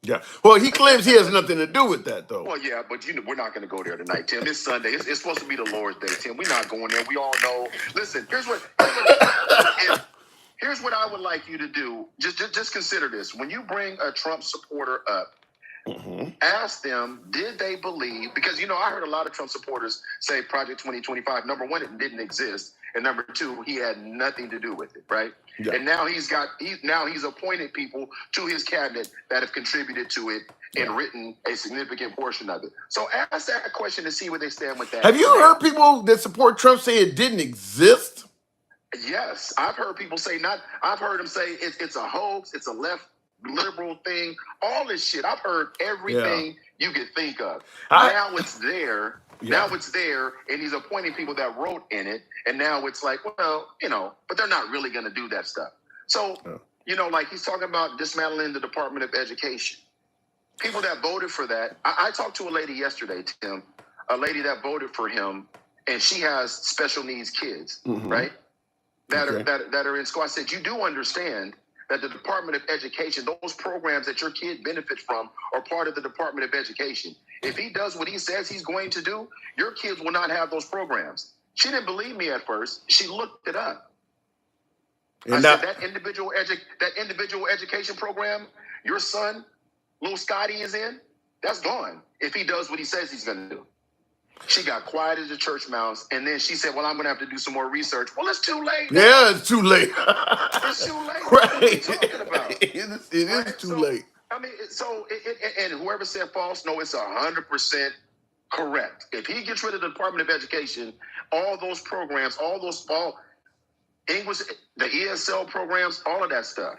Yeah. Well, he claims he has nothing to do with that, though. Well, yeah, but we're not going to go there tonight, Tim. It's Sunday. It's supposed to be the Lord's Day, Tim. We're not going there. We all know. Listen, here's what I would like you to do. Just consider this. When you bring a Trump supporter up, ask them, did they believe? Because I heard a lot of Trump supporters say Project 2025. Number one, it didn't exist, and number two, he had nothing to do with it, right? Yeah. And now he's appointed people to his cabinet that have contributed to it and written a significant portion of it. So ask that question to see where they stand with that. Have you heard people that support Trump say it didn't exist? Yes, I've heard people say I've heard them say it's a hoax, it's a left liberal thing, all this shit. I've heard everything you could think of. Now it's there. Yeah. Now it's there, and he's appointing people that wrote in it, and now it's like, well, but they're not really going to do that stuff. So, like he's talking about dismantling the Department of Education. People that voted for that. I talked to a lady yesterday, Tim, a lady that voted for him, and she has special needs kids, right? That are in school. I said, you do understand that the Department of Education, those programs that your kid benefits from, are part of the Department of Education. If he does what he says he's going to do, your kids will not have those programs. She didn't believe me at first. She looked it up. I said, that individual education program your son, little Scotty, is in, that's gone if he does what he says he's going to do. She got quiet as a church mouse, and then she said, well, I'm going to have to do some more research. Well, it's too late. Yeah, it's too late. It's too late. Right. What are you talking about? It is too late. I mean, and whoever said false, no, it's 100% correct. If he gets rid of the Department of Education, all those programs, all English, the ESL programs, all of that stuff.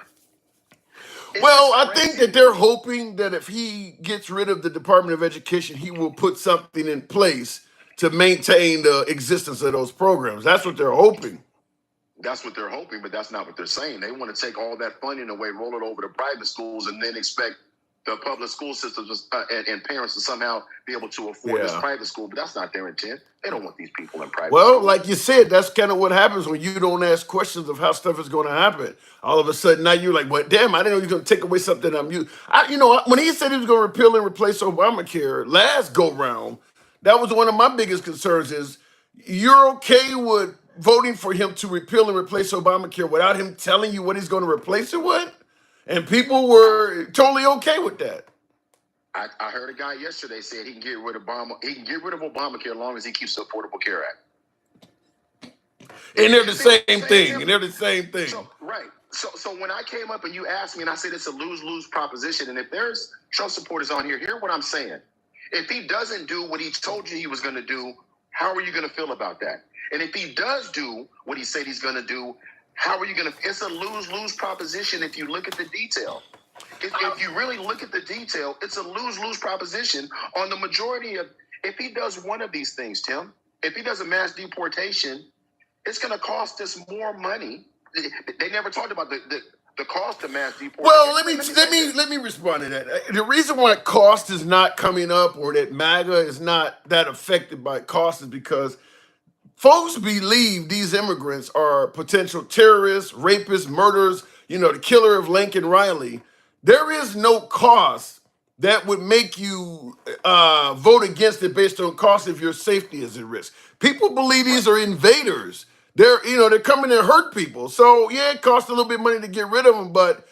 Well, I think that they're hoping that if he gets rid of the Department of Education, he will put something in place to maintain the existence of those programs. That's what they're hoping. That's what they're hoping, but that's not what they're saying. They want to take all that funding away, roll it over to private schools, and then expect the public school systems and parents to somehow be able to afford this private school. But that's not their intent. They don't want these people in private school. Like you said, that's kind of what happens when you don't ask questions of how stuff is going to happen. All of a sudden, now you're like, well, damn, I didn't know you were going to take away something I'm used. When he said he was going to repeal and replace Obamacare last go round, that was one of my biggest concerns is you're okay with voting for him to repeal and replace Obamacare without him telling you what he's going to replace it with? And people were totally okay with that. I heard a guy yesterday said he can get rid of Obamacare as long as he keeps the Affordable Care Act. And they're the same thing. And they're the same thing. So, right. So when I came up and you asked me, and I said it's a lose-lose proposition, and if there's Trump supporters on here, hear what I'm saying. If he doesn't do what he told you he was going to do, how are you going to feel about that? And if he does do what he said he's going to do, how are you going to? It's a lose-lose proposition if you look at the detail. If you really look at the detail, it's a lose-lose proposition on the majority of. If he does one of these things, Tim, if he does a mass deportation, it's going to cost us more money. They never talked about the cost of mass deportation. Well, let me respond to that. The reason why cost is not coming up or that MAGA is not that affected by cost is because folks believe these immigrants are potential terrorists, rapists, murderers, the killer of Lincoln Riley. There is no cost that would make you vote against it based on cost if your safety is at risk. People believe these are invaders. They're coming to hurt people. So, yeah, it costs a little bit of money to get rid of them, but,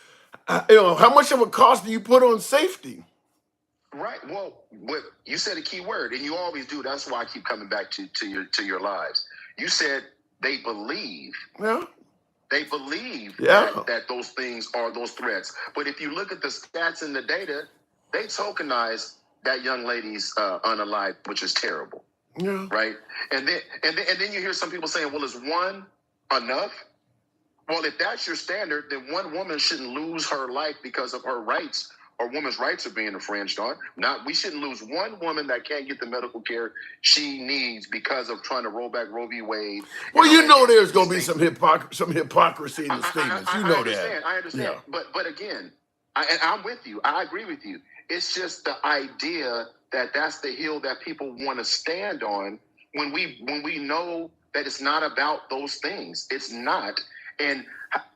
how much of a cost do you put on safety? Right. Well, you said a key word, and you always do. That's why I keep coming back to your lives. You said they believe. Yeah. They believe that those things are those threats. But if you look at the stats and the data, they tokenize that young lady's unalive, which is terrible. Yeah. Right. And then you hear some people saying, well, is one enough? Well, if that's your standard, then one woman shouldn't lose her life because of her rights, or women's rights are being infringed on. We shouldn't lose one woman that can't get the medical care she needs because of trying to roll back Roe v. Wade. Well, there's going to be some hypocrisy in the statements. I understand. I understand. Yeah. But again, I'm with you. I agree with you. It's just the idea that that's the hill that people want to stand on when we know that it's not about those things. It's not. And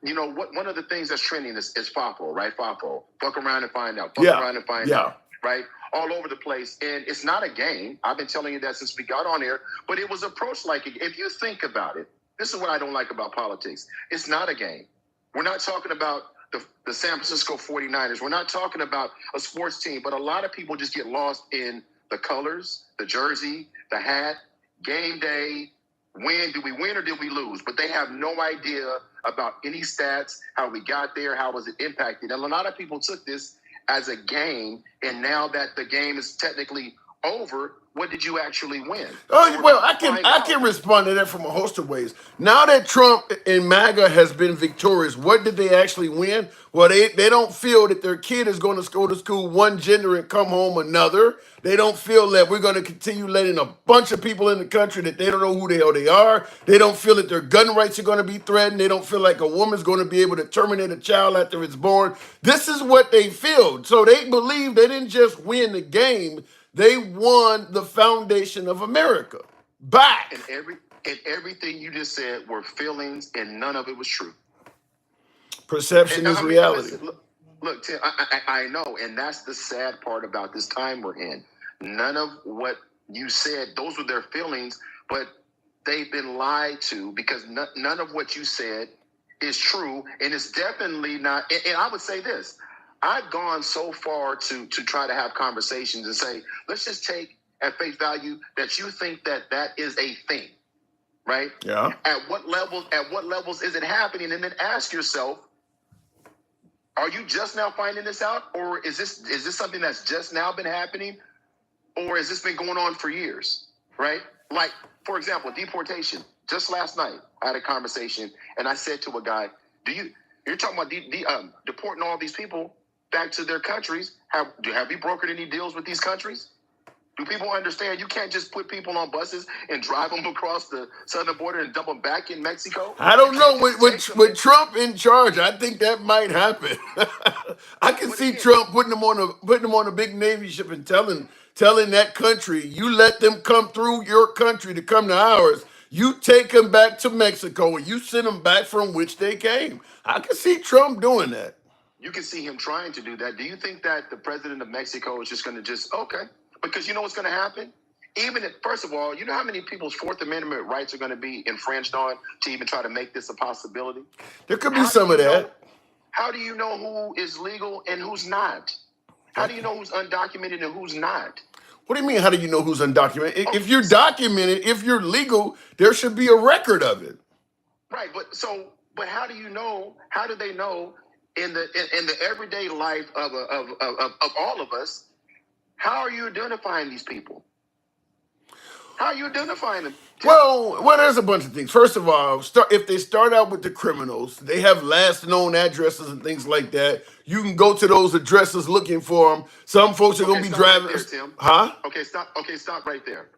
you know what? One of the things that's trending is FOFO, right? FOFO. Fuck around and find out. Fuck around and find out. Right? All over the place. And it's not a game. I've been telling you that since we got on air, but it was approached like a, if you think about it, this is what I don't like about politics. It's not a game. We're not talking about the San Francisco 49ers. We're not talking about a sports team, but a lot of people just get lost in the colors, the jersey, the hat, game day. When did we win or did we lose? But they have no idea about any stats, how we got there, how was it impacted. And a lot of people took this as a game, and now that the game is technically over, what did you actually win? Oh, well, I can respond to that from a host of ways. Now that Trump and MAGA has been victorious, what did they actually win? Well, they don't feel that their kid is going to go to school one gender and come home another. They don't feel that we're going to continue letting a bunch of people in the country that they don't know who the hell they are. They don't feel that their gun rights are going to be threatened. They don't feel like a woman's going to be able to terminate a child after it's born. This is what they feel. So they believe they didn't just win the game. They won the foundation of America back. And everything you just said were feelings, and none of it was true. Perception is reality. Listen, look, Tim, I know, and that's the sad part about this time we're in. None of what you said, those were their feelings, but they've been lied to, because none of what you said is true, and it's definitely not. And I would say this. I've gone so far to try to have conversations and say, let's just take at face value that you think that is a thing, right? Yeah. At what levels is it happening? And then ask yourself, are you just now finding this out, or is this something that's just now been happening, or has this been going on for years, right? Like, for example, deportation. Just last night, I had a conversation, and I said to a guy, you're talking about deporting all these people back to their countries. Have you brokered any deals with these countries? Do people understand you can't just put people on buses and drive them across the southern border and dump them back in Mexico? I don't know. With Trump in charge, I think that might happen. I can see Trump putting them on a big Navy ship and telling that country, you let them come through your country to come to ours. You take them back to Mexico and you send them back from which they came. I can see Trump doing that. You can see him trying to do that. Do you think that the president of Mexico is just going to okay? Because you know what's going to happen? Even if, first of all, you know how many people's Fourth Amendment rights are going to be infringed on to even try to make this a possibility? There could be some of that. How do you know who is legal and who's not? How do you know who's undocumented and who's not? What do you mean, how do you know who's undocumented? If you're documented, if you're legal, there should be a record of it. Right, but how do you know, how do they know in the everyday life of all of us, how are you identifying these people? How are you identifying them? Well, there's a bunch of things. First of all, if they start out with the criminals, they have last known addresses and things like that. You can go to those addresses looking for them. Some folks are going to be driving. Right there, Tim. Huh? Okay, stop right there.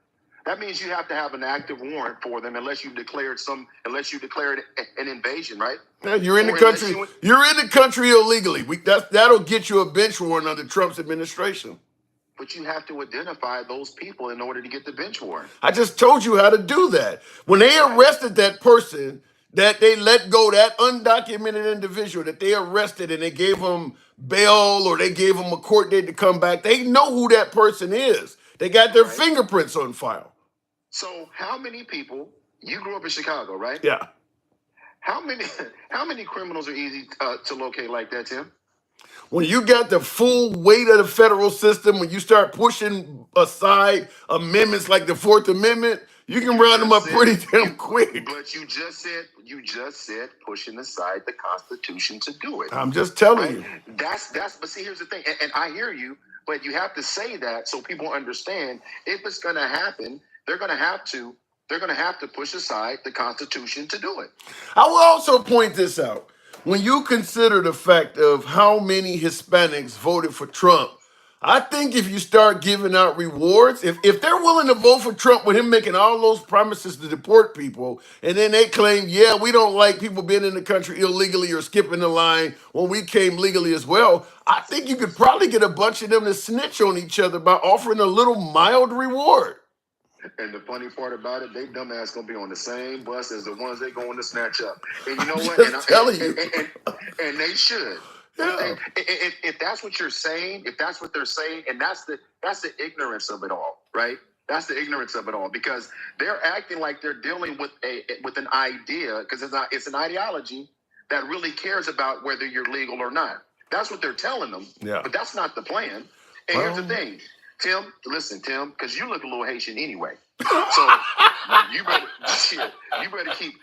That means you have to have an active warrant for them unless you declared an invasion, right? Yeah, you're in the country. You're in the country illegally. That'll get you a bench warrant under Trump's administration. But you have to identify those people in order to get the bench warrant. I just told you how to do that. When they arrested that person, that they let go, that undocumented individual that they arrested, and they gave him bail or they gave him a court date to come back, they know who that person is. They got their fingerprints on file. So how many people, you grew up in Chicago, right? Yeah. How many criminals are easy to locate like that, Tim? When you got the full weight of the federal system, when you start pushing aside amendments like the Fourth Amendment, you can round them up pretty damn quick. But you just said pushing aside the Constitution to do it. I'm just telling you. But see, here's the thing, and I hear you, but you have to say that so people understand if it's going to happen, they're going to have to push aside the Constitution to do it. I will also point this out. When you consider the fact of how many Hispanics voted for Trump, I think if you start giving out rewards, if they're willing to vote for Trump with him making all those promises to deport people, and then they claim, yeah, we don't like people being in the country illegally or skipping the line when we came legally as well, I think you could probably get a bunch of them to snitch on each other by offering a little mild reward. And the funny part about it, they dumbass gonna be on the same bus as the ones they going to snatch up. And you know what? And they should. Yeah. If that's what you're saying, if that's what they're saying, and that's the ignorance of it all, right? That's the ignorance of it all, because they're acting like they're dealing with an idea, because it's an ideology that really cares about whether you're legal or not. That's what they're telling them. Yeah. But that's not the plan. And here's the thing, Tim. Listen, Tim, because you look a little Haitian anyway. So you better keep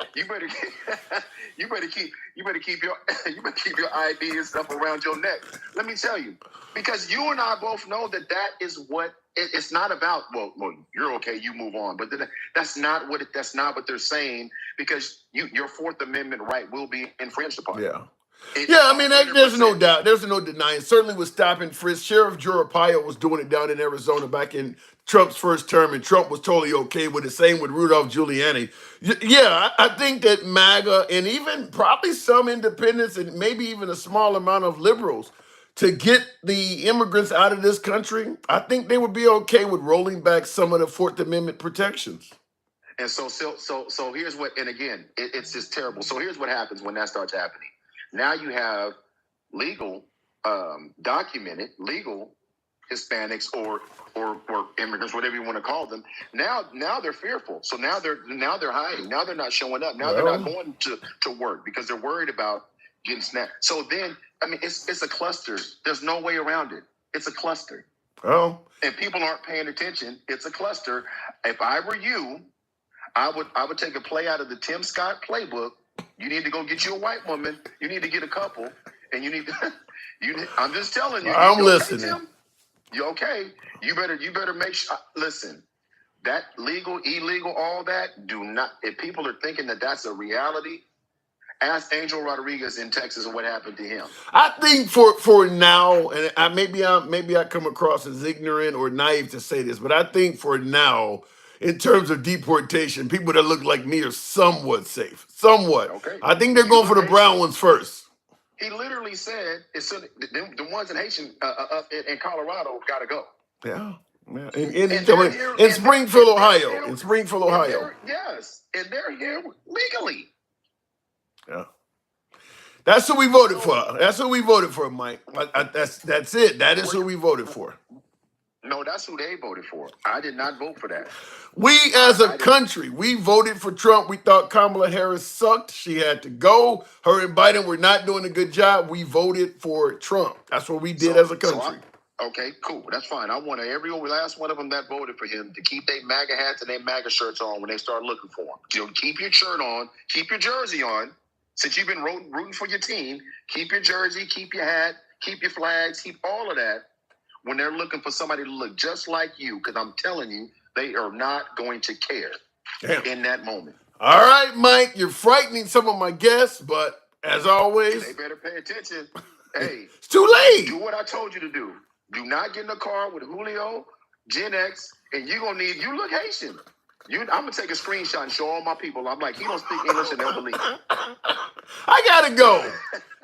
your ID and stuff around your neck. Let me tell you, because you and I both know that is what it's not about. Well, you're okay, you move on, but that's not what they're saying, because your Fourth Amendment right will be infringed upon. Yeah. I mean, there's no doubt. There's no denying. Certainly with stop and frisk. Sheriff Joe Arpaio was doing it down in Arizona back in Trump's first term, and Trump was totally okay with it. Same with Rudolph Giuliani. Yeah, I think that MAGA and even probably some independents and maybe even a small amount of liberals, to get the immigrants out of this country, I think they would be okay with rolling back some of the Fourth Amendment protections. And so here's what, and again, it's just terrible. So here's what happens when that starts happening. Now you have legal, documented legal Hispanics or immigrants, whatever you want to call them. Now they're fearful. So now they're hiding. Now they're not showing up. Now they're not going to work because they're worried about getting snapped. So then, I mean, it's a cluster. There's no way around it. It's a cluster. Oh. And people aren't paying attention. It's a cluster. If I were you, I would take a play out of the Tim Scott playbook. You need to go get you a white woman. You need to get a couple, and you need to. I'm just telling you. I'm listening. Okay, Tim? You okay? You better make sure. Listen, that legal, illegal, all that. Do not. If people are thinking that that's a reality, ask Angel Rodriguez in Texas what happened to him. I think for now, and maybe I come across as ignorant or naive to say this, but I think for now, in terms of deportation, people that look like me are somewhat safe. Somewhat. Okay. I think they're going for the brown ones first. He literally said, the ones in Haitian up in Colorado got to go. Yeah. In Springfield, Ohio. In Springfield, Ohio. Yes. And they're here legally. Yeah. That's who we voted for. That's who we voted for, Mike. That's it. That is who we voted for. No, that's who they voted for. I did not vote for that. We, as a country, we voted for Trump. We thought Kamala Harris sucked. She had to go. Her and Biden were not doing a good job. We voted for Trump. That's what we did as a country. Okay, cool. That's fine. I want every last one of them that voted for him to keep their MAGA hats and their MAGA shirts on when they start looking for him. So keep your shirt on. Keep your jersey on. Since you've been rooting for your team, keep your jersey, keep your hat, keep your flags, keep all of that when they're looking for somebody to look just like you, because I'm telling you, they are not going to care in that moment. All right, Mike, you're frightening some of my guests, but as always, they better pay attention. Hey, it's too late. Do what I told you to do. Do not get in a car with Julio, Gen X, and you look Haitian. I'm going to take a screenshot and show all my people. I'm like, he don't speak English and they'll believe it. I got to go.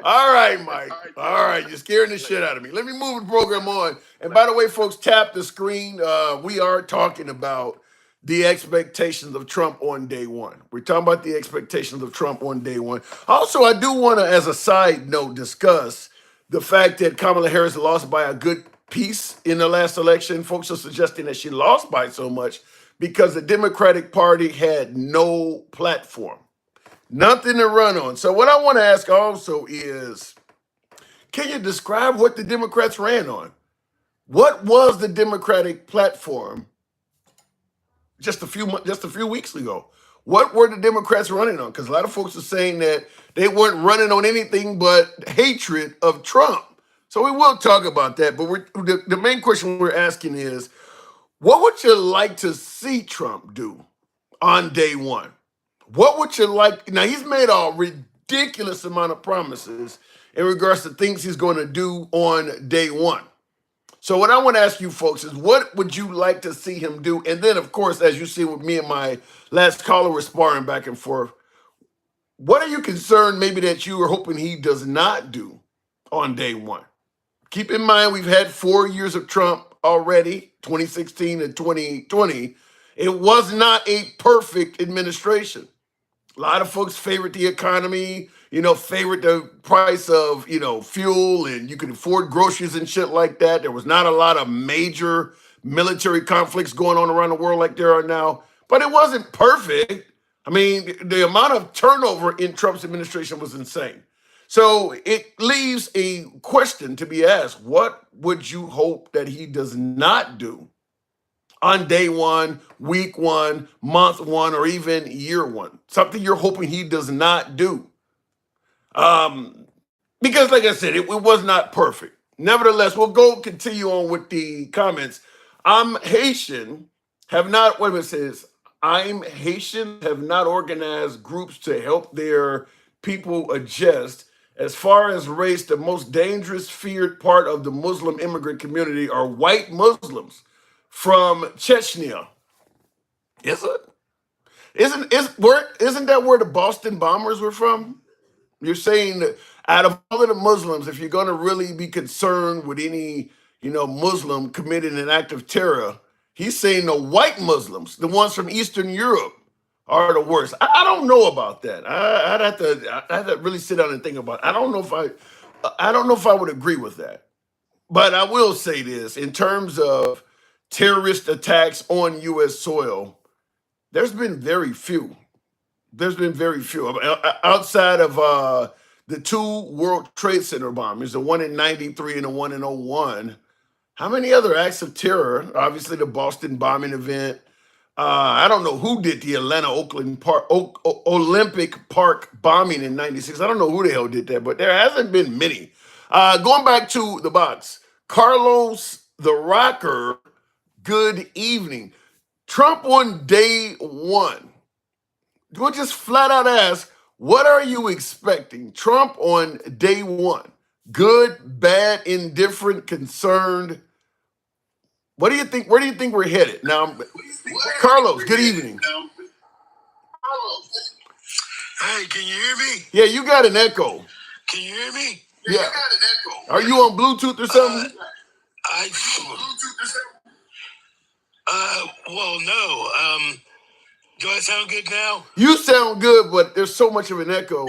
All right, Mike. All right, you're scaring the shit out of me. Let me move the program on. And by the way, folks, tap the screen. We are talking about the expectations of Trump on day one. We're talking about the expectations of Trump on day one. Also, I do want to, as a side note, discuss the fact that Kamala Harris lost by a good piece in the last election. Folks are suggesting that she lost by so much because the Democratic Party had no platform, nothing to run on. So what I want to ask also is, can you describe what the Democrats ran on? What was the Democratic platform just a few weeks ago? What were the Democrats running on? Because a lot of folks are saying that they weren't running on anything but hatred of Trump. So we will talk about that. But the main question we're asking is, what would you like to see Trump do on day one? What would you like? Now, he's made a ridiculous amount of promises in regards to things he's going to do on day one. So what I want to ask you folks is, what would you like to see him do? And then, of course, as you see with me and my last caller, we're sparring back and forth. What are you concerned maybe that you are hoping he does not do on day one? Keep in mind, we've had 4 years of Trump already, 2016 and 2020. It was not a perfect administration. A lot of folks favorite the economy, favorite the price of, fuel, and you could afford groceries and shit like that. There was not a lot of major military conflicts going on around the world like there are now, but it wasn't perfect. I mean, the amount of turnover in Trump's administration was insane. So it leaves a question to be asked. What would you hope that he does not do on day one, week one, month one, or even year one? Something you're hoping he does not do. Because like I said, it was not perfect. Nevertheless, we'll continue on with the comments. I'm Haitian, have not, wait a minute, it says, I'm Haitian, have not organized groups to help their people adjust. As far as race, the most dangerous, feared part of the Muslim immigrant community are white Muslims from Chechnya. Is it? Isn't that where the Boston bombers were from? You're saying that out of all of the Muslims, if you're going to really be concerned with any, Muslim committing an act of terror, he's saying the white Muslims, the ones from Eastern Europe, are the worst. I don't know about that. I'd have to really sit down and think about it. I don't know if I would agree with that. But I will say this: in terms of terrorist attacks on U.S. soil, there's been very few. There's been very few outside of the two World Trade Center bombings, the one in '93 and the one in '01. How many other acts of terror? Obviously, the Boston bombing event. I don't know who did the Atlanta Olympic Park bombing in '96. I don't know who the hell did that, but there hasn't been many. Going back to the box, Carlos the Rocker, good evening. Trump on day one. We'll just flat out ask, what are you expecting? Trump on day one. Good, bad, indifferent, concerned. What do you think? Where do you think we're headed? Now, Carlos, good evening. Hey, can you hear me? Yeah, you got an echo. Can you hear me? Yeah. You got an echo. Are you on Bluetooth or something? Well, no. Do I sound good now? You sound good, but there's so much of an echo.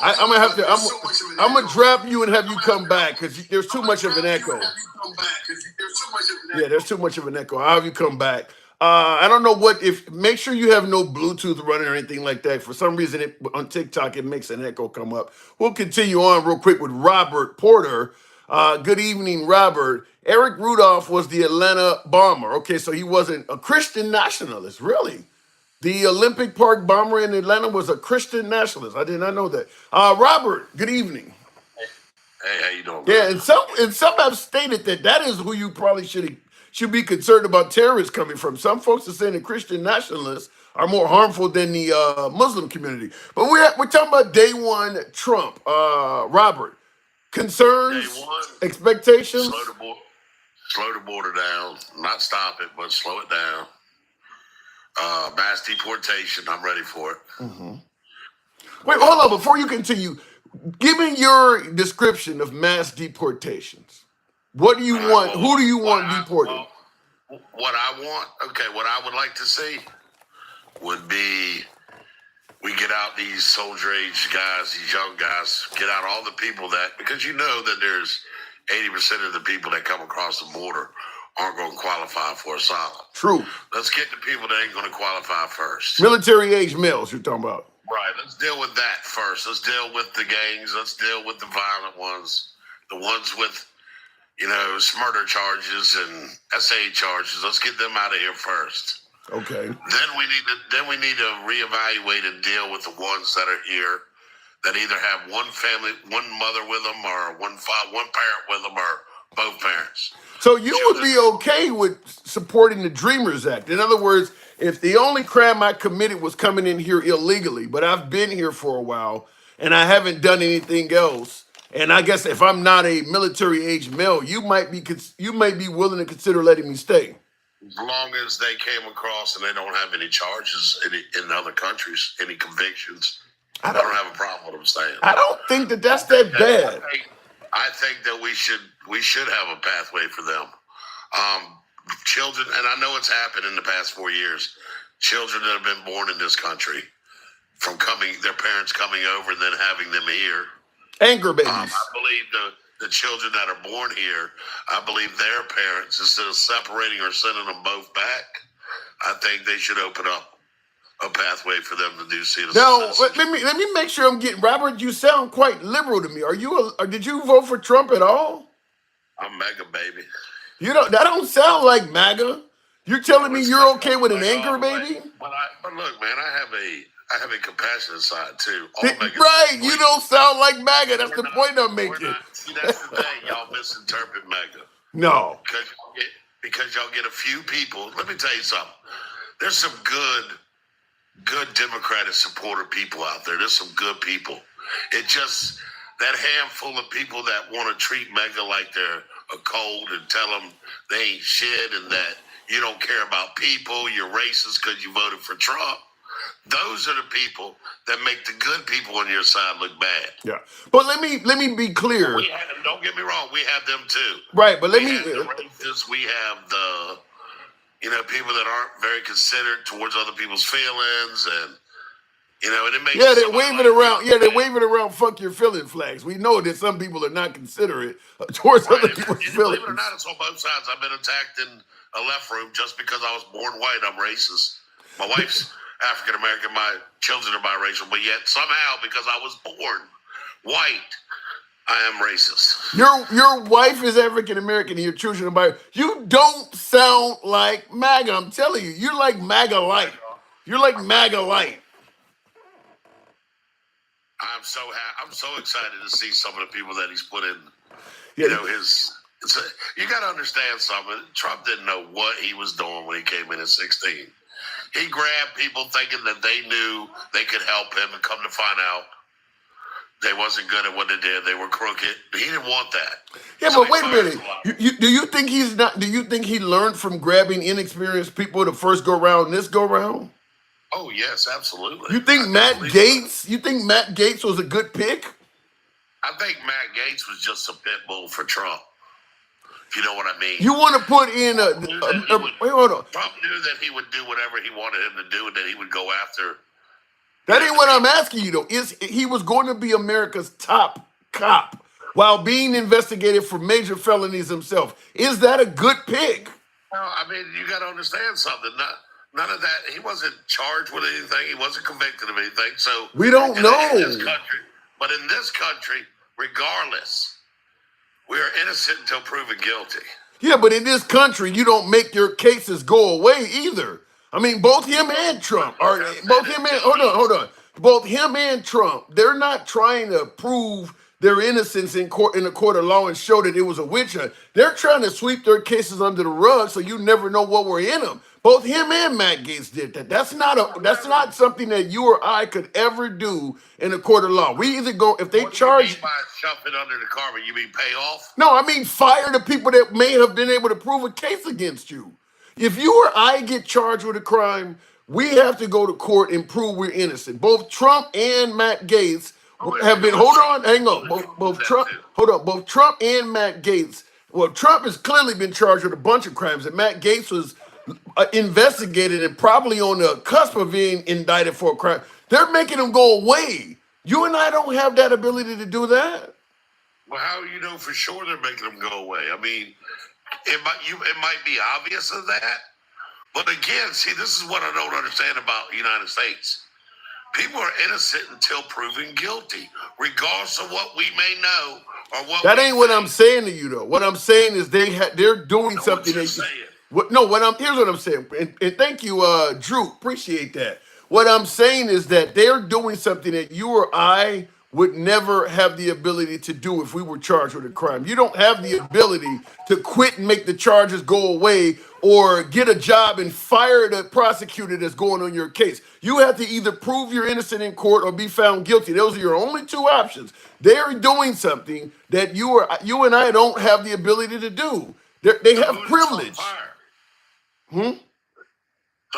I'm gonna drop you and have you come back because there's too much of an echo. Yeah, there's too much of an echo. I'll have you come back. I don't know make sure you have no Bluetooth running or anything like that. For some reason, on TikTok, it makes an echo come up. We'll continue on real quick with Robert Porter. Good evening, Robert. Eric Rudolph was the Atlanta bomber. Okay, so he wasn't a Christian nationalist, really. The Olympic Park bomber in Atlanta was a Christian nationalist. I did not know that. Robert, good evening. Hey, how you doing? Yeah, and some have stated that is who you probably should be concerned about terrorists coming from. Some folks are saying that Christian nationalists are more harmful than the Muslim community. But we're talking about day one Trump. Robert, concerns, day one, expectations. Slow the border down, not stop it, but slow it down. Mass deportation, I'm ready for it. Mm-hmm. Wait, hold on. Before you continue, give me your description of mass deportations. What do you want? Who do you want deported? What I would like to see would be we get out these soldier age guys, these young guys, get out all the people because you know that there's 80% of the people that come across the border aren't going to qualify for asylum. True. Let's get the people that ain't going to qualify first. Military age males you're talking about. Right. Let's deal with that first. Let's deal with the gangs. Let's deal with the violent ones, the ones with, murder charges and SA charges. Let's get them out of here first. Okay. Then we need to reevaluate and deal with the ones that are here that either have one family, one mother with them, or one parent with them, or both parents. So you would be okay with supporting the Dreamers Act. In other words, if the only crime I committed was coming in here illegally, but I've been here for a while and I haven't done anything else, and I guess if I'm not a military age male, you might be willing to consider letting me stay. As long as they came across and they don't have any charges in other countries, any convictions, I don't have a problem with them staying. I don't think that's that bad. I think that we should have a pathway for them. children, and I know it's happened in the past 4 years, children that have been born in this country from their parents coming over and then having them here. Anchor babies. I believe the children that are born here, I believe their parents, instead of separating or sending them both back, I think they should open up a pathway for them to do citizenship. Now, let me make sure I'm getting, Robert, you sound quite liberal to me. Did you vote for Trump at all? I'm MAGA, baby. That don't sound like MAGA. You're telling me you're okay with an anchor baby? But look, man, I have a compassionate side too. Right, you don't sound like MAGA. That's the point I'm making. See, that's the thing. Y'all misinterpret MAGA. No. Because y'all get a few people. Let me tell you something. There's some good Democratic supporter people out there. There's some good people. It just, that handful of people that want to treat MAGA like they're a cold and tell them they ain't shit and that you don't care about people, you're racist because you voted for Trump. Those are the people that make the good people on your side look bad. Yeah, but let me be clear. Don't get me wrong, we have them too. Right, but we have the racists, we have the people that aren't very considerate towards other people's feelings, and and it makes they're waving around. Yeah, they're waving around. Fuck your feeling flags. We know that some people are not considerate towards other people's feelings. Believe it or not, it's on both sides. I've been attacked in a left room just because I was born white. I'm racist. My wife's African American. My children are biracial, but yet somehow because I was born white, I am racist. Your wife is African American and your children are biracial. You don't sound like MAGA. I'm telling you, you're like MAGA light. You're like MAGA light. I'm so excited to see some of the people that he's put in. Yeah. You got to understand something. Trump didn't know what he was doing when he came in at 16. He grabbed people thinking that they knew they could help him, and come to find out they wasn't good at what they did. They were crooked. He didn't want that. Yeah, so but wait a minute. Do you think he's not? Do you think he learned from grabbing inexperienced people the first go round, this go round? Oh yes, absolutely. You think Matt Gaetz? You think Matt Gaetz was a good pick? I think Matt Gaetz was just a pit bull for Trump. If you know what I mean. You want to put in wait, hold on. Trump knew that he would do whatever he wanted him to do, and that he would go after. That ain't what I'm asking you though. He was going to be America's top cop while being investigated for major felonies himself. Is that a good pick? No, I mean you got to understand something. None of that. He wasn't charged with anything. He wasn't convicted of anything. So we don't know. But in this country, regardless, we are innocent until proven guilty. Yeah, but in this country, you don't make your cases go away either. I mean, both him and Trump are hold on. Both him and Trump, they're not trying to prove their innocence in a court of law and show that it was a witch hunt. They're trying to sweep their cases under the rug so you never know what were in them. Both him and Matt Gaetz did that. That's not something that you or I could ever do in a court of law. We either go if they charge. You mean by shove it under the carpet? You mean pay off? No, I mean fire the people that may have been able to prove a case against you. If you or I get charged with a crime, we have to go to court and prove we're innocent. Both Trump and Matt Gaetz have been. Hang on. Both Trump and Matt Gaetz. Well, Trump has clearly been charged with a bunch of crimes, and Matt Gaetz was investigated and probably on the cusp of being indicted for a crime. They're making him go away. You and I don't have that ability to do that. Well, how do you know for sure they're making him go away? I mean, it might be obvious of that, but again, see, this is what I don't understand about the United States. People are innocent until proven guilty, regardless of what we may know or what. That ain't what I'm saying to you, though. What I'm saying is they're doing something. Here's what I'm saying, and thank you, Drew. Appreciate that. What I'm saying is that they're doing something that you or I would never have the ability to do if we were charged with a crime. You don't have the ability to quit and make the charges go away or get a job and fire the prosecutor that's going on your case. You have to either prove you're innocent in court or be found guilty. Those are your only two options. They're doing something that you and I don't have the ability to do. They have privilege. So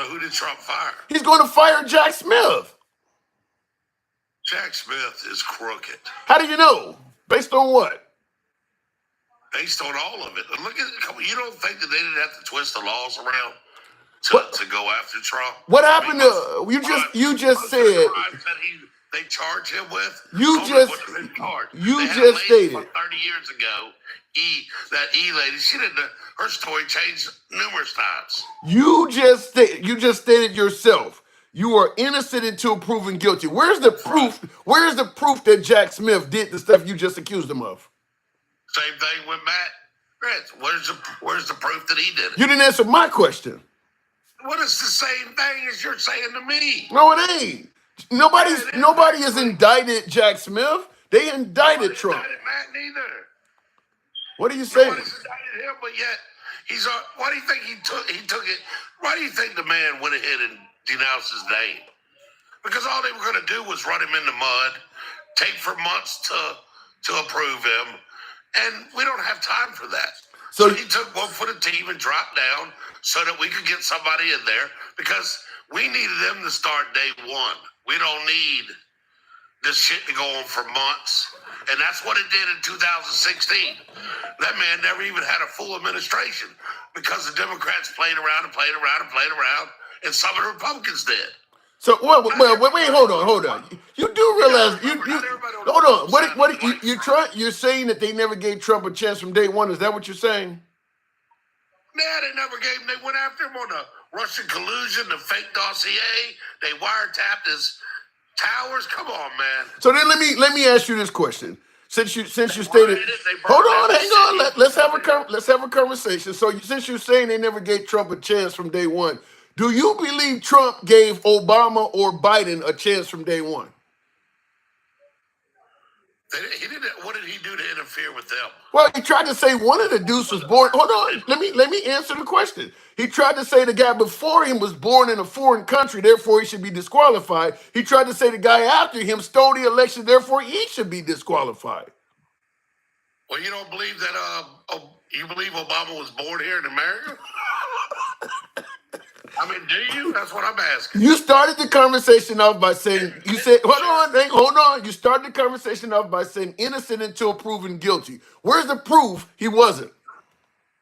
who did Trump fire? He's going to fire Jack Smith. Jack Smith is crooked. How do you know? Based on what? based on all of it. And look at it. You don't think that they didn't have to twist the laws around to go after Trump? What happened to you just said that they charge him with? you just stated 30 years ago. That lady, she didn't. Her story changed numerous times. You just stated yourself. You are innocent until proven guilty. Where's the proof? Where's the proof that Jack Smith did the stuff you just accused him of? Same thing with Matt Ritz. Where's the proof that he did it? You didn't answer my question. What is the same thing as you're saying to me? No, it ain't. Nobody has indicted Jack Smith. They indicted Trump. Indicted Matt neither. What are you saying? Nobody's indicted him, but yet he's. Why do you think he took it? Why do you think the man went ahead and denounced his name? Because all they were going to do was run him in the mud, take for months to approve him, and we don't have time for that. So he took one for the team and dropped down so that we could get somebody in there because we needed them to start day one. We don't need this shit to go on for months. And that's what it did in 2016. That man never even had a full administration because the Democrats played around and played around and played around, and some of the Republicans did. So wait, hold on. You do realize hold on. You're saying that they never gave Trump a chance from day one. Is that what you're saying? Yeah, they never gave him. They went after him on the Russian collusion, the fake dossier. They wiretapped his towers. Come on, man. So then let me ask you this question. Since you stated, hold on, hang on. Let's have a conversation. So since you're saying they never gave Trump a chance from day one, do you believe Trump gave Obama or Biden a chance from day one? He didn't. What did he do to interfere with them? Well, he tried to say one of the dudes was born. Hold on, let me answer the question. He tried to say the guy before him was born in a foreign country, therefore he should be disqualified. He tried to say the guy after him stole the election, therefore he should be disqualified. Well, you don't believe that? You believe Obama was born here in America? I mean, do you? That's what I'm asking. You started the conversation off by saying, you said, hold on. You started the conversation off by saying innocent until proven guilty. Where's the proof he wasn't?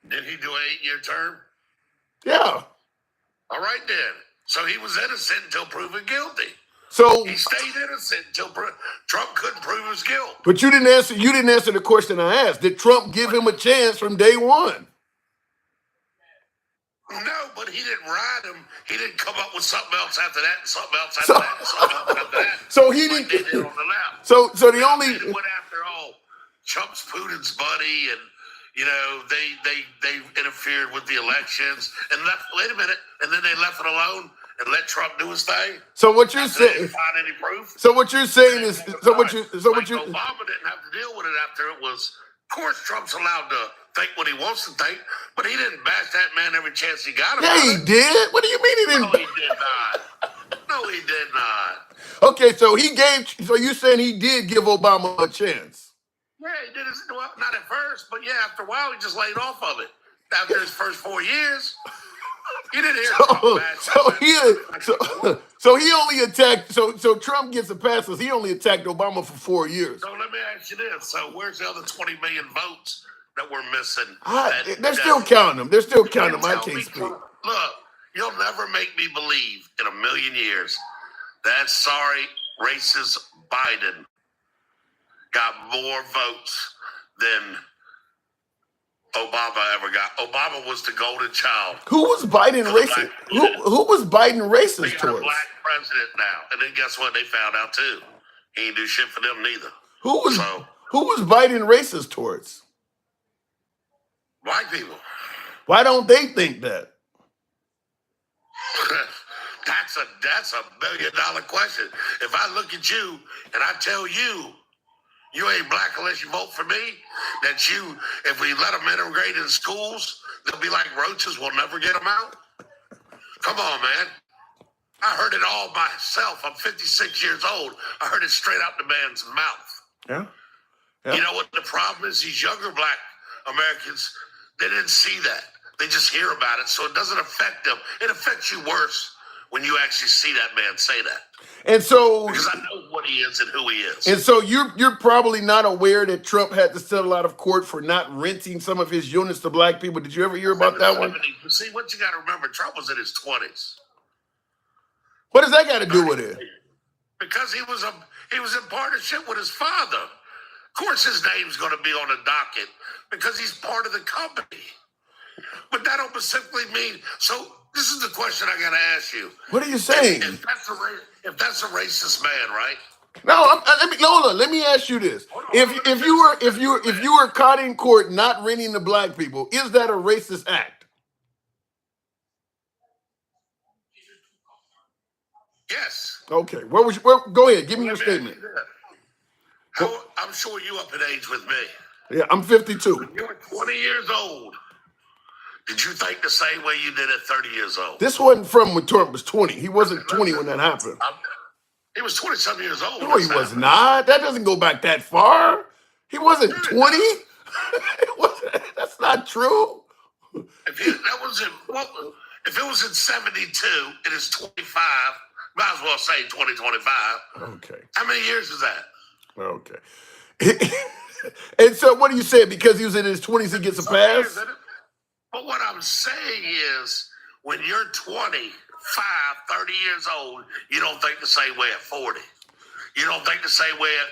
Did he do an 8-year term? Yeah. All right, then. So he was innocent until proven guilty. So he stayed innocent until Trump couldn't prove his guilt. But you didn't answer the question I asked. Did Trump give him a chance from day one? No, but he didn't ride him. He didn't come up with something else after that, and something else after that, and something else after that. So he didn't. They did on the left. So the only they went after Trump's Putin's buddy, and they interfered with the elections and left. Wait a minute, and then they left it alone and let Trump do his thing. So what you're saying? Find any proof? So what you're saying is Obama didn't have to deal with it after it was. Of course, Trump's allowed to think what he wants to think, but he didn't bash that man every chance he got. Yeah, he did. What do you mean he didn't? No, he did not. No, he did not. Okay, so you saying he did give Obama a chance? Yeah, he did. Well, not at first, but yeah, after a while, he just laid off of it. After his first 4 years, you didn't hear So he only attacked. So Trump gets a pass because he only attacked Obama for 4 years. So let me ask you this: so where's the other 20 million votes that we're missing? They're still counting them. They're still counting them. I can't speak. Look, you'll never make me believe in a million years that sorry racist Biden got more votes than Obama ever got. Obama was the golden child. Who was Biden racist? Who was Biden racist towards? We got a black president now, and then guess what? They found out too. He ain't do shit for them neither. Who was Biden racist towards? White people. Why don't they think that? That's a $1 million question. If I look at you and I tell you ain't black unless you vote for me, if we let them integrate in schools, they'll be like roaches, we'll never get them out. Come on, man. I heard it all myself. I'm 56 years old. I heard it straight out the man's mouth. Yeah. You know what the problem is? These younger black Americans, they didn't see that. They just hear about it, so it doesn't affect them. It affects you worse when you actually see that man say that. And so, because I know what he is and who he is. And so you're probably not aware that Trump had to settle out of court for not renting some of his units to black people. Did you ever hear about that one? See, what you got to remember, Trump was in his 20s. What does that got to do with it? Because he was in partnership with his father. Of course, his name's going to be on the docket because he's part of the company. But that don't specifically mean. So this is the question I got to ask you. What are you saying? If that's a racist man, right? No, let me ask you this: if you were caught in court not renting to black people, is that a racist act? Yes. Okay. Go ahead. Give me your statement. I'm sure you up in age with me. Yeah, I'm 52. When you were 20 years old, did you think the same way you did at 30 years old? This wasn't from when Trump was 20. He wasn't 20 when that happened. He was 20-something years old. No, he was not. That doesn't go back that far. He wasn't 20. That's not true. If it was in 72, it is 25. Might as well say 2025. Okay. How many years is that? Okay. And so what do you say? Because he was in his 20s, he gets a pass? But what I'm saying is, when you're 25, 30 years old, you don't think the same way at 40. You don't think the same way at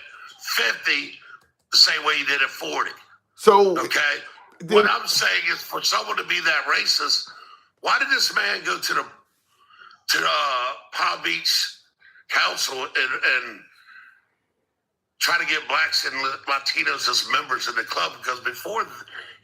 50, the same way you did at 40. So, okay? What I'm saying is, for someone to be that racist, why did this man go to the Palm Beach Council and try to get blacks and Latinos as members in the club? Because before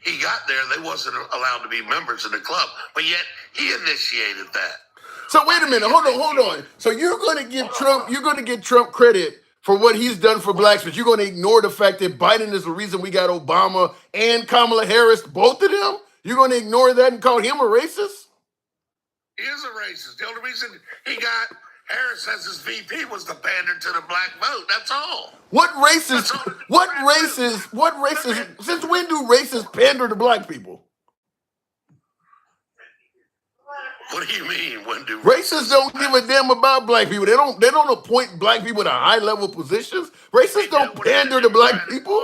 he got there, they wasn't allowed to be members in the club. But yet he initiated that. So wait a minute, hold on. So you're going to give Trump credit for what he's done for blacks, but you're going to ignore the fact that Biden is the reason we got Obama and Kamala Harris, both of them? You're going to ignore that and call him a racist? He is a racist. The only reason he got Harris as his VP was to pander to the black vote. That's all. What racists, since when do racists pander to black people? What do you mean? When do racists don't give a damn about black people? They don't appoint black people to high level positions. Racists don't pander to black people.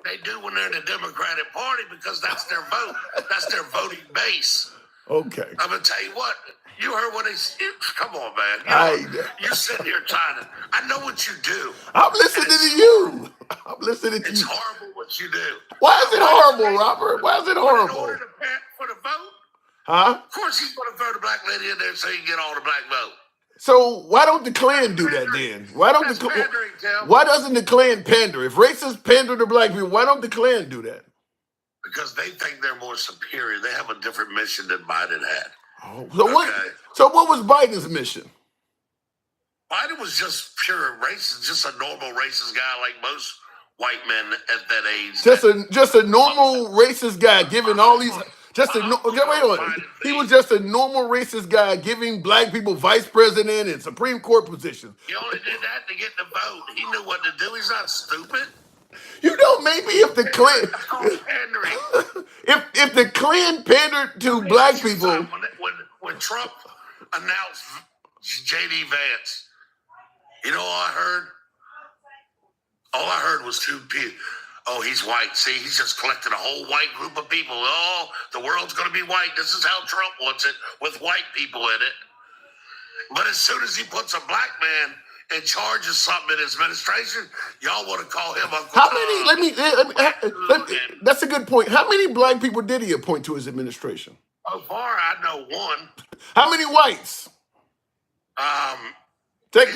They do when they're in the Democratic Party because that's their vote. That's their voting base. Okay. I'm gonna tell you what. You heard what come on, man. You're sitting here trying to. I know what you do. I'm listening to you. I'm listening to you. It's horrible what you do. Why is it horrible, Robert? Why is it horrible? In order for the vote? Huh? Of course he's going to throw the black lady in there so he can get all the black vote. So why don't the Klan do that then? Why doesn't the Klan pander? If racists pander to black people, why don't the Klan do that? Because they think they're more superior. They have a different mission than Biden had. Oh, so what was Biden's mission? Biden was just pure racist, just a normal racist guy like most white men at that age. Just a normal racist guy giving all these. He was just a normal racist guy giving black people vice president and Supreme Court positions. He only did that to get the vote. He knew what to do. He's not stupid. Maybe if the Klan, if the Klan pandered to black people. When Trump announced J.D. Vance, you know all I heard? All I heard was two people. Oh, he's white. See, he's just collected a whole white group of people. Oh, the world's going to be white. This is how Trump wants it, with white people in it. But as soon as he puts a black man in charge of something in his administration, y'all want to call him Uncle Tom. How many, that's a good point. How many black people did he appoint to his administration? So far, I know one. How many whites? Take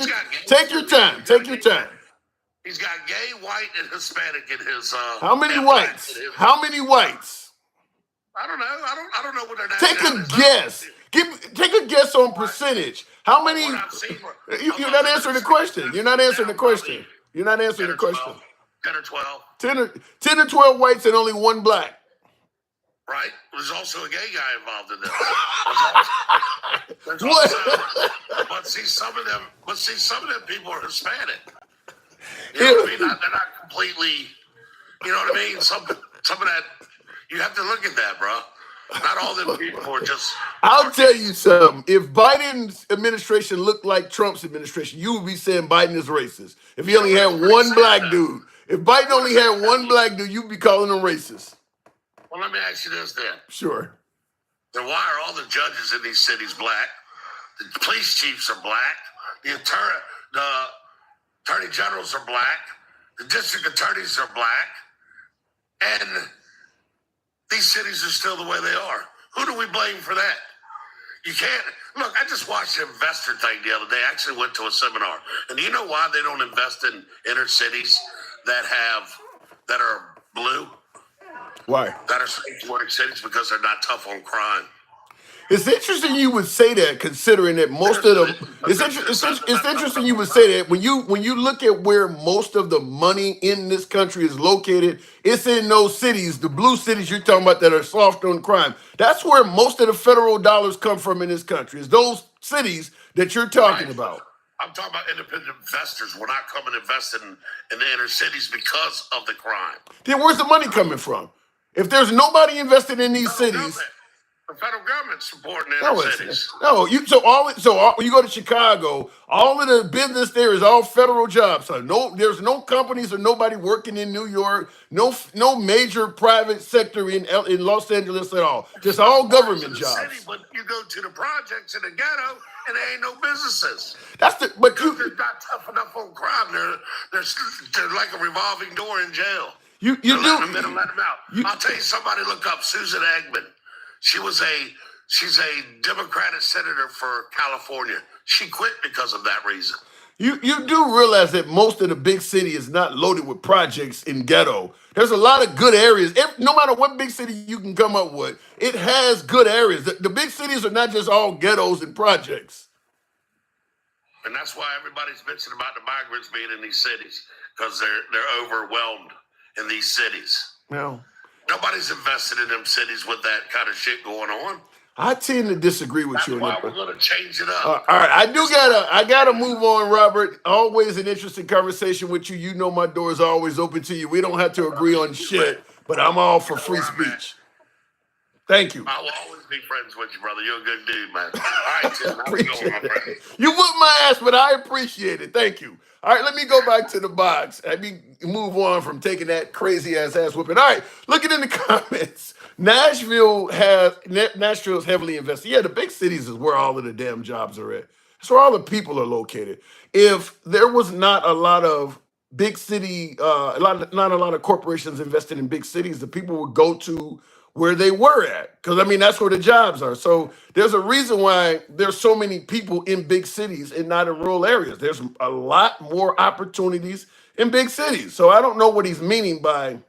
your time. Take your time. He's got gay, white, and Hispanic in his. How many whites? How many whites? I don't know. I don't know what their name is. Take a guess. Take a guess on percentage. How many? You're not answering the question. You're not answering the question. You're not answering the question. 10 or 12. 10 or 12 whites and only one black. Right? There's also a gay guy involved in this. But see, some of them people are Hispanic. You know what I mean? They're not completely. You know what I mean? Some of that. You have to look at that, bro. Not all them people are just. I'll tell you something. If Biden's administration looked like Trump's administration, you would be saying Biden is racist. If he only had one black dude. If Biden only had one black dude, you'd be calling him racist. Well, let me ask you this then. Sure. Then why are all the judges in these cities black? The police chiefs are black. The attorney generals are black. The district attorneys are black. And these cities are still the way they are. Who do we blame for that? You can't. Look, I just watched an investor thing the other day. I actually went to a seminar. And do you know why they don't invest in inner cities that are blue? Why? That are sanctuary cities? Because they're not tough on crime. It's interesting you would say that, considering that most of the it's interesting you would say that when you look at where most of the money in this country is located, it's in those cities, the blue cities you're talking about that are soft on crime. That's where most of the federal dollars come from in this country. Is those cities that you're talking about. I'm talking about independent investors. We're not coming investing in the inner cities because of the crime. Then where's the money coming from? If there's nobody invested in these cities. The federal government's supporting inner cities. No, you you go to Chicago, all of the business there is all federal jobs. So there's no companies or nobody working in New York, no major private sector in Los Angeles at all. Just all government jobs. City, but you go to the projects in the ghetto and there ain't no businesses. They're not tough enough on crime. They're like a revolving door in jail. You do let them out. I'll tell you somebody look up Susan Eggman. She's a Democratic senator for California. She quit because of that reason. You do realize that most of the big city is not loaded with projects in ghetto. There's a lot of good areas. No matter what big city you can come up with, it has good areas. The big cities are not just all ghettos and projects. And that's why everybody's mentioning about the migrants being in these cities, because they're overwhelmed in these cities. No. Nobody's invested in them cities with that kind of shit going on. I tend to disagree with you. That's why we're going to change it up. All right, I gotta move on, Robert. Always an interesting conversation with you. You know my door is always open to you. We don't have to agree on shit, but I'm all for free speech. Thank you. I will always be friends with you, brother. You're a good dude, man. All right, Tim. How's it going, my friend? You whooped my ass, but I appreciate it. Thank you. All right, let me go back to the box. Let me move on from taking that crazy ass whooping. All right, looking in the comments. Nashville's heavily invested. Yeah, the big cities is where all of the damn jobs are at. That's where all the people are located. If there was not a lot of big city, not a lot of corporations invested in big cities, the people would go to where they were at. Because, I mean, that's where the jobs are. So there's a reason why there's so many people in big cities and not in rural areas. There's a lot more opportunities in big cities. So I don't know what he's meaning by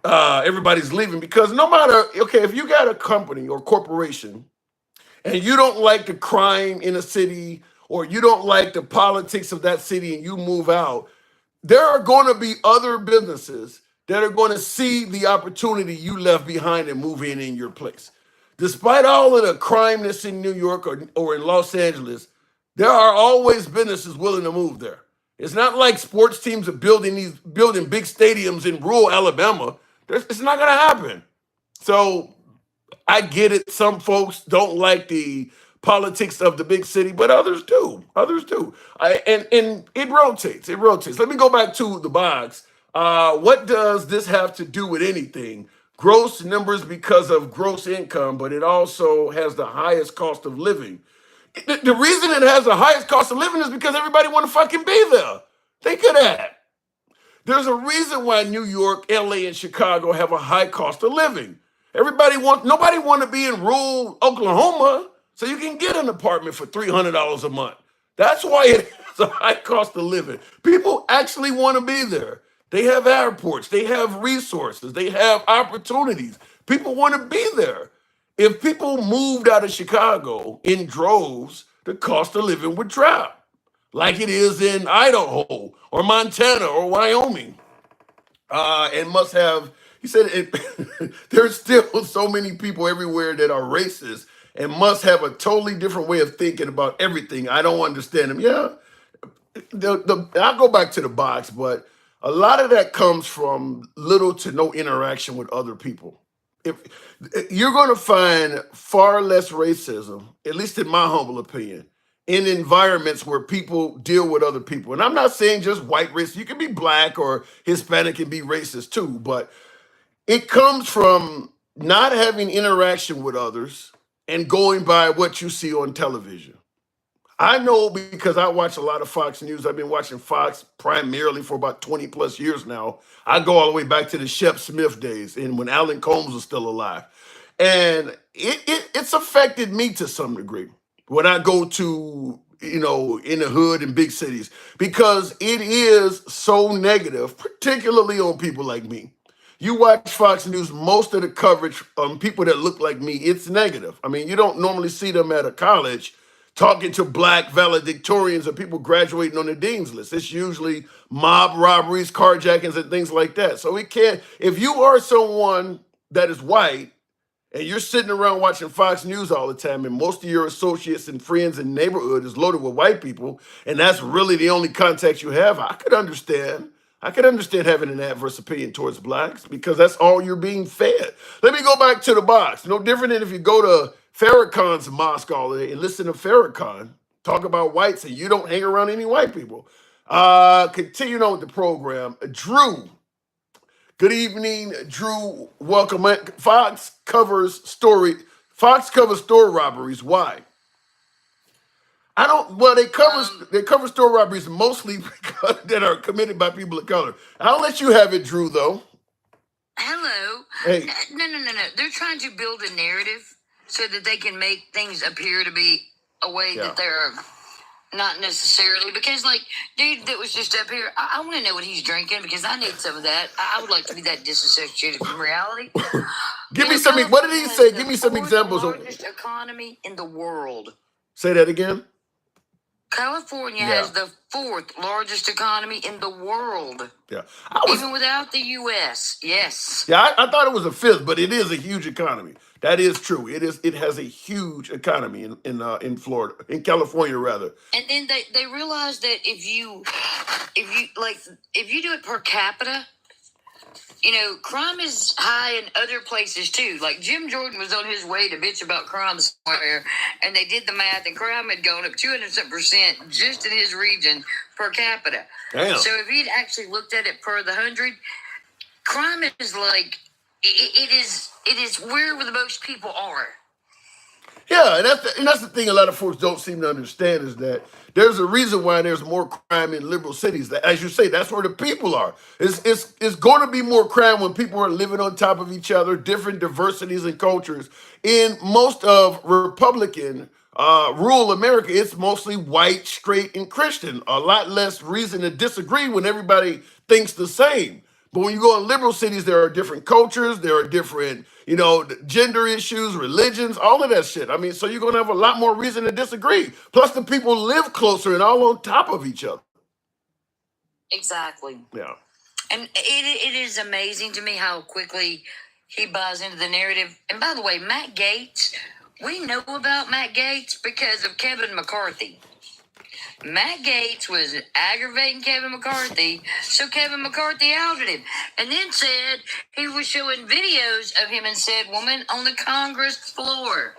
everybody's leaving. Because no matter, okay, if you got a company or corporation and you don't like the crime in a city or you don't like the politics of that city and you move out, there are going to be other businesses that are going to see the opportunity you left behind and move in your place. Despite all of the crime that's in New York or in Los Angeles, there are always businesses willing to move there. It's not like sports teams are building big stadiums in rural Alabama. It's not going to happen. So I get it. Some folks don't like the politics of the big city, but others do. And it rotates. Let me go back to the box. What does this have to do with anything? Gross numbers because of gross income, but it also has the highest cost of living. The reason it has the highest cost of living is because everybody want to fucking be there. Think of that. There's a reason why New York, LA, and Chicago have a high cost of living. Nobody want to be in rural Oklahoma, so you can get an apartment for $300 a month. That's why it has a high cost of living. People actually want to be there. They have airports, they have resources, they have opportunities. People want to be there. If people moved out of Chicago in droves, the cost of living would drop, like it is in Idaho or Montana or Wyoming. And must have, he said, there's still so many people everywhere that are racist and must have a totally different way of thinking about everything. I don't understand them. Yeah, I'll go back to the box, but a lot of that comes from little to no interaction with other people. if you're going to find far less racism, at least in my humble opinion, in environments where people deal with other people. And I'm not saying just white race. You can be black or Hispanic and be racist too, but it comes from not having interaction with others and going by what you see on television. I know because I watch a lot of Fox News. I've been watching Fox primarily for about 20 plus years now. I go all the way back to the Shep Smith days and when Alan Combs was still alive. And it's affected me to some degree when I go to, in the hood and big cities, because it is so negative, particularly on people like me. You watch Fox News, most of the coverage on people that look like me, it's negative. I mean, you don't normally see them at a college talking to black valedictorians or people graduating on the dean's list. It's usually mob robberies, carjackings, and things like that. So it can't, if you are someone that is white and you're sitting around watching Fox News all the time, and most of your associates and friends and neighborhood is loaded with white people, and that's really the only contact you have, I could understand. I could understand having an adverse opinion towards blacks because that's all you're being fed. Let me go back to the box. No different than if you go to Farrakhan's mosque all day and listen to Farrakhan talk about whites and you don't hang around any white people. Continuing on with the program, Drew. Good evening, Drew. Welcome. Fox covers store robberies. Why? I don't. Well, they cover store robberies mostly because, that are committed by people of color. I'll let you have it, Drew. Though. Hello. Hey. No. They're trying to build a narrative so that they can make things appear to be a way that they're not necessarily. Because, like, dude that was just up here, I want to know what he's drinking because I need some of that. I would like to be that disassociated from reality. Give me some. What did he say? Give me some examples. The largest economy in the world. Say that again. California has the 4th largest economy in the world. Yeah. Even without the U.S. Yes. Yeah, I thought it was a 5th, but it is a huge economy. That is true. It is. It has a huge economy in Florida, in California rather. And then they realized that if you do it per capita, crime is high in other places too. Like Jim Jordan was on his way to bitch about crime somewhere, and they did the math, and crime had gone up 200% just in his region per capita. Damn. So if he'd actually looked at it per the 100, crime is like it is where the most people are. Yeah, and that's the thing a lot of folks don't seem to understand is that there's a reason why there's more crime in liberal cities. That, as you say, that's where the people are. It's going to be more crime when people are living on top of each other, different diversities and cultures. In most of Republican rural America, it's mostly white, straight, and Christian. A lot less reason to disagree when everybody thinks the same. But when you go in liberal cities, there are different cultures, there are different, gender issues, religions, all of that shit. I mean, so you're going to have a lot more reason to disagree. Plus, the people live closer and all on top of each other. Exactly. Yeah. And it is amazing to me how quickly he buys into the narrative. And by the way, Matt Gaetz, we know about Matt Gaetz because of Kevin McCarthy. Matt Gaetz was aggravating Kevin McCarthy, so Kevin McCarthy outed him, and then said he was showing videos of him and said woman on the Congress floor.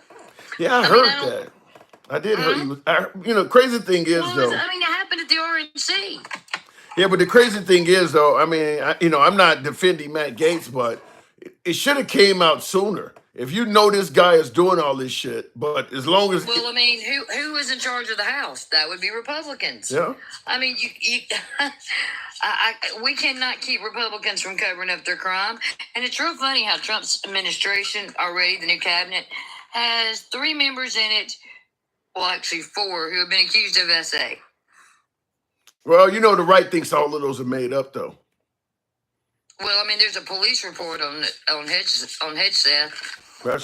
Yeah, I heard that. I did hear you. Crazy thing is though. It happened at the RNC. Yeah, but the crazy thing is though. I mean, I'm not defending Matt Gaetz, but it should have came out sooner. If you know this guy is doing all this shit, but as long as who is in charge of the House? That would be Republicans. Yeah. I mean, we cannot keep Republicans from covering up their crime, and it's real funny how Trump's administration already, the new cabinet, has 3 members in it. Well, actually 4 who have been accused of SA. Well, the right thinks all of those are made up, though. Well, I mean, there's a police report on Hedgeseth. Well,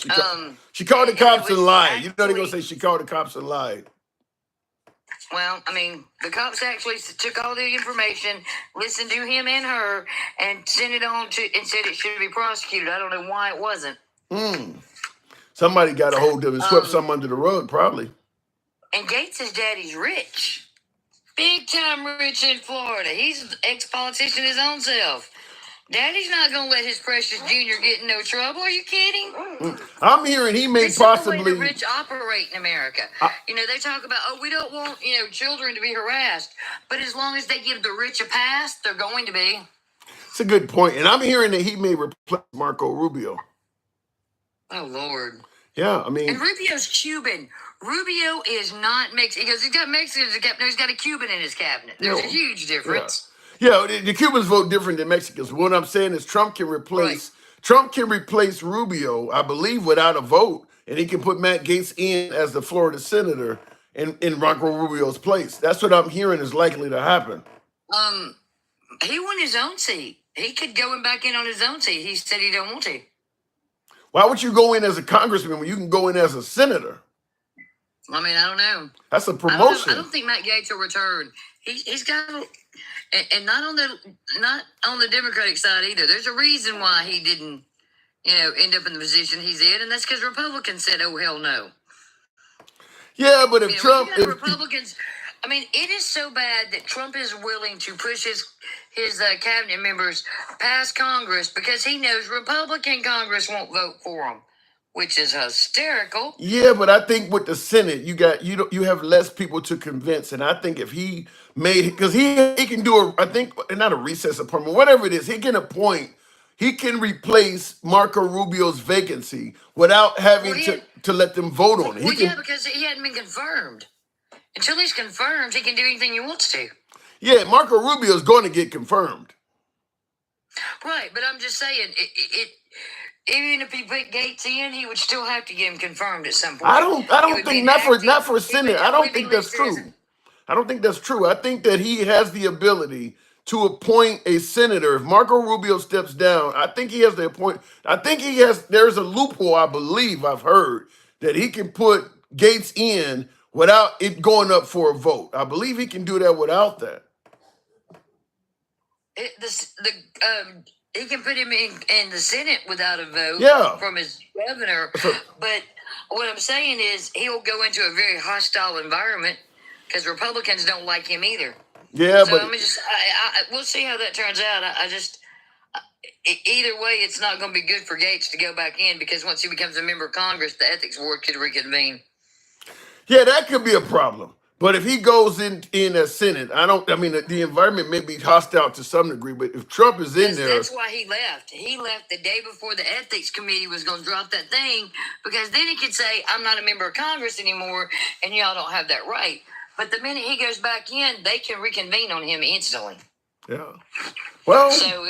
she called the cops and lied. They're going to say she called the cops and lied. Well, I mean, the cops actually took all the information, listened to him and her, and sent it on and said it should be prosecuted. I don't know why it wasn't. Somebody got a hold of it and swept something under the rug, probably. And Gates' daddy's rich. Big time rich in Florida. He's an ex-politician his own self. Daddy's not going to let his precious junior get in no trouble. Are you kidding? I'm hearing he may This is the way the possibly. rich operate in America. They talk about, we don't want, children to be harassed. But as long as they give the rich a pass, they're going to be. It's a good point, and I'm hearing that he may replace Marco Rubio. Oh, Lord. Yeah, I mean. And Rubio's Cuban. Rubio is not Mexican. Because he's got Mexicans in his cabinet. No, he's got a Cuban in his cabinet. There's a huge difference. Yeah, the Cubans vote different than Mexicans. What I'm saying is Trump can replace Rubio, I believe, without a vote, and he can put Matt Gaetz in as the Florida senator in Marco Rubio's place. That's what I'm hearing is likely to happen. He won his own seat. He could go back in on his own seat. He said he don't want to. Why would you go in as a congressman when you can go in as a senator? I mean, I don't know. That's a promotion. I don't think Matt Gaetz will return. He's got, and not on the Democratic side either. There's a reason why he didn't, end up in the position he's in, and that's because Republicans said, "Oh hell no." Yeah, but if Trump, Republicans, it is so bad that Trump is willing to push his cabinet members past Congress because he knows Republican Congress won't vote for him, which is hysterical. Yeah, but I think with the Senate, you have less people to convince, and I think if he made, because he can do not a recess appointment, whatever it is, he can appoint. He can replace Marco Rubio's vacancy without having to let them vote on it. Because he hadn't been confirmed. Until he's confirmed, he can do anything he wants to. Yeah, Marco Rubio is going to get confirmed. Right, but I'm just saying, even if he put Gaetz in, he would still have to get him confirmed at some point. I don't think not for Senate. I don't think that's true. I don't think that's true. I think that he has the ability to appoint a senator. If Marco Rubio steps down, I think he has the appoint. I think there's a loophole, I believe I've heard, that he can put Gaetz in without it going up for a vote. I believe he can do that without that. He can put him in the Senate without a vote from his governor. But what I'm saying is he'll go into a very hostile environment because Republicans don't like him either. Yeah, so but we'll see how that turns out. Either way, it's not going to be good for Gaetz to go back in because once he becomes a member of Congress, the ethics board could reconvene. Yeah, that could be a problem. But if he goes in a Senate, the environment may be hostile to some degree, but if Trump is in there. That's why he left. He left the day before the ethics committee was going to drop that thing because then he could say, I'm not a member of Congress anymore and y'all don't have that right. But the minute he goes back in, they can reconvene on him instantly. Yeah. Well. So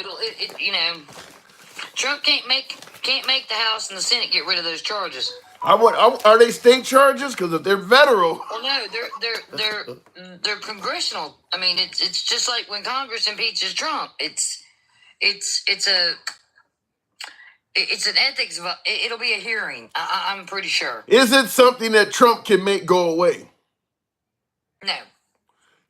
Trump can't make the House and the Senate get rid of those charges. Are they state charges? Because if they're federal. Well, no, they're congressional. It's just like when Congress impeaches Trump. It's an ethics. It'll be a hearing. I'm pretty sure. Is it something that Trump can make go away? No,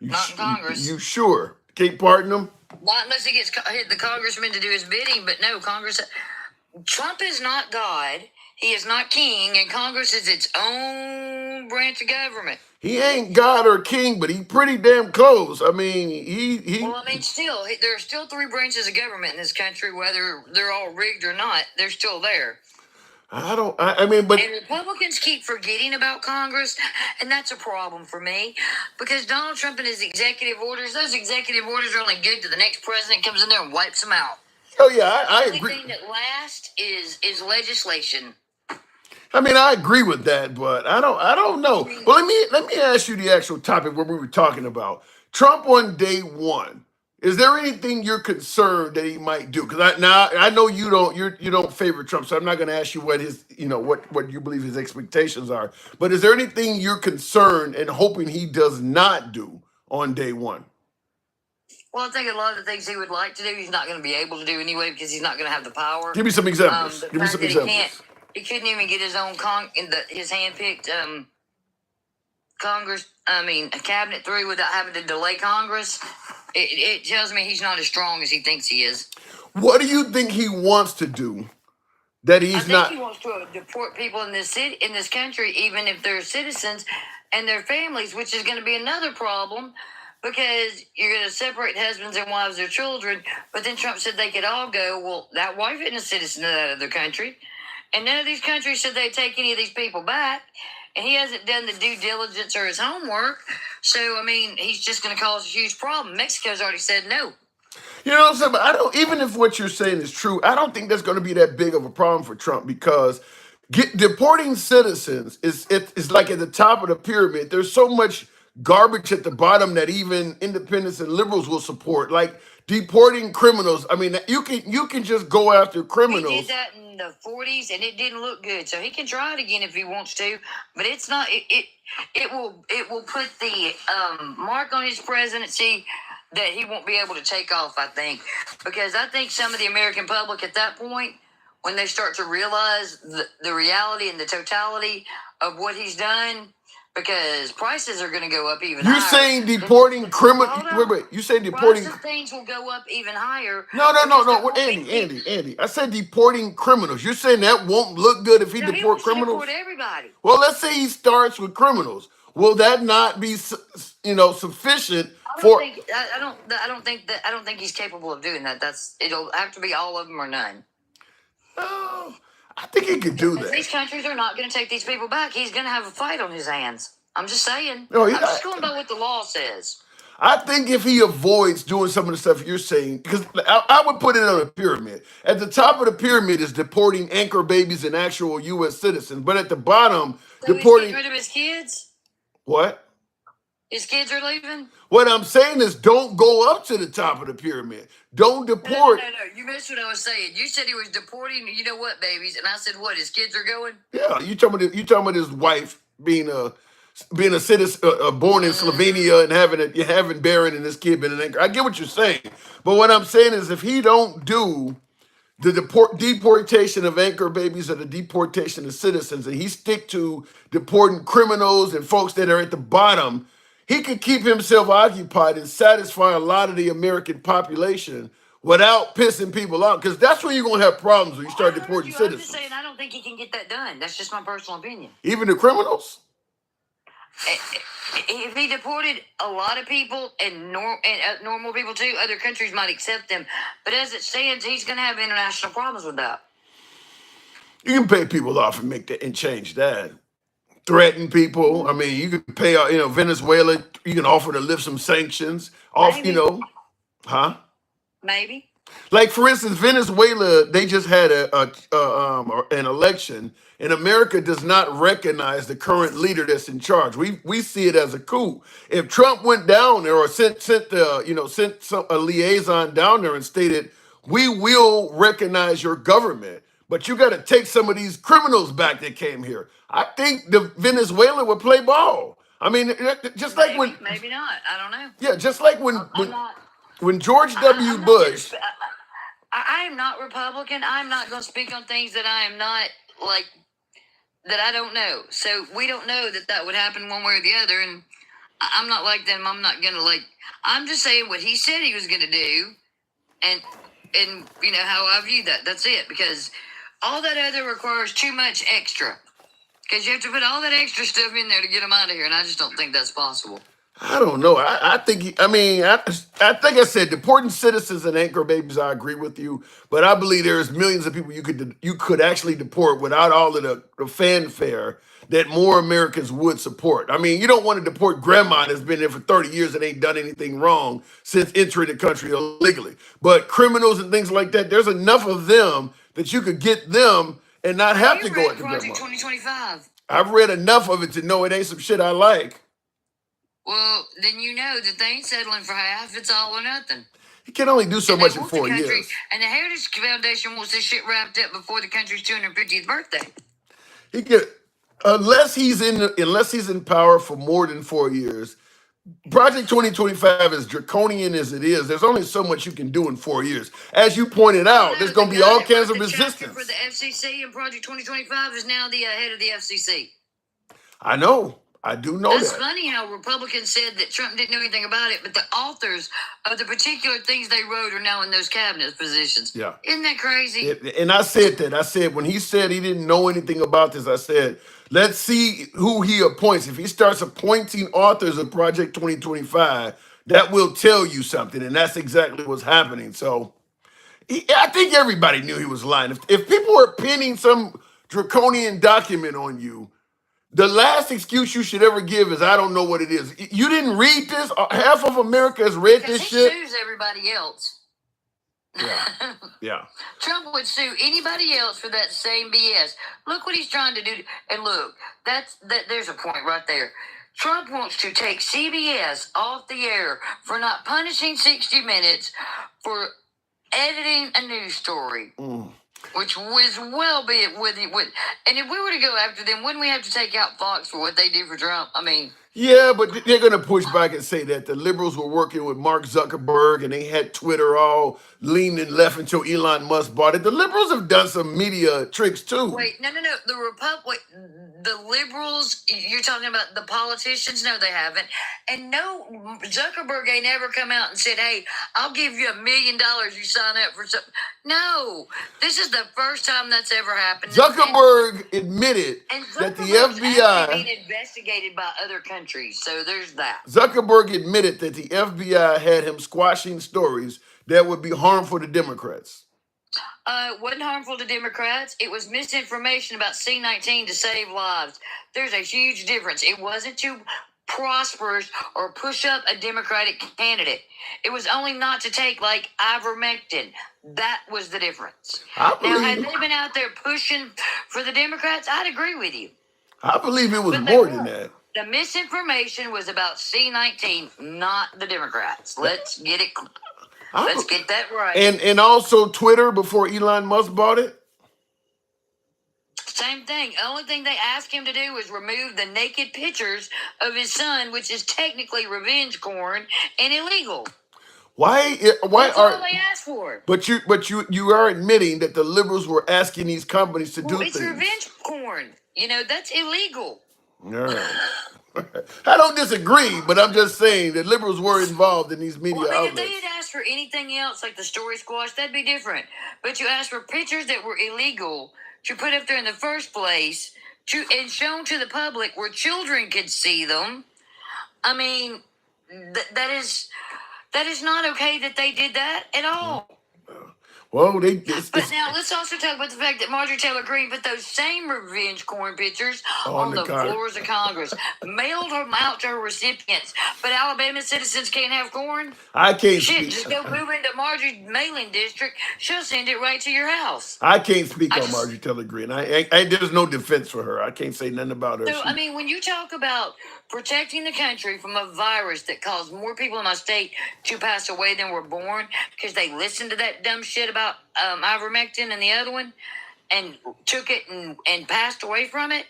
not in Congress. You sure? Can't pardon him? Well, unless he gets the congressman to do his bidding. But no, Trump is not God. He is not king, and Congress is its own branch of government. He ain't God or king, but he's pretty damn close. Still, there are still three branches of government in this country, whether they're all rigged or not. They're still there. And Republicans keep forgetting about Congress, and that's a problem for me, because Donald Trump and his executive orders, those executive orders are only good to the next president comes in there and wipes them out. Oh yeah, I agree. The only thing that lasts is legislation. I agree with that, but I don't know. Well, let me ask you the actual topic what we were talking about. Trump on day one. Is there anything you're concerned that he might do? Because I know you don't favor Trump, so I'm not going to ask you what his what you believe his expectations are. But is there anything you're concerned and hoping he does not do on day one? Well, I think a lot of the things he would like to do, he's not going to be able to do anyway because he's not going to have the power. Give me some examples. He couldn't even get his own his handpicked cabinet through without having to delay Congress. It tells me he's not as strong as he thinks he is. What do you think he wants to do that he's not? I think he wants to deport people in this country, even if they're citizens and their families, which is going to be another problem because you're going to separate husbands and wives or children. But then Trump said they could all go. Well, that wife isn't a citizen of that other country. And none of these countries said they'd take any of these people back. And he hasn't done the due diligence or his homework. So, I mean, he's just going to cause a huge problem. Mexico's already said no. You know what I'm saying? But I don't, even if what you're saying is true, I don't think that's going to be that big of a problem for Trump, because deporting citizens is like at the top of the pyramid. There's so much garbage at the bottom that even independents and liberals will support, like deporting criminals. I mean, you can just go after He criminals. did that in the 40s, and it didn't look good. So he can try it again if he wants to, but it's not. It will put the mark on his presidency that he won't be able to take off. I think, because I think some of the American public at that point, when they start to realize the reality and the totality of what he's done, because prices are going to go up even You're higher. saying deporting criminals? Hold on. Wait. You say deporting? Price of things will go up even higher. No. because there won't be Andy. I said deporting criminals. You're saying that won't look good if he No, he deport wants to criminals? deport everybody. Well, let's say he starts with criminals. Will that not be, sufficient for? I don't think he's capable of doing that. It'll have to be all of them or none. Oh, I think he could do Because that. these countries are not going to take these people back. He's going to have a fight on his hands. I'm just saying. No, I'm just going by what the law says. I think if he avoids doing some of the stuff you're saying, because I would put it on a pyramid. At the top of the pyramid is deporting anchor babies and actual U.S. citizens, but at the bottom, So he's deporting getting rid of his kids? what? His kids are leaving? What I'm saying is, don't go up to the top of the pyramid. Don't deport. No. You missed what I was saying. You said he was deporting, you know what, babies? And I said, what, his kids are going? Yeah, you talking about his wife being a citizen, born in Slovenia and having Barron and this kid been an anchor. I get what you're saying, but what I'm saying is, if he don't do the deportation of anchor babies or the deportation of citizens, and he stick to deporting criminals and folks that are at the bottom, he could keep himself occupied and satisfy a lot of the American population without pissing people off. Because that's when you're gonna have problems when you start deporting I'm just citizens, saying, I don't think he can get that done. That's just my personal opinion. even the criminals. If he deported a lot of people and normal people too, other countries might accept them. But as it stands, he's going to have international problems with that. You can pay people off and make that and change that. Threaten people. I mean, you can pay. Venezuela. You can offer to lift some sanctions off. Maybe. Huh? Maybe. Like, for instance, Venezuela, they just had an election, and America does not recognize the current leader that's in charge. We see it as a coup. If Trump went down there or sent a liaison down there and stated, "We will recognize your government, but you got to take some of these criminals back that came here," I think the Venezuela would play ball. I mean, just like when, Maybe not. I don't know. yeah, just like when I'm not. when George I'm W. not Bush. I am not Republican. I'm not going to speak on things that I am not that I don't know. So we don't know that would happen one way or the other. And I'm not like them. I'm not going to I'm just saying what he said he was going to do, and how I view that. That's it. Because all that other requires too much extra. Because you have to put all that extra stuff in there to get them out of here, and I just don't think that's possible. I don't know. I think I said deporting citizens and anchor babies. I agree with you, but I believe there's millions of people you could actually deport without all of the fanfare that more Americans would support. I mean, you don't want to deport grandma that's been there for 30 years and ain't done anything wrong since entering the country illegally. But criminals and things like that, there's enough of them that you could get them and not have to go at the Project grandma. 2025. I've read enough of it to know it ain't some shit I like. Well, then you know that they ain't settling for half. It's all or nothing. You can only do so And they much in want the 4 country, years. and the Heritage Foundation wants this shit wrapped up before the country's 250th birthday. He get unless he's in power for more than 4 years. Project 2025, as draconian as it is, there's only so much you can do in 4 years. As you pointed out, there's going to be all kinds of The chapter resistance. for the FCC and Project 2025 is now the head of the FCC. I know. I do know That's that. funny how Republicans said that Trump didn't know anything about it, but the authors of the particular things they wrote are now in those cabinet positions. Yeah. Isn't that crazy? And I said that. I said when he said he didn't know anything about this, I said, let's see who he appoints. If he starts appointing authors of Project 2025, that will tell you something, and that's exactly what's happening. So I think everybody knew he was lying. If people were pinning some draconian document on you, the last excuse you should ever give is, I don't know what it is. You didn't read this? Half of America has read Because this he shit. sues everybody else. Yeah. Yeah. Trump would sue anybody else for that same BS. Look what he's trying to do. And look, there's a point right there. Trump wants to take CBS off the air for not punishing 60 Minutes for editing a news story. Which was well be it with. And if we were to go after them, wouldn't we have to take out Fox for what they do for Trump? I mean, yeah, but they're going to push back and say that the liberals were working with Mark Zuckerberg and they had Twitter all leaning left until Elon Musk bought it. The liberals have done some media tricks too. wait, no. The liberals, you're talking about the politicians? No, they haven't. And no, Zuckerberg ain't ever come out and said, hey, I'll give you $1 million you sign up for something. No, this is the first time that's ever happened. Zuckerberg admitted that the FBI being investigated by other countries, so there's that. Zuckerberg admitted that the FBI had him squashing stories that would be harmful to Democrats. It wasn't harmful to Democrats. It was misinformation about C-19 to save lives. There's a huge difference. It wasn't to prosper or push up a Democratic candidate. It was only not to take, like, ivermectin. That was the difference. Now, had they been out there pushing for the Democrats, I'd agree with you. I believe it was more than that. The misinformation was about C-19, not the Democrats. Let's get it. Let's get that right. And also Twitter before Elon Musk bought it? Same thing. The only thing they asked him to do was remove the naked pictures of his son, which is technically revenge porn and illegal. Why That's all they asked for. But you are admitting that the liberals were asking these companies to do it's things. It's revenge porn. You know, that's illegal. All right. I don't disagree, but I'm just saying that liberals were involved in these media outlets. If they had asked for anything else, like the story squash, that'd be different. But you asked for pictures that were illegal to put up there in the first place, and shown to the public where children could see them. I mean, that is not okay that they did that at all. Well, but now let's also talk about the fact that Marjorie Taylor Greene put those same revenge corn pictures on the floors of Congress, mailed them out to her recipients. But Alabama citizens can't have corn. I can't speak. Just go move into Marjorie's mailing district. She'll send it right to your house. I can't speak on Marjorie Taylor Greene. There's no defense for her. I can't say nothing about her. So, I mean, when you talk about protecting the country from a virus that caused more people in my state to pass away than were born because they listened to that dumb shit about ivermectin and the other one and took it and passed away from it,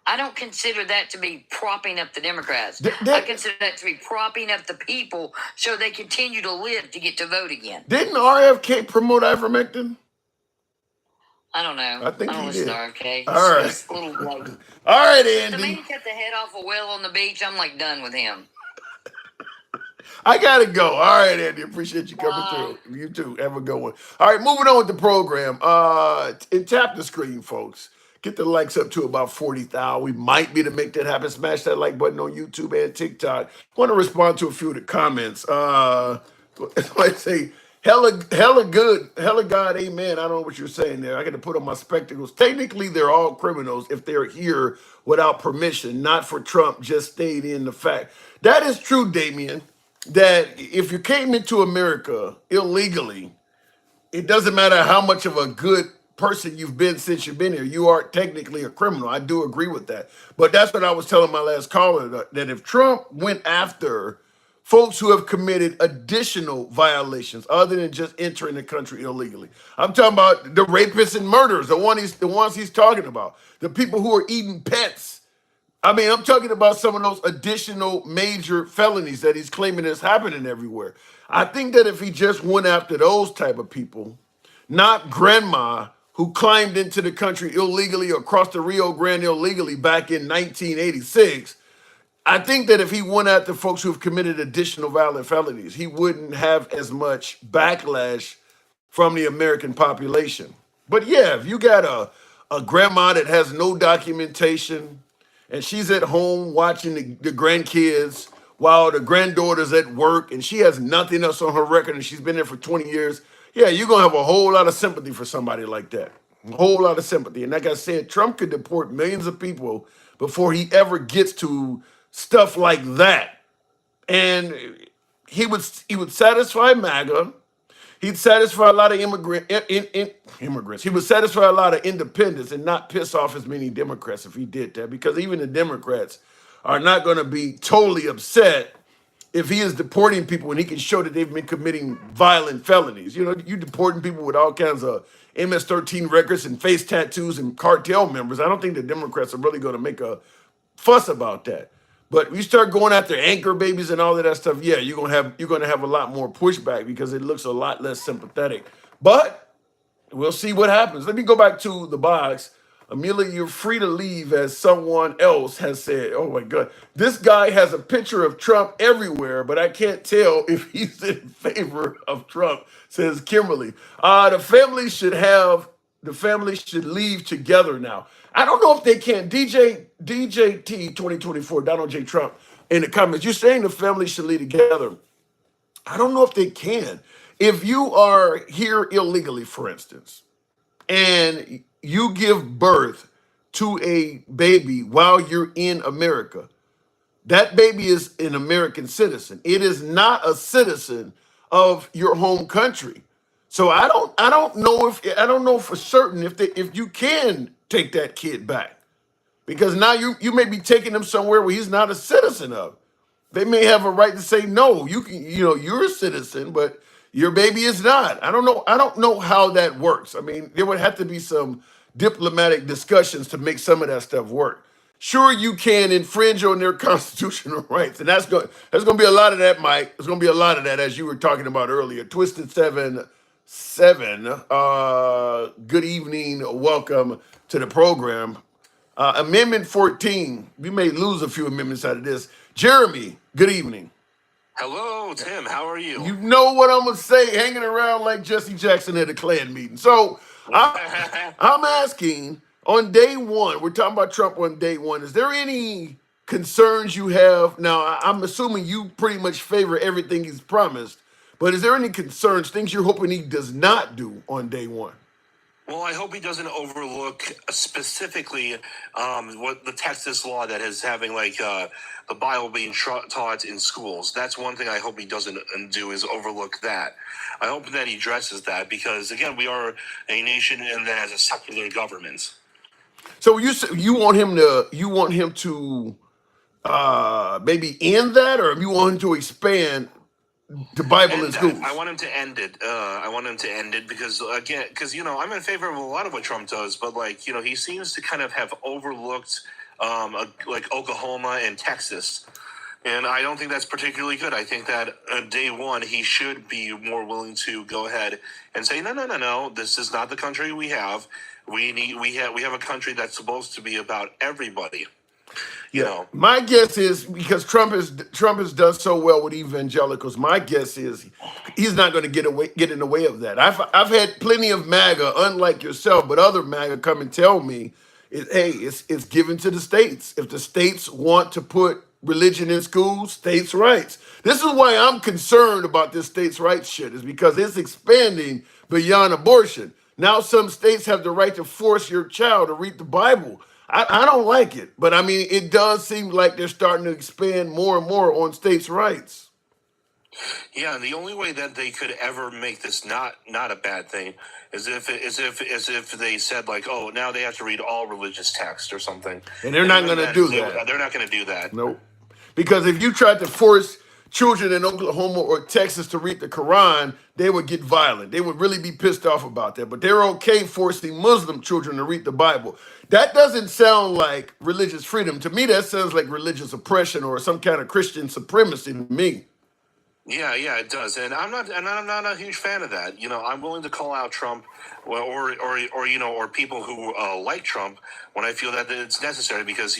I don't consider that to be propping up the Democrats. I consider that to be propping up the people so they continue to live to get to vote again. Didn't RFK promote ivermectin? I don't know. I think he did. RFK. All right. All right, Andy. The man cut the head off a whale on the beach. I'm like done with him. I gotta go. All right, Andy. Appreciate you coming through. You too. Have a good one. All right, moving on with the program. And tap the screen, folks. Get the likes up to about 40,000. We might be to make that happen. Smash that like button on YouTube and TikTok. Want to respond to a few of the comments. I say, hella good, hella God, amen. I don't know what you're saying there. I got to put on my spectacles. Technically, they're all criminals if they're here without permission, not for Trump, just stayed in the fact. That is true, Damien, that if you came into America illegally, it doesn't matter how much of a good person you've been since you've been here, you are technically a criminal. I do agree with that. But that's what I was telling my last caller, that if Trump went after folks who have committed additional violations other than just entering the country illegally. I'm talking about the rapists and murderers, the ones he's talking about, the people who are eating pets. I mean, I'm talking about some of those additional major felonies that he's claiming is happening everywhere. I think that if he just went after those type of people, not grandma who climbed into the country illegally or crossed the Rio Grande illegally back in 1986, I think that if he went after folks who have committed additional violent felonies, he wouldn't have as much backlash from the American population. But yeah, if you got a grandma that has no documentation and she's at home watching the grandkids while the granddaughter's at work and she has nothing else on her record and she's been there for 20 years, yeah, you're going to have a whole lot of sympathy for somebody like that. A whole lot of sympathy. And like I said, Trump could deport millions of people before he ever gets to stuff like that. And he would satisfy MAGA. He'd satisfy a lot of immigrants. He would satisfy a lot of independents and not piss off as many Democrats if he did that, because even the Democrats are not going to be totally upset if he is deporting people and he can show that they've been committing violent felonies. You know, you deporting people with all kinds of MS-13 records and face tattoos and cartel members. I don't think the Democrats are really going to make a fuss about that. But you start going after anchor babies and all of that stuff, yeah, you're gonna have a lot more pushback because it looks a lot less sympathetic. But we'll see what happens. Let me go back to the box. Amelia, you're free to leave, as someone else has said. Oh my God. This guy has a picture of Trump everywhere, but I can't tell if he's in favor of Trump, says Kimberly. The family should leave together now. I don't know if they can. DJT 2024, Donald J. Trump, in the comments, you're saying the family should leave together. I don't know if they can. If you are here illegally, for instance, and you give birth to a baby while you're in America, that baby is an American citizen. It is not a citizen of your home country. So I don't know for certain if you can take that kid back, because now you may be taking him somewhere where he's not a citizen of. They may have a right to say no. You're a citizen, but your baby is not. I don't know how that works. I mean, there would have to be some diplomatic discussions to make some of that stuff work. Sure, you can infringe on their constitutional rights, and there's going to be a lot of that, Mike. There's going to be a lot of that, as you were talking about earlier. Twisted 7. Good evening. Welcome to the program. Amendment 14. We may lose a few amendments out of this. Jeremy, good evening. Hello, Tim. How are you? You know what I'm going to say, hanging around like Jesse Jackson at a Klan meeting. So I'm asking, on day one, we're talking about Trump on day one, is there any concerns you have? Now, I'm assuming you pretty much favor everything he's promised, but is there any concerns, things you're hoping he does not do on day one? Well, I hope he doesn't overlook specifically what the Texas law that is having the Bible being taught in schools. That's one thing I hope he doesn't do, is overlook that. I hope that he addresses that, because again, we are a nation and that has a secular government. So you want him to maybe end that, or you want him to expand the Bible in schools? I want him to end it. Because I'm in favor of a lot of what Trump does, but he seems to kind of have overlooked Oklahoma and Texas. And I don't think that's particularly good. I think that day one, he should be more willing to go ahead and say, no, this is not the country we have. We have a country that's supposed to be about everybody. My guess is, because Trump has done so well with evangelicals, my guess is he's not going to get in the way of that. I've had plenty of MAGA, unlike yourself, but other MAGA come and tell me, it's given to the states. If the states want to put religion in schools, states' rights. This is why I'm concerned about this states' rights shit, is because it's expanding beyond abortion. Now some states have the right to force your child to read the Bible. I don't like it, but I mean, it does seem like they're starting to expand more and more on states' rights. Yeah, and the only way that they could ever make this not a bad thing is if they said now they have to read all religious text or something. And they're not going to do that. They're not going to do that. Nope. Because if you tried to force children in Oklahoma or Texas to read the Quran, they would get violent. They would really be pissed off about that. But they're okay forcing Muslim children to read the Bible. That doesn't sound like religious freedom. To me, that sounds like religious oppression or some kind of Christian supremacy to me. Yeah, it does, and I'm not a huge fan of that. I'm willing to call out Trump, or people who like Trump when I feel that it's necessary, because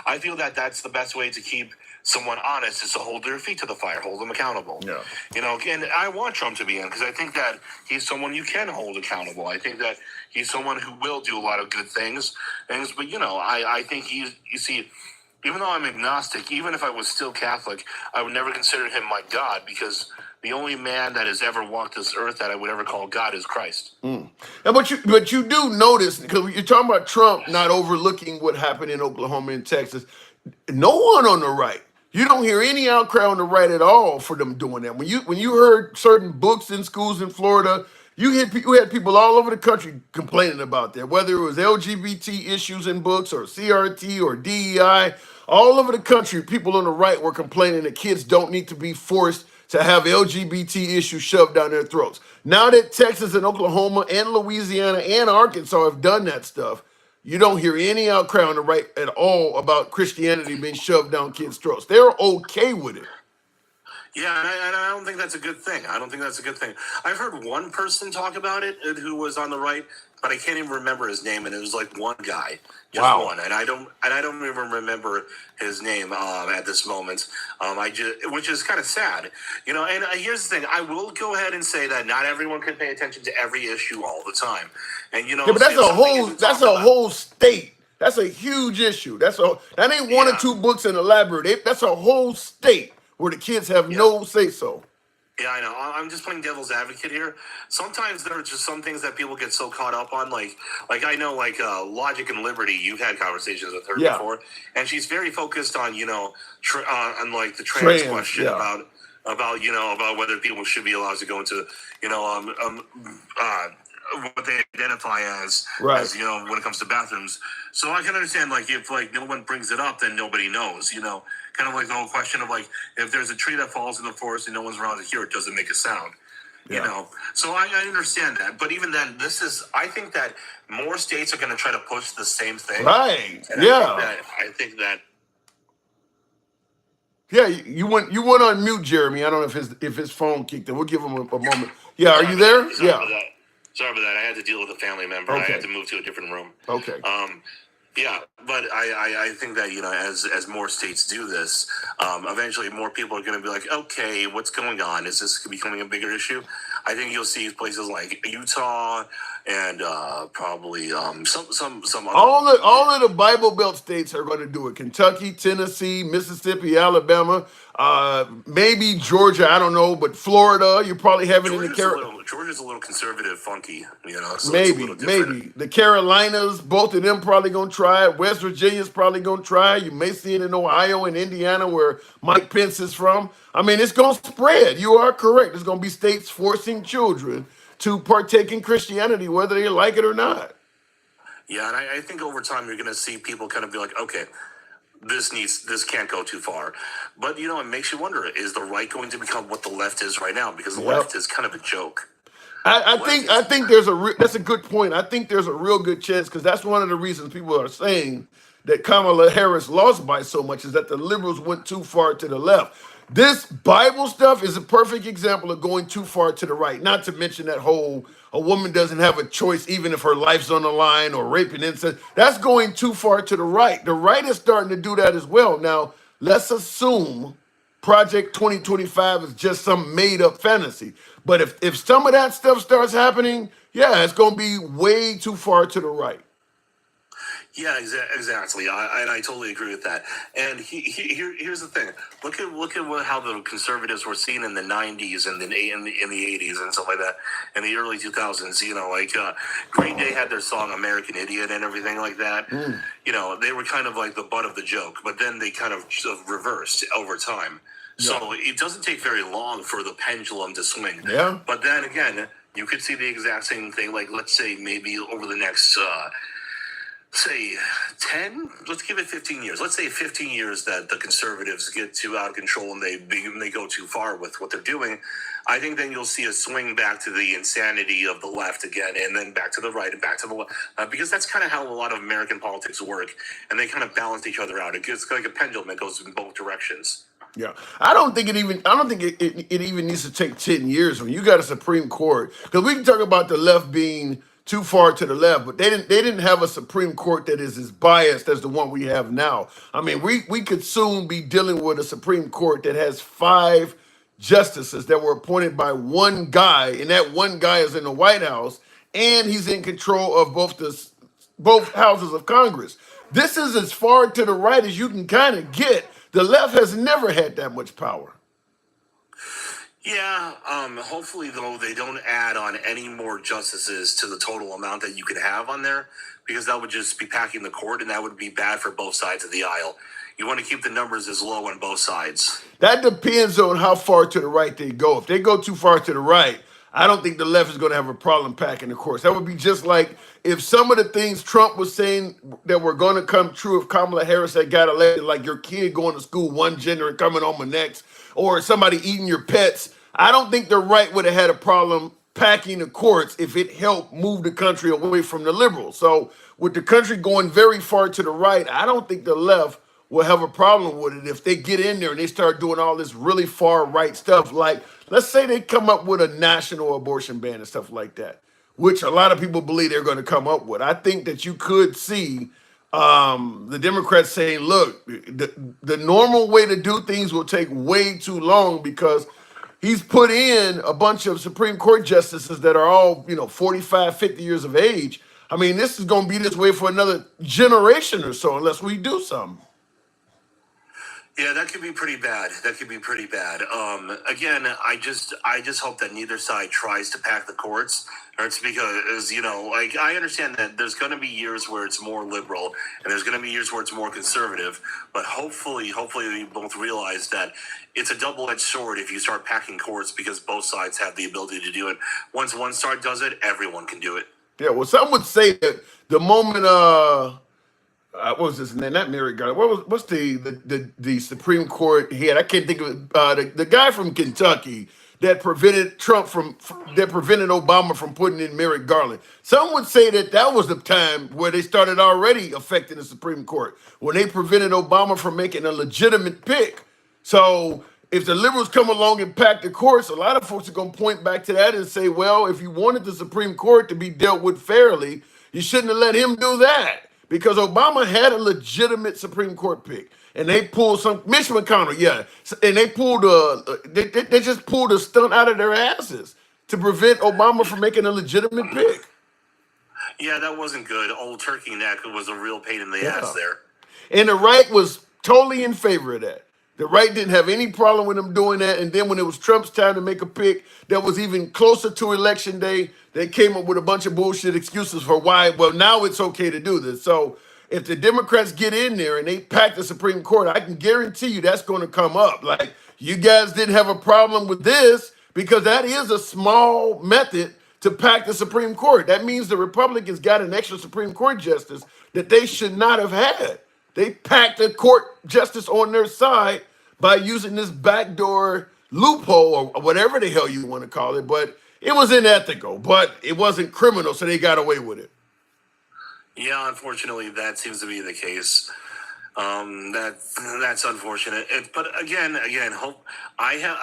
I feel that that's the best way to keep someone honest, is to hold their feet to the fire, hold them accountable. Yeah. And I want Trump to be in, because I think that he's someone you can hold accountable. I think that he's someone who will do a lot of good things, but I think even though I'm agnostic, even if I was still Catholic, I would never consider him my God, because the only man that has ever walked this earth that I would ever call God is Christ. And but you do notice, because you're talking about Trump not overlooking what happened in Oklahoma and Texas. No one on the right. You don't hear any outcry on the right at all for them doing that. When you heard certain books in schools in Florida, you had people all over the country complaining about that, whether it was LGBT issues in books or CRT or DEI. All over the country, people on the right were complaining that kids don't need to be forced to have LGBT issues shoved down their throats. Now that Texas and Oklahoma and Louisiana and Arkansas have done that stuff, you don't hear any outcry on the right at all about Christianity being shoved down kids' throats. They're okay with it. Yeah, and I don't think that's a good thing. I don't think that's a good thing. I've heard one person talk about it who was on the right, but I can't even remember his name. And it was like one guy, just Wow. one, and I don't even remember his name at this moment. Which is kind of sad, you know. And here's the thing: I will go ahead and say that not everyone can pay attention to every issue all the time, and you know, Yeah, but that's if a something whole isn't that's talked a about- whole state. That's a huge issue. That ain't one or Yeah. two books in the library. That's a whole state where the kids have no say so. Yeah, I know. I'm just playing devil's advocate here. Sometimes there are just some things that people get so caught up on, like I know, like Logic and Liberty. You've had conversations with her Yeah. before, and she's very focused on on like the trans question yeah. about about whether people should be allowed to go into what they identify as, Right. as when it comes to bathrooms. So I can understand, like, if like no one brings it up, then nobody knows. Kind of like the whole question of like, if there's a tree that falls in the forest and no one's around to hear it, does it make a sound? Yeah. So I understand that, but even then, I think that more states are going to try to push the same thing. Right. And Yeah. I think that. Yeah. You went on mute, Jeremy. I don't know if his phone kicked in. We'll give him a moment. Yeah. Are you there? Sorry Yeah. about that. Sorry about that. I had to deal with a family member. I Okay. had to move to a different room. Okay. Yeah, but I think that as more states do this, eventually more people are going to be like, okay, what's going on? Is this becoming a bigger issue? I think you'll see places like Utah and probably some other. All of the Bible Belt states are going to do it. Kentucky, Tennessee, Mississippi, Alabama, maybe Georgia. I don't know, but Florida. You probably have it in the Georgia's a little conservative, funky. So it's a maybe little different. the Carolinas. Both of them probably going to try it. West Virginia's probably going to try it. You may see it in Ohio and Indiana, where Mike Pence is from. I mean, it's going to spread. You are correct. There's going to be states forcing children to partake in Christianity, whether they like it or not. Yeah, and I think over time you're going to see people kind of be like, okay, this can't go too far. But it makes you wonder: is the right going to become what the left is right now? Because the left is kind of a joke. I think that's a good point. I think there's a real good chance, because that's one of the reasons people are saying that Kamala Harris lost by so much, is that the liberals went too far to the left. This Bible stuff is a perfect example of going too far to the right. Not to mention that whole a woman doesn't have a choice even if her life's on the line, or rape and incest. That's going too far to the right. The right is starting to do that as well. Now, let's assume Project 2025 is just some made up fantasy. But if some of that stuff starts happening, yeah, it's going to be way too far to the right. Yeah, exactly. I totally agree with that. And here's the thing: look at how the conservatives were seen in the '90s and in the '80s and stuff like that, in the early 2000s. Green Day had their song "American Idiot" and everything like that. They were kind of like the butt of the joke, but then they kind of reversed over time. Yeah. So it doesn't take very long for the pendulum to swing. Yeah. But then again, you could see the exact same thing. Like, let's say maybe over the next. Say 10, let's give it 15 years. Let's say 15 years that the conservatives get too out of control and they go too far with what they're doing. I think then you'll see a swing back to the insanity of the left again, and then back to the right and back to the left, because that's kind of how a lot of American politics work, and they kind of balance each other out. It's like a pendulum that goes in both directions. Yeah, I don't think it even needs to take 10 years when you got a Supreme Court, because we can talk about the left being too far to the left, but they didn't have a Supreme Court that is as biased as the one we have now. I mean, we could soon be dealing with a Supreme Court that has 5 justices that were appointed by one guy, and that one guy is in the White House, and he's in control of both houses of Congress. This is as far to the right as you can kind of get. The left has never had that much power. Yeah, hopefully though they don't add on any more justices to the total amount that you could have on there, because that would just be packing the court and that would be bad for both sides of the aisle. You want to keep the numbers as low on both sides. That depends on how far to the right they go. If they go too far to the right, I don't think the left is going to have a problem packing the courts. That would be just like if some of the things Trump was saying that were going to come true if Kamala Harris had got elected, like your kid going to school one gender and coming home the next, or somebody eating your pets. I don't think the right would have had a problem packing the courts if it helped move the country away from the liberals. So with the country going very far to the right, I don't think the left will have a problem with it if they get in there and they start doing all this really far right stuff. Like, let's say they come up with a national abortion ban and stuff like that, which a lot of people believe they're going to come up with. I think that you could see the Democrats saying, look, the normal way to do things will take way too long because he's put in a bunch of Supreme Court justices that are all, 45, 50 years of age. I mean, this is going to be this way for another generation or so unless we do something. Yeah, that could be pretty bad. That could be pretty bad. Again, I just hope that neither side tries to pack the courts. Or it's because, I understand that there's going to be years where it's more liberal and there's going to be years where it's more conservative. But hopefully we both realize that it's a double-edged sword if you start packing courts because both sides have the ability to do it. Once one side does it, everyone can do it. Yeah, well, some would say that the moment what was his name? Not Merrick Garland. What's the Supreme Court he had? I can't think of it. The guy from Kentucky that prevented Obama from putting in Merrick Garland. Some would say that was the time where they started already affecting the Supreme Court when they prevented Obama from making a legitimate pick. So if the liberals come along and pack the courts, a lot of folks are going to point back to that and say, well, if you wanted the Supreme Court to be dealt with fairly, you shouldn't have let him do that. Because Obama had a legitimate Supreme Court pick, and they pulled Mitch McConnell, yeah, and they pulled they just pulled a stunt out of their asses to prevent Obama from making a legitimate pick. Yeah, that wasn't good. Old Turkey Neck was a real pain in the ass there. And the right was totally in favor of that. The right didn't have any problem with them doing that. And then when it was Trump's time to make a pick that was even closer to Election Day, they came up with a bunch of bullshit excuses for why, well, now it's okay to do this. So if the Democrats get in there and they pack the Supreme Court, I can guarantee you that's going to come up. Like, you guys didn't have a problem with this because that is a small method to pack the Supreme Court. That means the Republicans got an extra Supreme Court justice that they should not have had. They packed the court justice on their side by using this backdoor loophole or whatever the hell you want to call it. But it was unethical, but it wasn't criminal, so they got away with it. Yeah, unfortunately, that seems to be the case. That's unfortunate. But again, hope. I have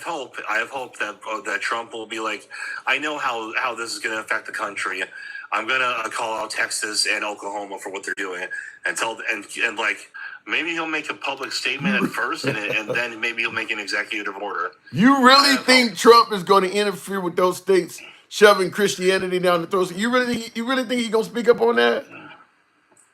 hope. I have hope that Trump will be like, I know how this is going to affect the country. I'm gonna call out Texas and Oklahoma for what they're doing, and like maybe he'll make a public statement at first, and then maybe he'll make an executive order. You really think Trump is going to interfere with those states shoving Christianity down the throats? You really think he's going to speak up on that?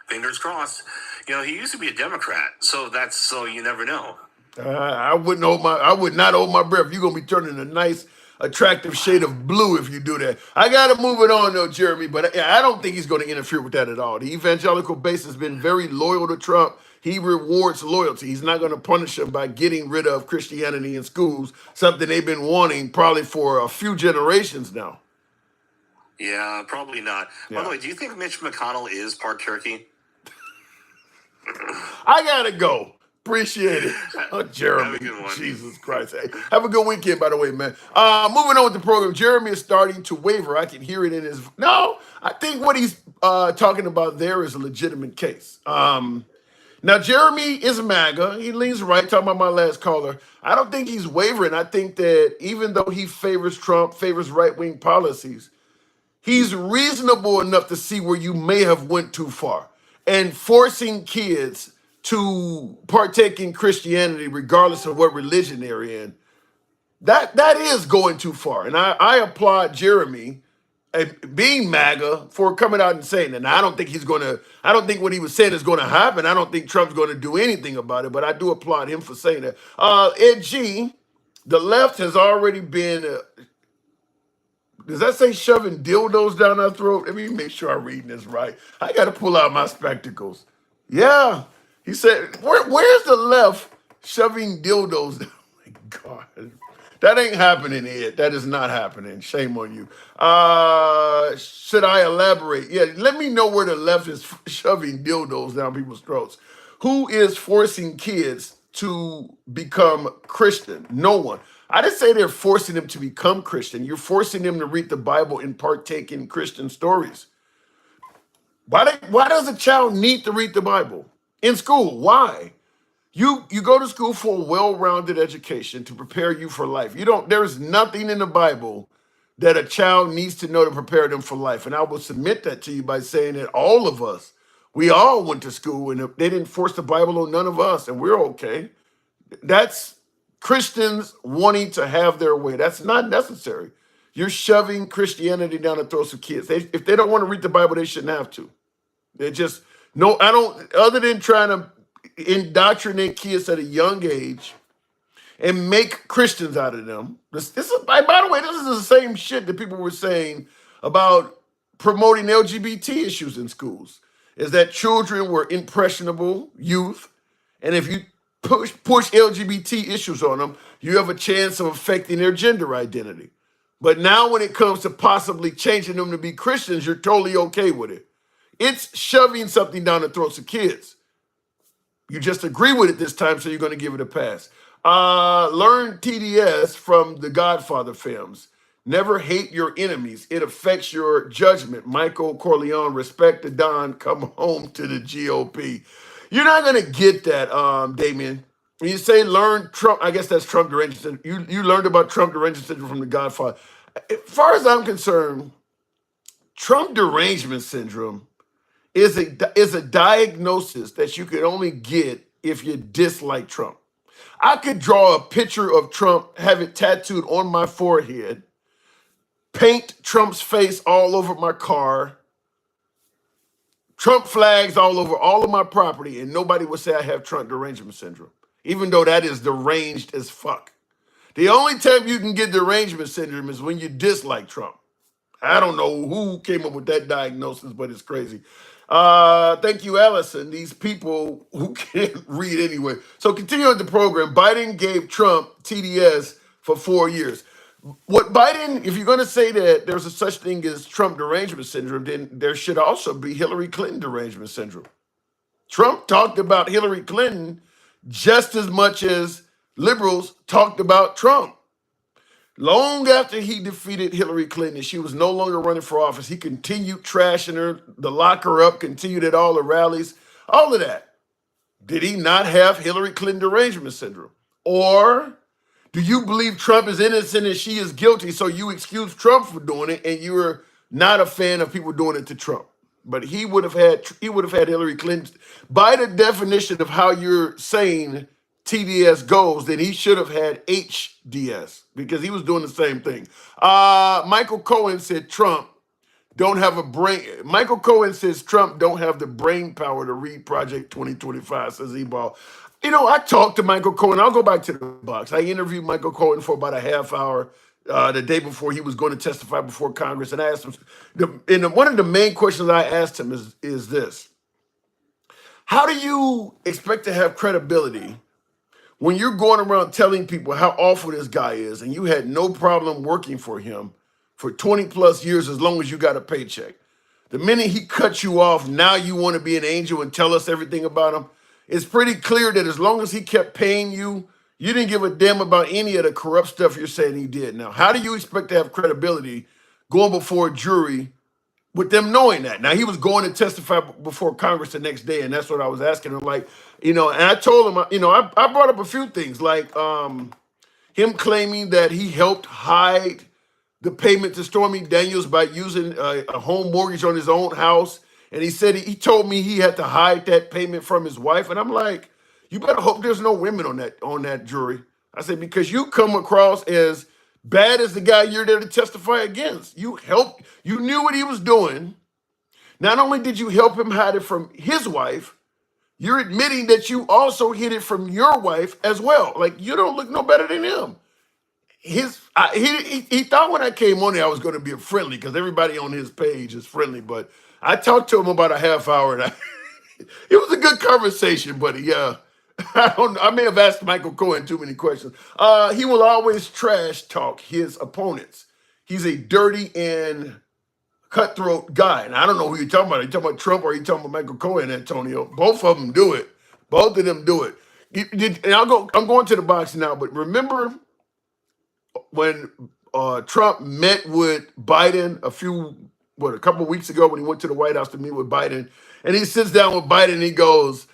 Fingers crossed. He used to be a Democrat, so you never know. I would not hold my breath. You're going to be turning a nice, attractive shade of blue if you do that. I got to move it on though, Jeremy, but I don't think he's going to interfere with that at all. The evangelical base has been very loyal to Trump. He rewards loyalty. He's not going to punish them by getting rid of Christianity in schools, something they've been wanting probably for a few generations now. Yeah, probably not. Yeah. By the way, do you think Mitch McConnell is part turkey? I got to go. Appreciate it. Oh, Jeremy. Jesus Christ. Hey, have a good weekend, by the way, man. Moving on with the program. Jeremy is starting to waver. I can hear it in his... No, I think what he's talking about there is a legitimate case. Now, Jeremy is MAGA. He leans right, talking about my last caller. I don't think he's wavering. I think that even though he favors Trump, favors right-wing policies, he's reasonable enough to see where you may have went too far. And forcing kids to partake in Christianity, regardless of what religion they're in, that is going too far. And I applaud Jeremy being MAGA for coming out and saying that. Now, I don't think what he was saying is gonna happen. I don't think Trump's gonna do anything about it, but I do applaud him for saying that. Ed G, the left has already been, does that say shoving dildos down our throat? Let me make sure I'm reading this right. I gotta pull out my spectacles. Yeah. He said, where's the left shoving dildos down? Oh my God. That ain't happening, Ed. That is not happening. Shame on you. Should I elaborate? Yeah, let me know where the left is shoving dildos down people's throats. Who is forcing kids to become Christian? No one. I didn't say they're forcing them to become Christian. You're forcing them to read the Bible and partake in Christian stories. Why does a child need to read the Bible in school? Why? You go to school for a well-rounded education to prepare you for life. There's nothing in the Bible that a child needs to know to prepare them for life. And I will submit that to you by saying that all of us, we all went to school and they didn't force the Bible on none of us, and we're okay. That's Christians wanting to have their way. That's not necessary. You're shoving Christianity down the throats of kids. If they don't want to read the Bible, they shouldn't have to. They just, no, I don't, other than trying to indoctrinate kids at a young age and make Christians out of them. This is, by the way, this is the same shit that people were saying about promoting LGBT issues in schools, is that children were impressionable youth, and if you push LGBT issues on them, you have a chance of affecting their gender identity. But now when it comes to possibly changing them to be Christians, you're totally okay with it. It's shoving something down the throats of kids. You just agree with it this time, so you're going to give it a pass. Learn TDS from the Godfather films. Never hate your enemies. It affects your judgment. Michael Corleone, respect the Don, come home to the GOP. You're not going to get that, Damien. When you say learn Trump, I guess that's Trump derangement syndrome. You learned about Trump derangement syndrome from the Godfather. As far as I'm concerned, Trump derangement syndrome is a diagnosis that you could only get if you dislike Trump. I could draw a picture of Trump, have it tattooed on my forehead, paint Trump's face all over my car, Trump flags all over all of my property, and nobody would say I have Trump derangement syndrome, even though that is deranged as fuck. The only time you can get derangement syndrome is when you dislike Trump. I don't know who came up with that diagnosis, but it's crazy. Thank you, Allison. These people who can't read anyway. So continue on the program. Biden gave Trump TDS for 4 years. What Biden, if you're going to say that there's a such thing as Trump derangement syndrome, then there should also be Hillary Clinton derangement syndrome. Trump talked about Hillary Clinton just as much as liberals talked about Trump. Long after he defeated Hillary Clinton, she was no longer running for office. He continued trashing her, to lock her up, continued at all the rallies, all of that. Did he not have Hillary Clinton derangement syndrome? Or do you believe Trump is innocent and she is guilty, so you excuse Trump for doing it, and you're not a fan of people doing it to Trump? But he would have had Hillary Clinton. By the definition of how you're saying TDS goes, then he should have had HDS because he was doing the same thing. Michael Cohen said Trump don't have a brain. Michael Cohen says Trump don't have the brain power to read Project 2025, says Ebal. You know, I talked to Michael Cohen. I'll go back to the box. I interviewed Michael Cohen for about a half hour the day before he was going to testify before Congress, and I asked him, one of the main questions I asked him is this: how do you expect to have credibility when you're going around telling people how awful this guy is, and you had no problem working for him for 20 plus years as long as you got a paycheck? The minute he cut you off, now you want to be an angel and tell us everything about him. It's pretty clear that as long as he kept paying you, you didn't give a damn about any of the corrupt stuff you're saying he did. Now, how do you expect to have credibility going before a jury with them knowing that? Now, he was going to testify before Congress the next day, and that's what I was asking him. Like, and I told him, I brought up a few things, like him claiming that he helped hide the payment to Stormy Daniels by using a home mortgage on his own house. And he said he told me he had to hide that payment from his wife. And I'm like, you better hope there's no women on that jury. I said, because you come across as bad as the guy you're there to testify against. You knew what he was doing. Not only did you help him hide it from his wife, you're admitting that you also hid it from your wife as well. Like, you don't look no better than him. He thought when I came on there I was going to be friendly because everybody on his page is friendly, but I talked to him about a half hour and it was a good conversation, buddy. Yeah. I may have asked Michael Cohen too many questions. He will always trash talk his opponents. He's a dirty and cutthroat guy. And I don't know who you're talking about. Are you talking about Trump or are you talking about Michael Cohen, Antonio? Both of them do it. Both of them do it. And I'm going to the box now, but remember when Trump met with Biden a couple of weeks ago when he went to the White House to meet with Biden, and he sits down with Biden and he goes,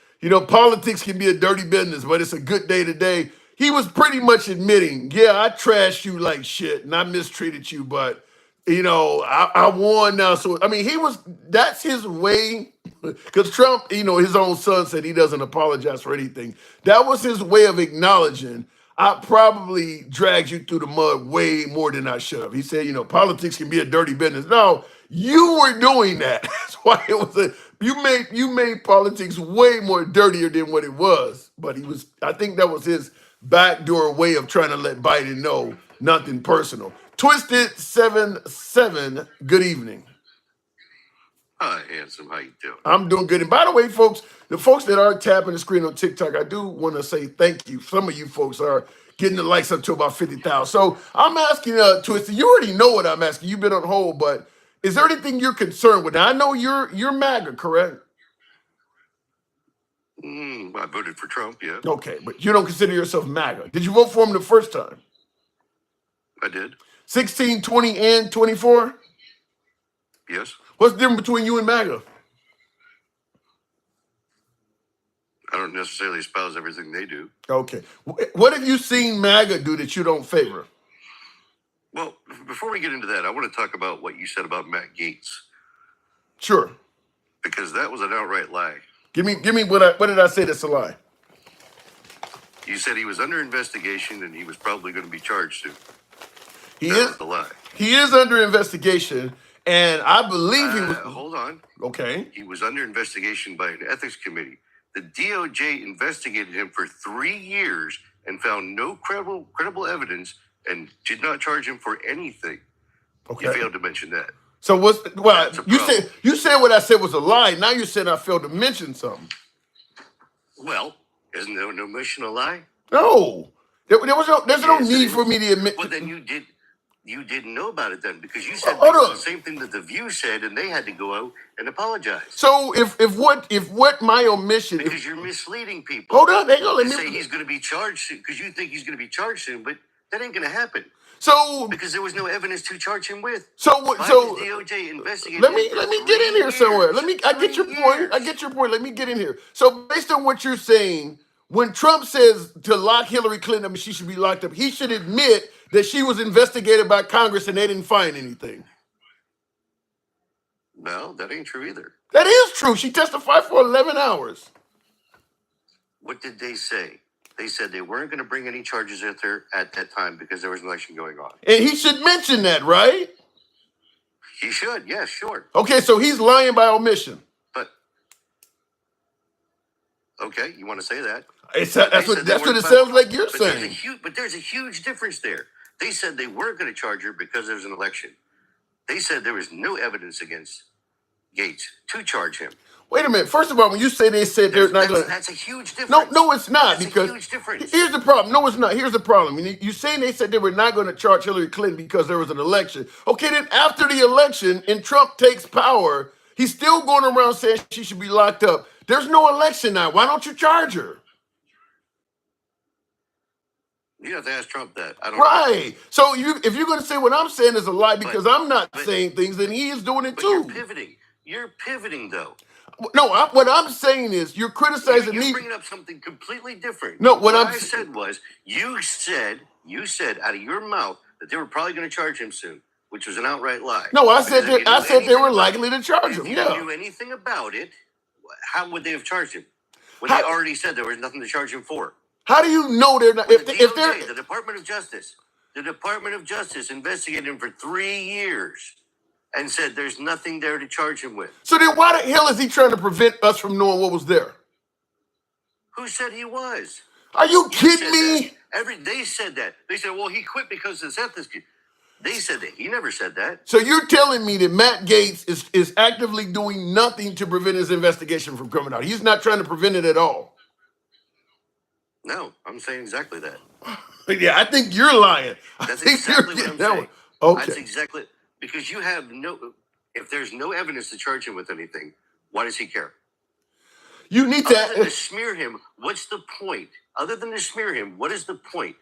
politics can be a dirty business, but it's a good day today. He was pretty much admitting, yeah, I trashed you like shit and I mistreated you, but I won now. So that's his way. Because Trump, his own son said he doesn't apologize for anything. That was his way of acknowledging I probably dragged you through the mud way more than I should have. He said, politics can be a dirty business. No, you were doing that. That's why it was you made politics way more dirtier than what it was. But I think that was his backdoor way of trying to let Biden know nothing personal. Twisted77, good evening. Hi, handsome. How you doing? I'm doing good. And by the way, folks, the folks that are tapping the screen on TikTok, I do want to say thank you. Some of you folks are getting the likes up to about 50,000. So I'm asking Twisted, you already know what I'm asking. You've been on hold, but is there anything you're concerned with? Now, I know you're MAGA, correct? I voted for Trump, yeah. Okay, but you don't consider yourself MAGA. Did you vote for him the first time? I did. 16, 20, and 24? Yes. What's the difference between you and MAGA? I don't necessarily espouse everything they do. Okay. What have you seen MAGA do that you don't favor? Well, before we get into that, I want to talk about what you said about Matt Gaetz. Sure. Because that was an outright lie. Give me what did I say that's a lie? You said he was under investigation and he was probably going to be charged soon. He That is was the lie. he is under investigation, and I believe he was Hold on. okay. He was under investigation by an ethics committee. The DOJ investigated him for 3 years and found no credible evidence and did not charge him for anything. Okay. You failed to mention that. So That's a you said what I said was a lie. Now you're saying I failed to mention something. Well, isn't there an omission a lie? No. There's no Yes, it need is. for me to admit. Well, then you didn't know about it then because you said Hold on. the same thing that The View said, and they had to go out and apologize. So if what my omission Because you're misleading people. hold on, hang on, let You me say he's going to be charged soon because you think he's going to be charged soon, but that ain't going to happen so because there was no evidence to charge him with. so Biden's DOJ investigated. let me him for get in 3 here somewhere. years. I get your 3 point. I years. get your point. Let me get in here. So based on what you're saying, when Trump says to lock Hillary Clinton, she should be locked up, he should admit that she was investigated by Congress and they didn't find anything. No, that ain't true either. That is true. She testified for 11 hours. What did they say? They said they weren't going to bring any charges at her at that time because there was an election going on. And he should mention that, right? He should, yes, sure. Okay, so he's lying by omission. But okay, you want to say that? That's They what said they it weren't sounds like you're But saying. there's a huge difference there. They said they weren't going to charge her because there was an election. They said there was no evidence against Gaetz to charge him. Wait a minute. First of all, when you say they said they're not going to... That's a huge difference. No, it's not. That's Because a huge difference. here's the problem. No, it's not. Here's the problem. You saying they said they were not going to charge Hillary Clinton because there was an election. Okay, then after the election and Trump takes power, he's still going around saying she should be locked up. There's no election now. Why don't you charge her? You have to ask Trump that. I don't Right. So if you're going to say what I'm saying is a lie because I'm not but- saying things, then he is doing it But you're too. pivoting. You're pivoting, though. No, what I'm saying is you're criticizing You're me. bringing up something completely different. No, what I I'm- said was you said out of your mouth that they were probably going to charge him soon, which was an outright lie. No, I Because said if you that, I knew said they anything were about likely it- to charge If him. you Yeah. knew anything about it, how would they have charged him? When How- they already said there was nothing to charge him for. How do you know they're not? The If DOJ, they're the Department of Justice, The Department of Justice investigated him for 3 years and said there's nothing there to charge him with. So then why the hell is he trying to prevent us from knowing what was there? Who said he was? Are you You kidding said me? that. They said that. They said, well, he quit because of his ethics. They said that. He never said that. So you're telling me that Matt Gaetz is actively doing nothing to prevent his investigation from coming out. He's not trying to prevent it at all. No, I'm saying exactly that. Yeah, I think you're lying. That's I think exactly you're what I'm that saying. one. Okay. That's exactly because you have if there's no evidence to charge him with anything, why does he care? You need Other than to to. smear him, what's the point? Other than to smear him, what is the point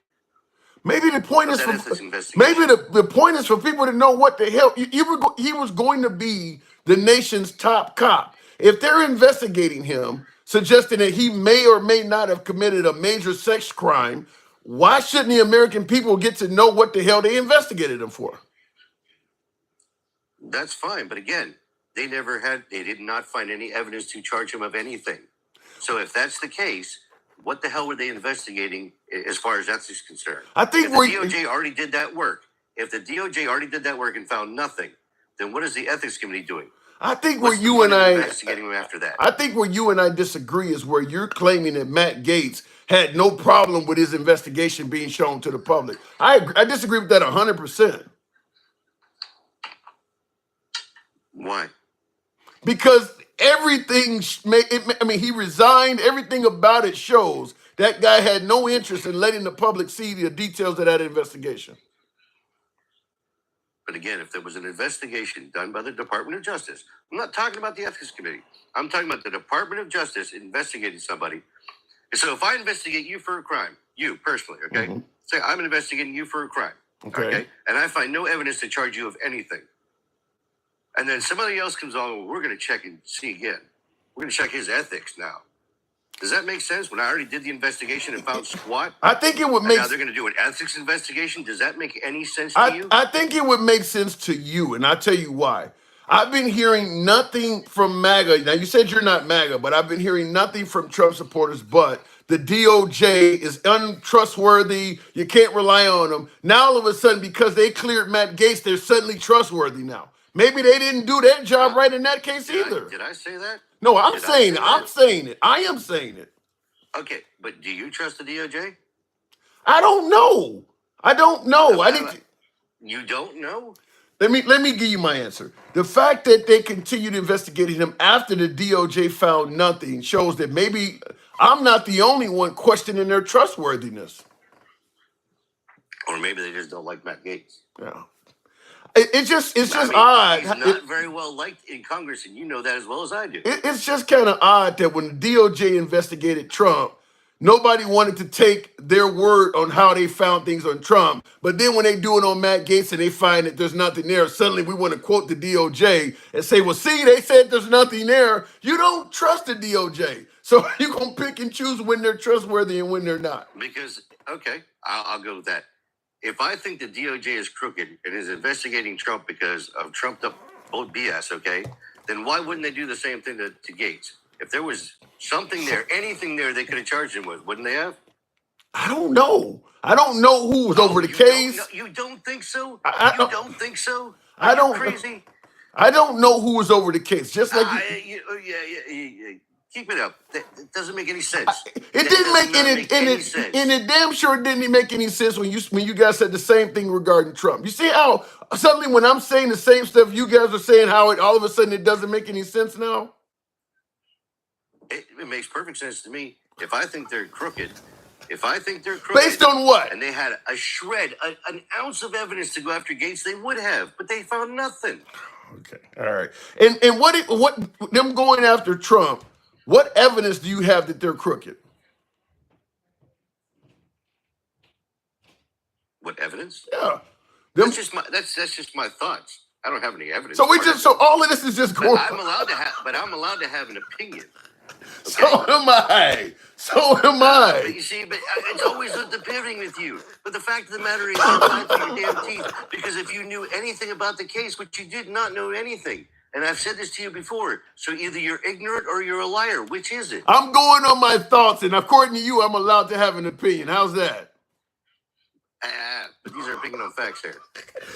Maybe the point of is that for ethics investigation? maybe the point is for people to know what the hell he was going to be the nation's top cop. If they're investigating him, suggesting that he may or may not have committed a major sex crime, why shouldn't the American people get to know what the hell they investigated him for? That's fine, but again, they did not find any evidence to charge him of anything. So if that's the case, what the hell were they investigating as far as that's concerned? I think If the DOJ already did that work, and found nothing, then what is the ethics committee doing? I think where What's the you point and of I investigating him after that? I think where you and I disagree is where you're claiming that Matt Gaetz had no problem with his investigation being shown to the public. I disagree with that 100%. Why? Because everything, he resigned. Everything about it shows that guy had no interest in letting the public see the details of that investigation. But again, if there was an investigation done by the Department of Justice, I'm not talking about the ethics committee. I'm talking about the Department of Justice investigating somebody. So if I investigate you for a crime, you personally, okay? Mhm. Say I'm investigating you for a crime, Okay. And I find no evidence to charge you of anything. And then somebody else comes on, well, we're going to check and see again. We're going to check his ethics now. Does that make sense? When I already did the investigation and found squat, I think it would and make now they're going to do an ethics investigation. Does that make any sense to you? I think it would make sense to you, and I'll tell you why. I've been hearing nothing from MAGA. Now, you said you're not MAGA, but I've been hearing nothing from Trump supporters, but the DOJ is untrustworthy. You can't rely on them. Now, all of a sudden, because they cleared Matt Gaetz, they're suddenly trustworthy now. Maybe they didn't do their job right in that case either. Did I say that? No, I'm Did I saying say it. I'm that? saying it. I am saying it. Okay, but do you trust the DOJ? I don't know. I don't know. I need to. You don't know? Let me give you my answer. The fact that they continued investigating him after the DOJ found nothing shows that maybe I'm not the only one questioning their trustworthiness. Or maybe they just don't like Matt Gaetz. Yeah. It's just I mean, odd. he's not very well liked in Congress, and you know that as well as I do. It's just kind of odd that when the DOJ investigated Trump, nobody wanted to take their word on how they found things on Trump. But then when they do it on Matt Gaetz and they find that there's nothing there, suddenly we want to quote the DOJ and say, well, see, they said there's nothing there. You don't trust the DOJ. So you're going to pick and choose when they're trustworthy and when they're not. Because, okay, I'll go with that. If I think the DOJ is crooked and is investigating Trump because of trumped up old BS, okay, then why wouldn't they do the same thing to Gaetz? If there was something there, anything there they could have charged him with, wouldn't they have? I don't know. I don't know who was over the case. You don't think so? I don't think so? I Are you don't- crazy? I don't know who was over the case. Just like Yeah. Keep it up. That doesn't make any sense. it didn't make any sense. and it damn sure didn't make any sense when you guys said the same thing regarding Trump. You see how suddenly when I'm saying the same stuff, you guys are saying how it all of a sudden it doesn't make any sense now? It makes perfect sense to me. If I think they're crooked, Based on what? and they had a shred, an ounce of evidence to go after Gaetz, they would have, but they found nothing. Okay. All right. And what them going after Trump, what evidence do you have that they're crooked? What evidence? Yeah. Them, That's just my thoughts. I don't have any evidence. so for it. all of this is just going But I'm allowed to have an opinion. So am I. So am I. But you see, it's always the pivoting with you. But the fact of the matter is, you're lying through your damn teeth. Because if you knew anything about the case, which you did not know anything, and I've said this to you before, so either you're ignorant or you're a liar. Which is it? I'm going on my thoughts, and according to you, I'm allowed to have an opinion. How's that? These are picking on facts here.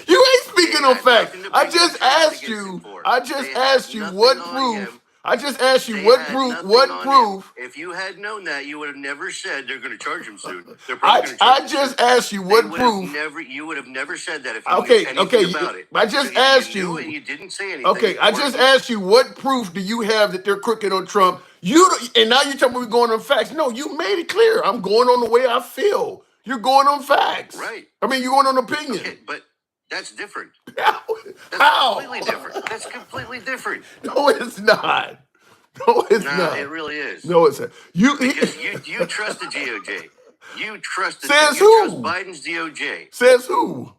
You ain't speaking They on had facts. nothing to I bring just the charges asked against you. him for. I just They asked had you nothing what on proof. him. I just asked you They what had proof. nothing What on proof? him. If you had known that, you would have never said they're going to charge him soon. They're I probably going to charge I him just soon. asked you They what would have proof. never. You would have never said that if you knew Okay, anything okay. about it. I So just either asked you knew it you. and you didn't say anything. Okay, I or just you, asked you what proof do you have that they're crooked on Trump? You don't- and now you're telling me we're going on facts. No, you made it clear. I'm going on the way I feel. You're going on facts. right. I mean, you're going on opinion. Okay, but that's different. How? That's How? completely different. That's completely different. No, it's not. No, it's Nah, not. it really is. No, it's not. Because you trust the DOJ. You trust Says you trust who? Biden's DOJ. Says who?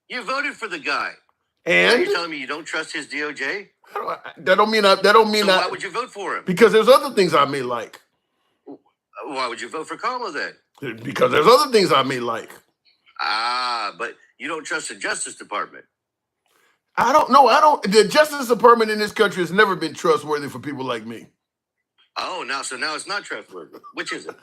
You voted for the guy. Now And you're telling me you don't trust his DOJ? that don't mean So why would you vote for him? because there's other things I may like. Why would you vote for Kamala then? Because there's other things I may like. Ah, but you don't trust the Justice Department. I don't know. I don't. The Justice Department in this country has never been trustworthy for people like me. Oh, now it's not trustworthy. Which is it?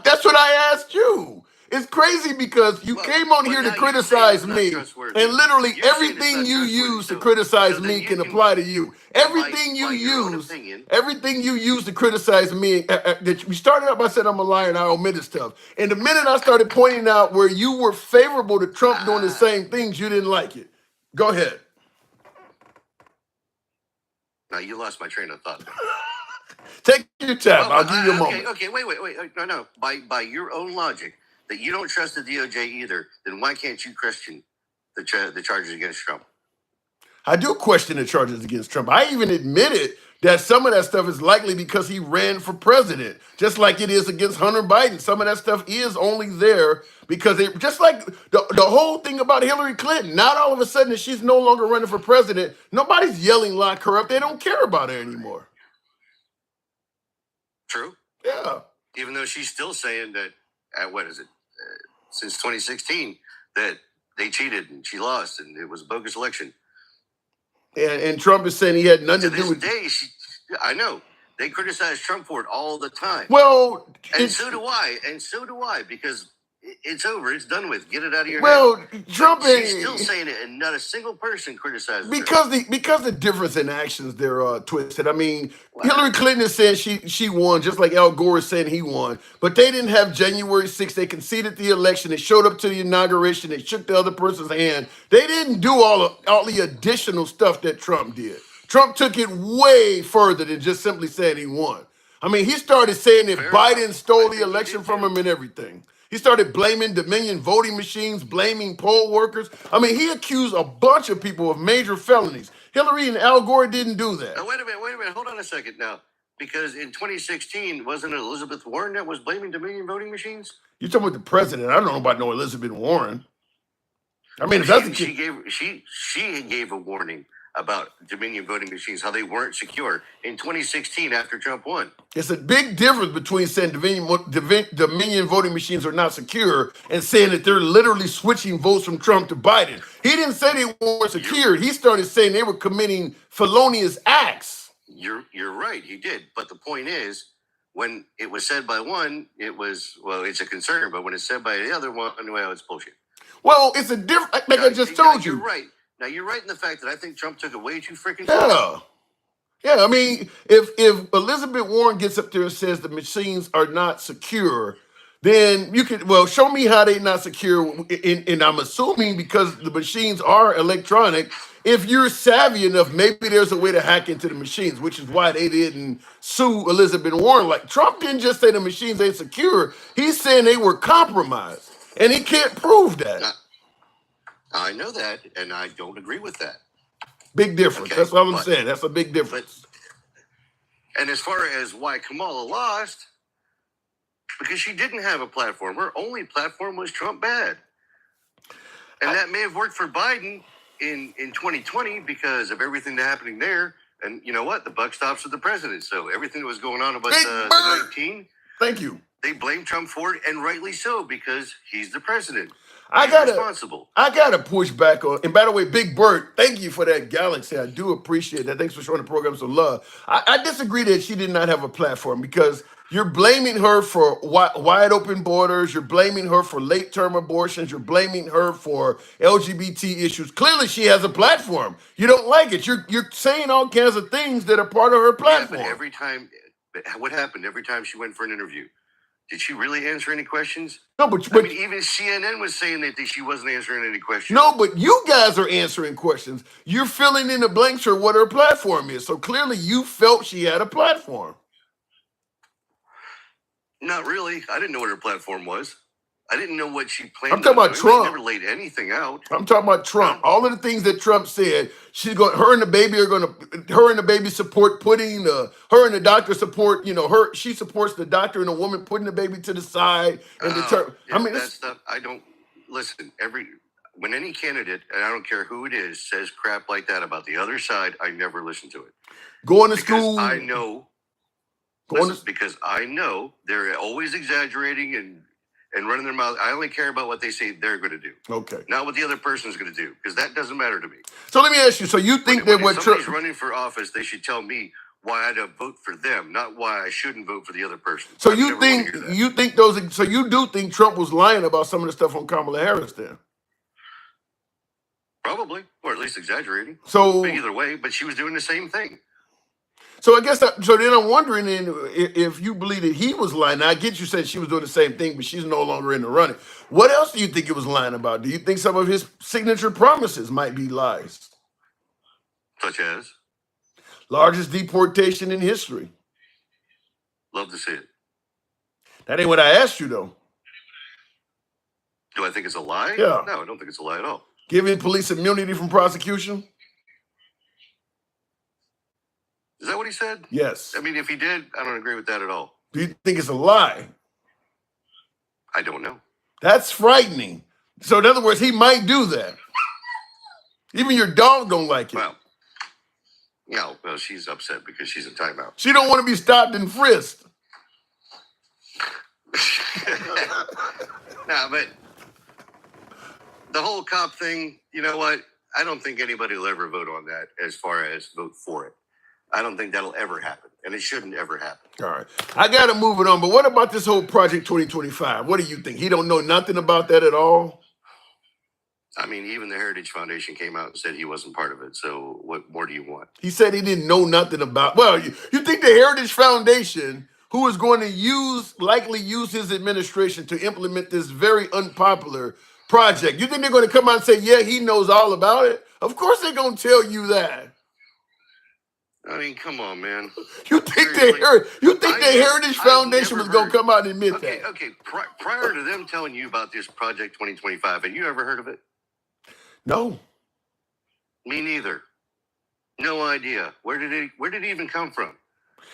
That's what I asked you. It's crazy because you Well, came on but here to now you're saying criticize it's not me, trustworthy. and literally You're saying it's everything not you trustworthy, use to so- criticize so me then you can can- apply to you. Everything you by your own use, opinion. everything you use to criticize me. That we started out by saying I'm a liar and I omitted stuff. And the minute I started pointing out where you were favorable to Trump doing the same things, you didn't like it. Go ahead. Now you lost my train of thought. Take your time. Oh, I'll give you a okay, moment. okay, wait. No. By your own logic, that you don't trust the DOJ either, then why can't you question the charges against Trump? I do question the charges against Trump. I even admitted that some of that stuff is likely because he ran for president, just like it is against Hunter Biden. Some of that stuff is only there because it, just like the whole thing about Hillary Clinton, not all of a sudden that she's no longer running for president, nobody's yelling lock her up. They don't care about her anymore. True. Yeah. Even though she's still saying that, what is it, since 2016, that they cheated and she lost and it was a bogus election. And Trump is saying he had nothing To to do this with day, I know. They criticize Trump for it all the time. Well, And so do I, because it's over. It's done with. Get it out of your head. well, But Trump she's still saying it, and not a single person criticizes her. because the difference in actions they're twisted. I mean, Hillary Clinton is saying she won, just like Al Gore is saying he won. But they didn't have January 6th. They conceded the election. They showed up to the inauguration. They shook the other person's hand. They didn't do all the additional stuff that Trump did. Trump took it way further than just simply saying he won. I mean, he started saying that Fair Biden enough. stole I the think he election did from too. him and everything. He started blaming Dominion voting machines, blaming poll workers. I mean, he accused a bunch of people of major felonies. Hillary and Al Gore didn't do that. Now, wait a minute. Hold on a second now. Because in 2016, wasn't it Elizabeth Warren that was blaming Dominion voting machines? You're talking about the president. I don't know about no Elizabeth Warren. I mean, if that's the She case, she gave a warning about Dominion voting machines, how they weren't secure in 2016 after Trump won. it's a big difference between saying Dominion voting machines are not secure and saying that they're literally switching votes from Trump to Biden. He didn't say they weren't secure. He started saying they were committing felonious acts. You're right, he did. But the point is, when it was said by one, it was, well, it's a concern. But when it's said by the other one, well, it's bullshit. Well, it's a different, like I just told you. You're right. Now, you're right in the fact that I think Trump took it way too freaking Yeah. Yeah, I mean, if Elizabeth Warren gets up there and says the machines are not secure, then you could, well, show me how they're not secure. And I'm assuming because the machines are electronic, if you're savvy enough, maybe there's a way to hack into the machines, which is why they didn't sue Elizabeth Warren. Like, Trump didn't just say the machines ain't secure. He's saying they were compromised. And he can't prove that. I know that, and I don't agree with that. Big difference. Okay, That's what I'm but- saying. That's a big difference. And as far as why Kamala lost, because she didn't have a platform. Her only platform was Trump bad. And that may have worked for Biden in 2020 because of everything that's happening there. And you know what? The buck stops with the president. So everything that was going on about Big the bird. 19, Thank you. they blame Trump for it, and rightly so, because he's the president. I He's gotta responsible. push back on. And by the way, Big Bird, thank you for that galaxy. I do appreciate that. Thanks for showing the program some love. I disagree that she did not have a platform because You're blaming her for wide open borders. You're blaming her for late term abortions. You're blaming her for LGBT issues. Clearly, she has a platform. You don't like it. You're saying all kinds of things that are part of her Yeah, platform. but every time, what happened every time she went for an interview? Did she really answer any questions? No, but I mean, even CNN was saying that she wasn't answering any questions. no, but you guys are answering questions. You're filling in the blanks for what her platform is. So clearly, you felt she had a platform. Not really. I didn't know what her platform was. I didn't know what she planned. I'm talking on about doing. Trump. She never laid anything out. I'm talking about Trump. All of the things that Trump said, her and the baby support putting her and the doctor support. She supports the doctor and the woman putting the baby to the side and I mean, that stuff. I don't listen. When any candidate, and I don't care who it is, says crap like that about the other side, I never listen to it. Going to school. I know. Because I know they're always exaggerating and running their mouth. I only care about what they say they're going to do. Okay. Not what the other person's going to do, because that doesn't matter to me. So let me ask you. So you think that when somebody's running for office, they should tell me why I don't vote for them, not why I shouldn't vote for the other person. So you do think Trump was lying about some of the stuff on Kamala Harris then? Probably, or at least exaggerating. So but either way, but she was doing the same thing. So I guess so then I'm wondering if you believe that he was lying. Now, I get you saying she was doing the same thing, but she's no longer in the running. What else do you think it was lying about? Do you think some of his signature promises might be lies? Such as? Largest deportation in history. Love to see it. That ain't what I asked you, though. Do I think it's a lie? Yeah. No, I don't think it's a lie at all. Giving police immunity from prosecution? Is that what he said? Yes. I mean, if he did, I don't agree with that at all. Do you think it's a lie? I don't know. That's frightening. So in other words, he might do that. Even your dog don't like it. Well, she's upset because she's in timeout. She don't want to be stopped and frisked. Nah, but the whole cop thing, you know what? I don't think anybody will ever vote on that as far as vote for it. I don't think that'll ever happen, and it shouldn't ever happen. All right. I got to move it on, but what about this whole Project 2025? What do you think? He don't know nothing about that at all? I mean, even the Heritage Foundation came out and said he wasn't part of it, so what more do you want? He said he didn't know nothing about... Well, you think the Heritage Foundation, who is going to likely use his administration to implement this very unpopular project, you think they're going to come out and say, yeah, he knows all about it? Of course they're going to tell you that. I mean, come on, man. You think the Heritage Foundation was going to come out and admit that? Okay. Prior to them telling you about this Project 2025, had you ever heard of it? No. Me neither. No idea. Where did it even come from?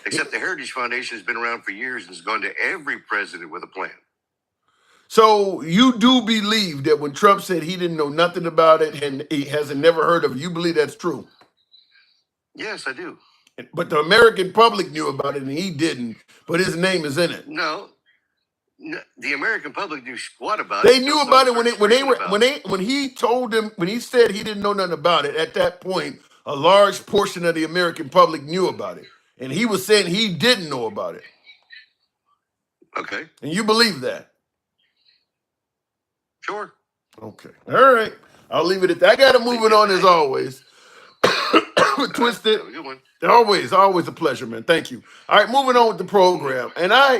Except the Heritage Foundation has been around for years and has gone to every president with a plan. So you do believe that when Trump said he didn't know nothing about it and he hasn't never heard of it, you believe that's true? Yes, I do. But the American public knew about it and he didn't, but his name is in it. No, the American public knew squat about it. They knew about it when he said he didn't know nothing about it. At that point, a large portion of the American public knew about it. And he was saying he didn't know about it. Okay. And you believe that? Sure. Okay. All right. I'll leave it at that. I got to move it on as always. Twisted. Good one. Always a pleasure, man. Thank you. All right, moving on with the program. And I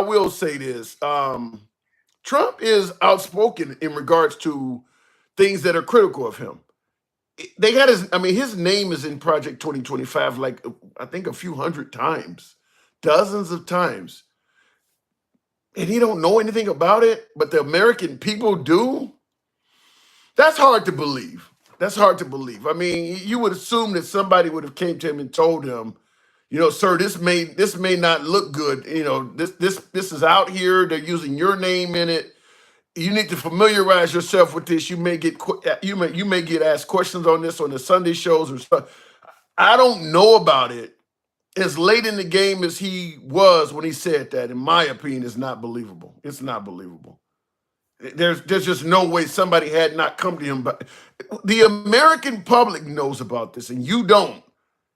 will say this. Trump is outspoken in regards to things that are critical of him. His name is in Project 2025, like I think a few hundred times, dozens of times. And he don't know anything about it, but the American people do. That's hard to believe. I mean, you would assume that somebody would have came to him and told him, sir, this may not look good. This is out here. They're using your name in it. You need to familiarize yourself with this. You may get asked questions on this on the Sunday shows or stuff. I don't know about it. As late in the game as he was when he said that, in my opinion, is not believable. It's not believable. There's just no way somebody had not come to him. But the American public knows about this, and you don't.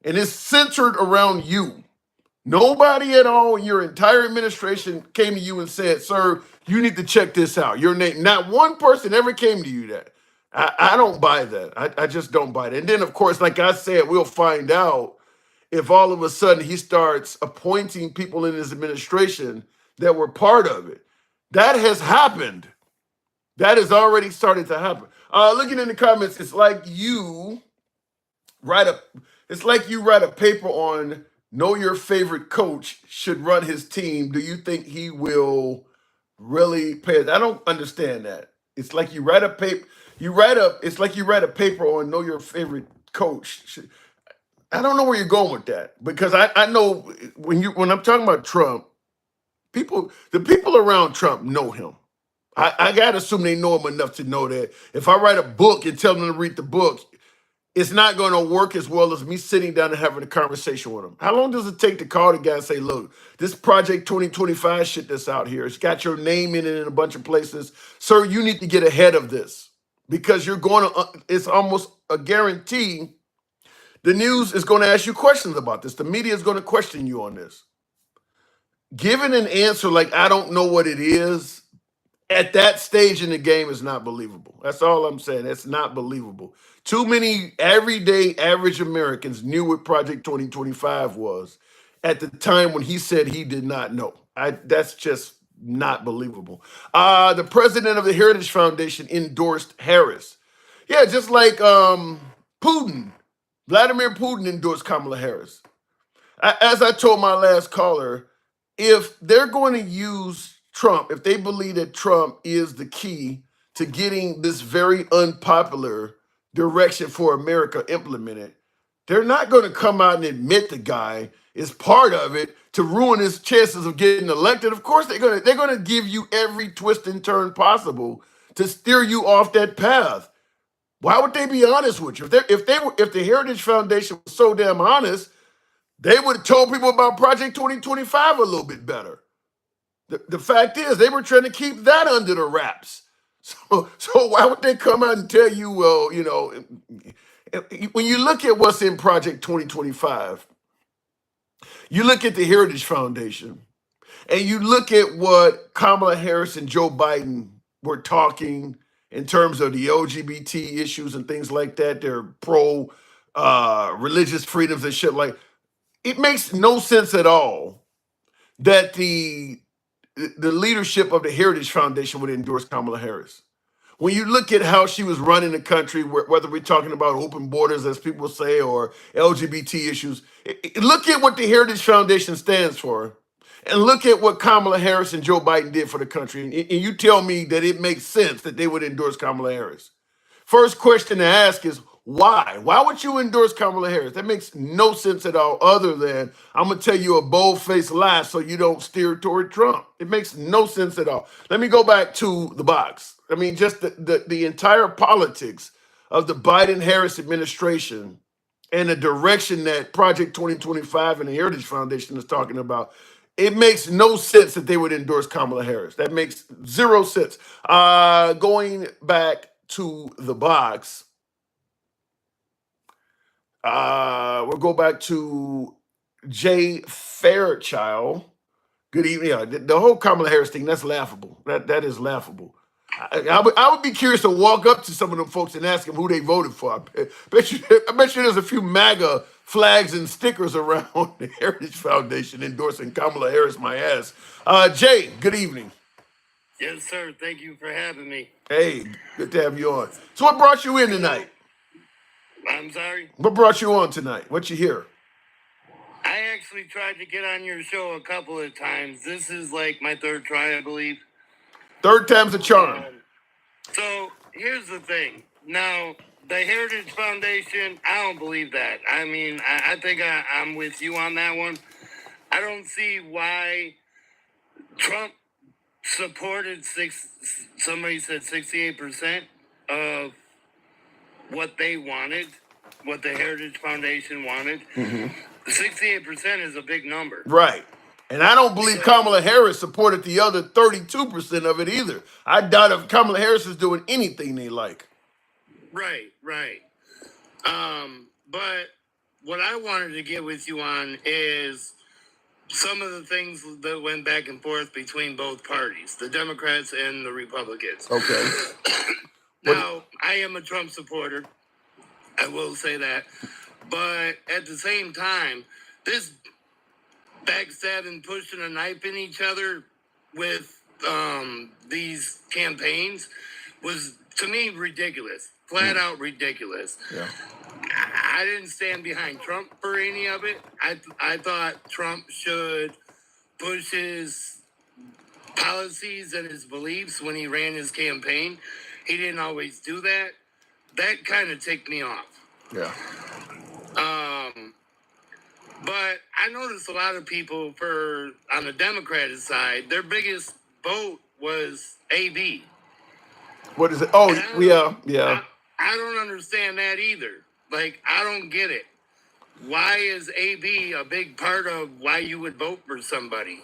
And it's centered around you. Nobody at all in your entire administration came to you and said, sir, you need to check this out. Your name, not one person ever came to you that. I don't buy that. I just don't buy it. And then, of course, like I said, we'll find out if all of a sudden he starts appointing people in his administration that were part of it. That has happened. That has already started to happen. Looking in the comments, it's like you write a paper on know your favorite coach should run his team. Do you think he will really pay it? I don't understand that. It's like you write a paper. It's like you write a paper on know your favorite coach. I don't know where you're going with that because I know when I'm talking about Trump, the people around Trump know him. I gotta assume they know him enough to know that if I write a book and tell them to read the book, it's not going to work as well as me sitting down and having a conversation with him. How long does it take to call the guy and say, look, this Project 2025 shit that's out here, it's got your name in it in a bunch of places. Sir, you need to get ahead of this because you're going to, it's almost a guarantee the news is going to ask you questions about this. The media is going to question you on this. Giving an answer like, I don't know what it is, at that stage in the game is not believable. That's all I'm saying. It's not believable. Too many everyday average Americans knew what Project 2025 was at the time when he said he did not know. That's just not believable. The president of the Heritage Foundation endorsed Harris. Yeah, just like Putin. Vladimir Putin endorsed Kamala Harris. As I told my last caller, if they're going to use Trump, if they believe that Trump is the key to getting this very unpopular direction for America implemented, they're not going to come out and admit the guy is part of it to ruin his chances of getting elected. Of course, they're going to give you every twist and turn possible to steer you off that path. Why would they be honest with you? If the Heritage Foundation was so damn honest, they would have told people about Project 2025 a little bit better. The fact is, they were trying to keep that under the wraps. So why would they come out and tell you, well, when you look at what's in Project 2025, you look at the Heritage Foundation, and you look at what Kamala Harris and Joe Biden were talking in terms of the LGBT issues and things like that. They're pro religious freedoms and shit like. It makes no sense at all that the leadership of the Heritage Foundation would endorse Kamala Harris. When you look at how she was running the country, whether we're talking about open borders, as people say, or LGBT issues, look at what the Heritage Foundation stands for, and look at what Kamala Harris and Joe Biden did for the country, and you tell me that it makes sense that they would endorse Kamala Harris. First question to ask is, why? Why would you endorse Kamala Harris? That makes no sense at all, other than I'm going to tell you a bold-faced lie so you don't steer toward Trump. It makes no sense at all. Let me go back to the box. I mean, just the entire politics of the Biden-Harris administration and the direction that Project 2025 and the Heritage Foundation is talking about, it makes no sense that they would endorse Kamala Harris. That makes zero sense. Going back to the box, we'll go back to Jay Fairchild. Good evening. Yeah, the whole Kamala Harris thing, that's laughable. That is laughable. I would be curious to walk up to some of them folks and ask them who they voted for. I bet you there's a few MAGA flags and stickers around the Heritage Foundation endorsing Kamala Harris, my ass. Jay, good evening. Yes, sir. Thank you for having me. Hey, good to have you on. So what brought you in tonight? I'm sorry? What brought you on tonight? What you hear? I actually tried to get on your show a couple of times. This is like my third try, I believe. Third time's a charm. So here's the thing. Now, the Heritage Foundation, I don't believe that. I mean, I think I'm with you on that one. I don't see why Trump supported somebody said 68% of what they wanted, what the Heritage Foundation wanted. 68% is a big number. Right. And I don't believe Kamala Harris supported the other 32% of it either. I doubt if Kamala Harris is doing anything they like. Right. But what I wanted to get with you on is some of the things that went back and forth between both parties, the Democrats and the Republicans. Okay. Now, I am a Trump supporter. I will say that. But at the same time, this backstabbing, pushing a knife in each other with these campaigns was, to me, ridiculous. Flat out ridiculous. Yeah. I didn't stand behind Trump for any of it. I thought Trump should push his policies and his beliefs when he ran his campaign. He didn't always do that. That kind of ticked me off. Yeah. But I noticed a lot of people on the Democratic side, their biggest vote was AB. What is it? Oh, yeah. I don't understand that either. Like, I don't get it. Why is AB a big part of why you would vote for somebody?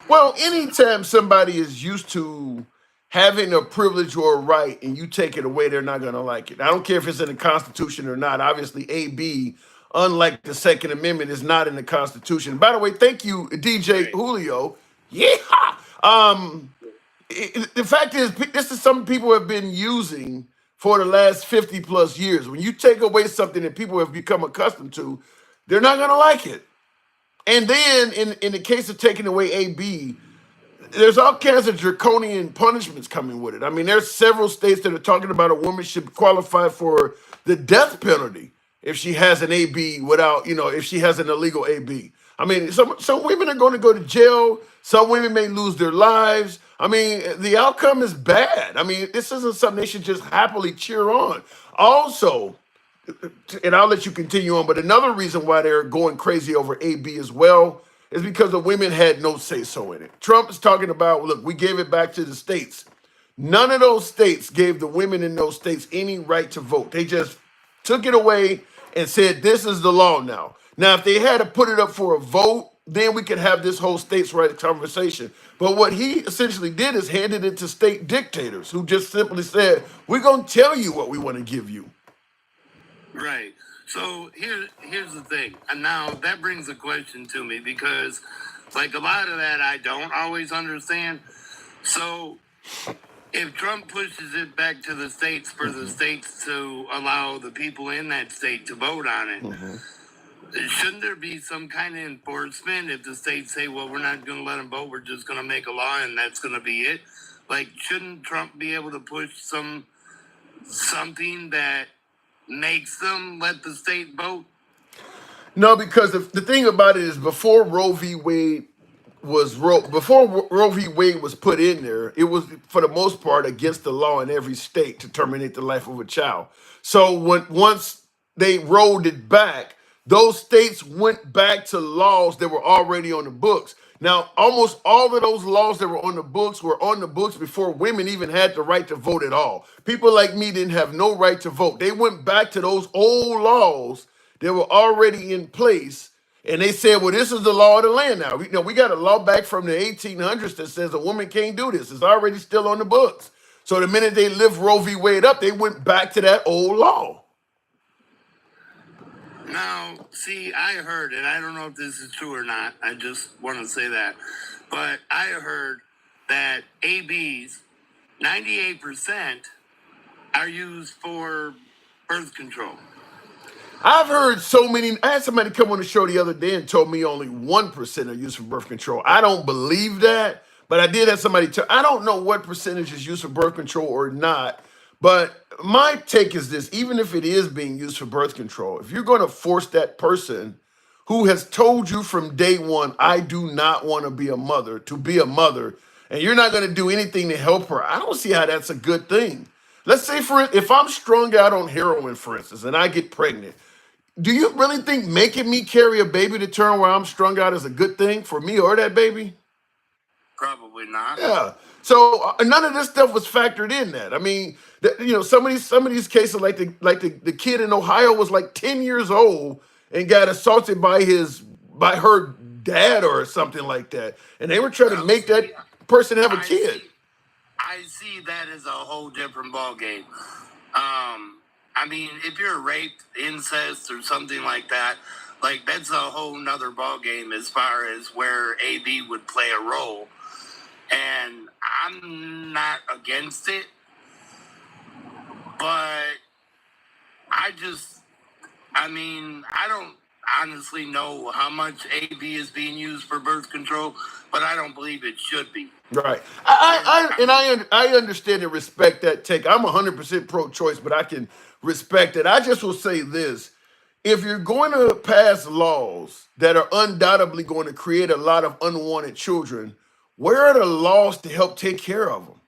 Well, anytime somebody is used to having a privilege or a right and you take it away, they're not going to like it. I don't care if it's in the Constitution or not. Obviously, AB, unlike the Second Amendment, is not in the Constitution. By the way, thank you, DJ Julio. Yeah. The fact is, this is something people have been using for the last 50 plus years. When you take away something that people have become accustomed to, they're not going to like it. And then in the case of taking away AB, there's all kinds of draconian punishments coming with it. I mean, there's several states that are talking about a woman should qualify for the death penalty if she has an AB without, if she has an illegal AB. I mean, some women are going to go to jail. Some women may lose their lives. I mean, the outcome is bad. I mean, this isn't something they should just happily cheer on. Also, and I'll let you continue on, but another reason why they're going crazy over AB as well is because the women had no say-so in it. Trump is talking about, look, we gave it back to the states. None of those states gave the women in those states any right to vote. They just took it away and said, this is the law now. Now, if they had to put it up for a vote, then we could have this whole states' rights conversation. But what he essentially did is handed it to state dictators who just simply said, we're going to tell you what we want to give you. Right. So here's the thing. And now that brings a question to me because, like, a lot of that I don't always understand. So if Trump pushes it back to the states for the states to allow the people in that state to vote on it, shouldn't there be some kind of enforcement if the states say, well, we're not going to let them vote, we're just going to make a law and that's going to be it? Like, shouldn't Trump be able to push something that makes them let the state vote? No, because the thing about it is before Roe v. Wade was put in there, it was for the most part against the law in every state to terminate the life of a child. So once they rolled it back, those states went back to laws that were already on the books. Now, almost all of those laws that were on the books before women even had the right to vote at all. People like me didn't have no right to vote. They went back to those old laws that were already in place, and they said, well, this is the law of the land now. We got a law back from the 1800s that says a woman can't do this. It's already still on the books. So the minute they lift Roe v. Wade up, they went back to that old law. Now, see, I heard, and I don't know if this is true or not, I just want to say that, but I heard that ABs, 98% are used for birth control. I've heard so many. I had somebody come on the show the other day and told me only 1% are used for birth control. I don't believe that, but I did have somebody tell. I don't know what percentage is used for birth control or not, but my take is this: even if it is being used for birth control, if you're going to force that person who has told you from day one, I do not want to be a mother, to be a mother, and you're not going to do anything to help her, I don't see how that's a good thing. Let's say if I'm strung out on heroin, for instance, and I get pregnant, do you really think making me carry a baby to term where I'm strung out is a good thing for me or that baby? Probably not. Yeah. So none of this stuff was factored in that. I mean, some of these cases, like the kid in Ohio was like 10 years old and got assaulted by her dad or something like that, and they were trying to make that person have a kid. I see that as a whole different ballgame. I mean, if you're raped, incest, or something like that, Like, that's a whole nother ball game as far as where AB would play a role. And I'm not against it, but I don't honestly know how much AB is being used for birth control, but I don't believe it should be. Right. I understand and respect that take. I'm 100% pro-choice, but I can respect it. I just will say this. If you're going to pass laws that are undoubtedly going to create a lot of unwanted children, where are the laws to help take care of them?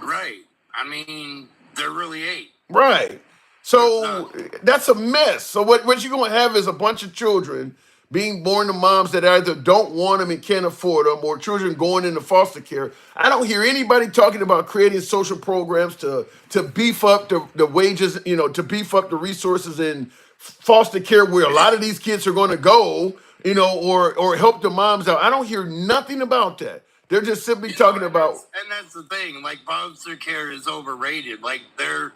Right. I mean, there really ain't. Right. So that's a mess. So what you're going to have is a bunch of children being born to moms that either don't want them and can't afford them, or children going into foster care. I don't hear anybody talking about creating social programs to beef up the wages, to beef up the resources in foster care where a lot of these kids are going to go, or help the moms out. I don't hear nothing about that. They're just simply talking about. And that's the thing. Like, foster care is overrated. Like, there's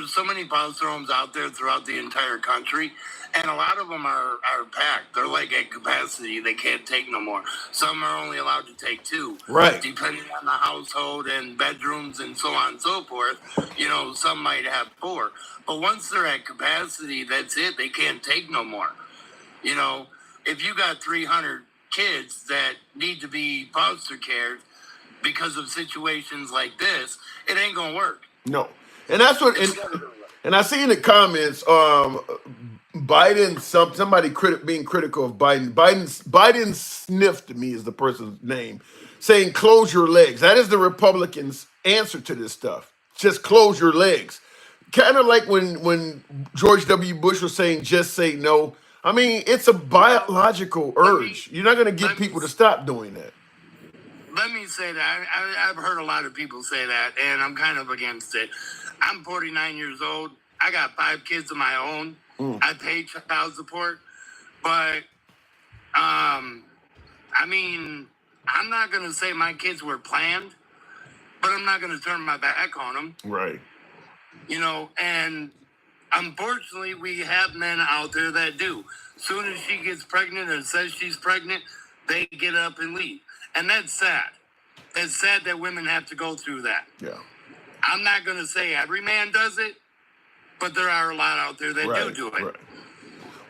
so many foster homes out there throughout the entire country, and a lot of them are packed. They're like at capacity. They can't take no more. Some are only allowed to take 2. Right. Depending on the household and bedrooms and so on and so forth. Some might have 4. But once they're at capacity, that's it. They can't take no more. If you got 300 kids that need to be foster cared because of situations like this, it ain't gonna work. No. And that's what, and I see in the comments, Biden, somebody being critical of Biden. Biden sniffed me is the person's name, saying close your legs. That is the Republicans' answer to this stuff. Just close your legs. Kind of like when George W. Bush was saying just say no. I mean, it's a biological urge. You're not going to get people to stop doing that. Let me say that I've heard a lot of people say that, and I'm kind of against it. I'm 49 years old. I got 5 kids of my own. I pay child support, but I'm not gonna say my kids were planned, but I'm not gonna turn my back on them. Right. And unfortunately, we have men out there that do. Soon as she gets pregnant or says she's pregnant, they get up and leave. And that's sad. It's sad that women have to go through that. Yeah. I'm not going to say every man does it, but there are a lot out there that do it. Right.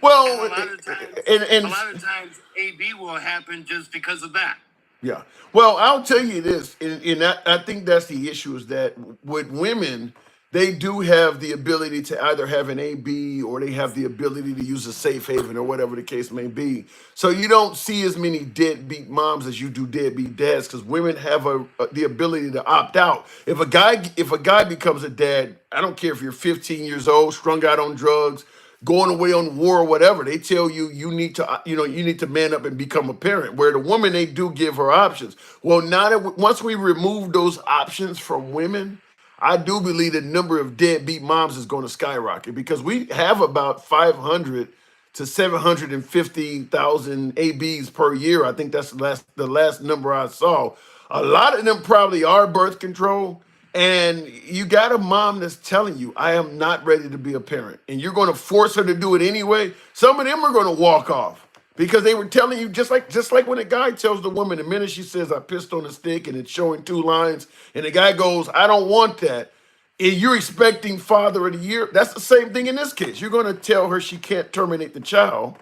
Well, and a lot of times AB will happen just because of that. Yeah. Well, I'll tell you this, and I think that's the issue, is that with women, they do have the ability to either have an AB or they have the ability to use a safe haven or whatever the case may be. So you don't see as many deadbeat moms as you do deadbeat dads, because women have the ability to opt out. If a guy becomes a dad, I don't care if you're 15 years old, strung out on drugs, going away on war or whatever, they tell you need to man up and become a parent. Where the woman, they do give her options. Well, now that once we remove those options from women, I do believe the number of deadbeat moms is going to skyrocket, because we have about 500 to 750,000 ABs per year. I think that's the last number I saw. A lot of them probably are birth control. And you got a mom that's telling you, I am not ready to be a parent. And you're going to force her to do it anyway. Some of them are going to walk off because they were telling you, just like when a guy tells the woman, the minute she says, I pissed on a stick, and it's showing 2 lines, and the guy goes, I don't want that, and you're expecting father of the year. That's the same thing in this case. You're going to tell her she can't terminate the child.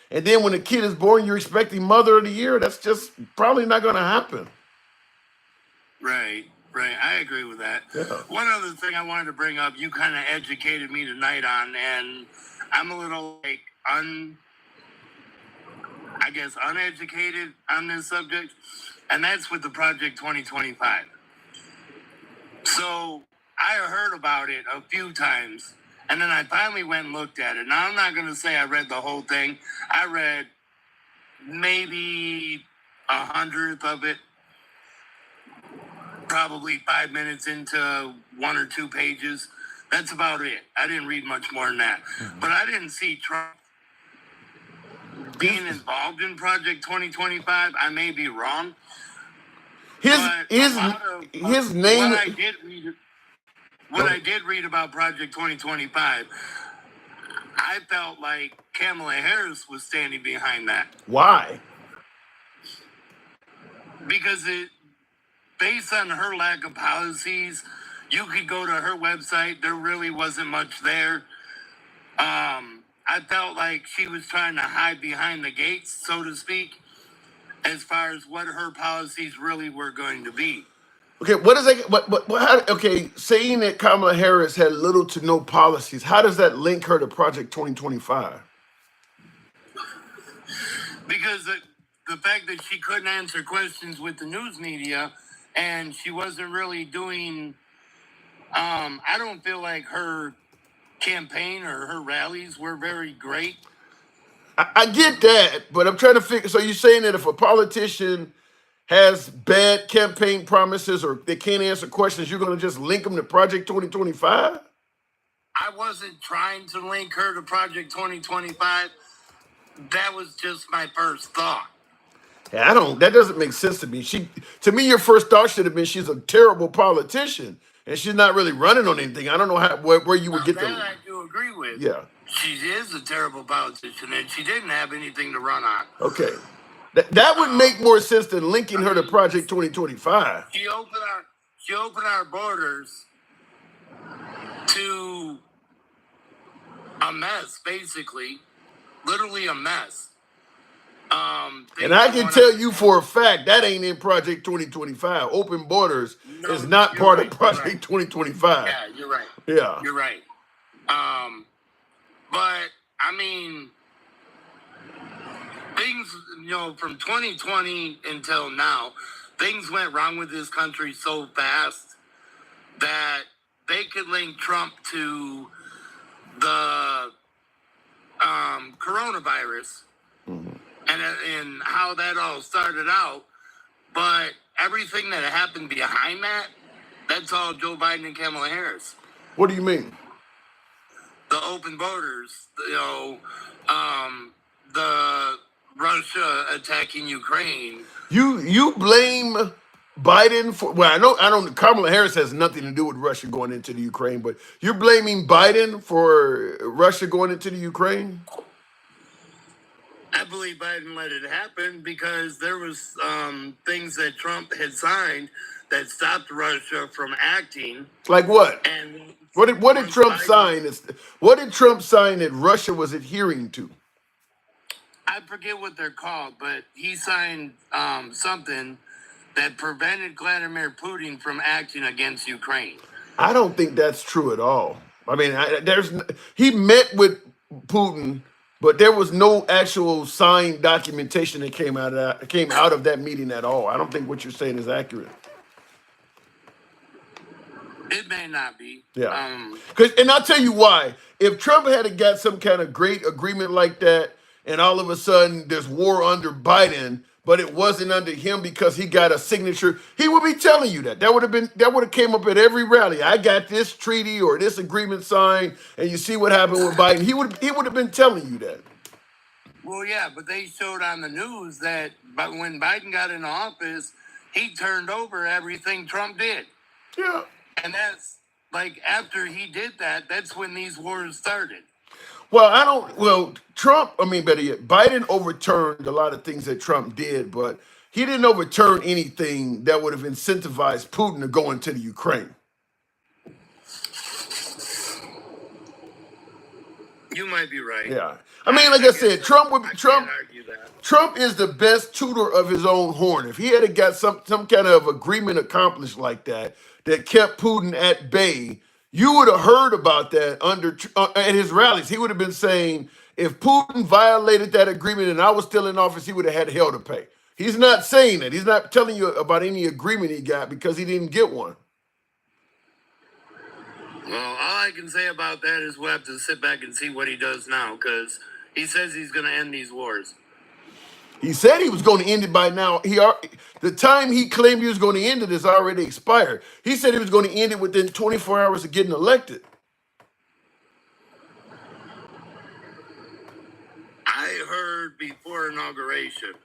And then when the kid is born, you're expecting mother of the year. That's just probably not going to happen. Right. I agree with that. Yeah. One other thing I wanted to bring up, you kind of educated me tonight on, and I'm a little uneducated on this subject, and that's with the Project 2025. So I heard about it a few times, and then I finally went and looked at it. Now, I'm not going to say I read the whole thing. I read maybe 1/100th of it. Probably 5 minutes into 1 or 2 pages. That's about it. I didn't read much more than that. But I didn't see Trump being involved in Project 2025. I may be wrong. His name. What I did read, what I did read about Project 2025, I felt like Kamala Harris was standing behind that. Why? Because based on her lack of policies, you could go to her website. There really wasn't much there. I felt like she was trying to hide behind the gates, so to speak, as far as what her policies really were going to be. Okay, what is that? Okay, saying that Kamala Harris had little to no policies, how does that link her to Project 2025? Because the fact that she couldn't answer questions with the news media, and she wasn't really doing, I don't feel like her campaign or her rallies were very great. I get that, but I'm trying to figure. So you're saying that if a politician has bad campaign promises or they can't answer questions, you're going to just link them to Project 2025? I wasn't trying to link her to Project 2025. That was just my first thought. Yeah, that doesn't make sense to me. To me, your first thought should have been she's a terrible politician and she's not really running on anything. I don't know where you would get that. that. I do agree with. Yeah. She is a terrible politician and she didn't have anything to run on. Okay. That would make more sense than linking her to Project 2025. She opened our borders to a mess, basically. Literally a mess. And I can tell you for a fact that ain't in Project 2025. Open borders is not part of Project 2025. Yeah, you're right. Yeah. You're right. But I mean, things, from 2020 until now, things went wrong with this country so fast that they could link Trump to the coronavirus and how that all started out. But everything that happened behind that, that's all Joe Biden and Kamala Harris. What do you mean? The open borders, the Russia attacking Ukraine. You blame Biden for, well, I don't Kamala Harris has nothing to do with Russia going into the Ukraine, but you're blaming Biden for Russia going into the Ukraine? I believe Biden let it happen because there was things that Trump had signed that stopped Russia from acting. Like what? And what did Trump sign? What did Trump sign that Russia was adhering to? I forget what they're called, but he signed something that prevented Vladimir Putin from acting against Ukraine. I don't think that's true at all. I mean, he met with Putin, but there was no actual signed documentation that came out of that meeting at all. I don't think what you're saying is accurate. It may not be. Yeah. And I'll tell you why. If Trump had got some kind of great agreement like that, and all of a sudden there's war under Biden, but it wasn't under him because he got a signature, he would be telling you that. That would have came up at every rally. I got this treaty or this agreement signed, and you see what happened with Biden. He would have been telling you that. Well, yeah, but they showed on the news that when Biden got in office, he turned over everything Trump did. Yeah. And that's like after he did that, that's when these wars started. Better yet, Biden overturned a lot of things that Trump did, but he didn't overturn anything that would have incentivized Putin to go into the Ukraine. You might be right. Yeah. I mean, like I said, Trump can't argue that. Trump is the best tutor of his own horn. If he had got some kind of agreement accomplished like that kept Putin at bay, you would have heard about that at his rallies. He would have been saying, if Putin violated that agreement and I was still in office, he would have had hell to pay. He's not saying that. He's not telling you about any agreement he got because he didn't get one. Well, all I can say about that is we'll have to sit back and see what he does now, because he says he's going to end these wars. He said he was going to end it by now. The time he claimed he was going to end it has already expired. He said he was going to end it within 24 hours of getting elected. I heard before inauguration.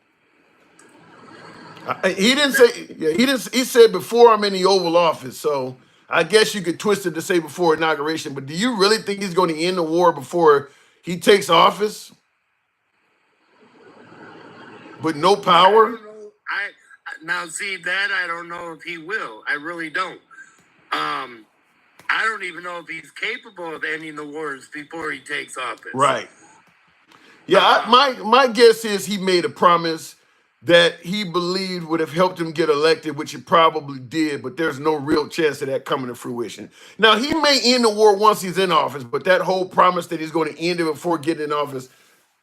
He didn't say. Yeah, he didn't. He said before I'm in the Oval Office. So I guess you could twist it to say before inauguration, but do you really think he's going to end the war before he takes office with no I power? don't know. I now see that I don't know if he will. I really don't. I don't even know if he's capable of ending the wars before he takes office. Right. Yeah, my guess is he made a promise that he believed would have helped him get elected, which he probably did, but there's no real chance of that coming to fruition. Now, he may end the war once he's in office, but that whole promise that he's going to end it before getting in office,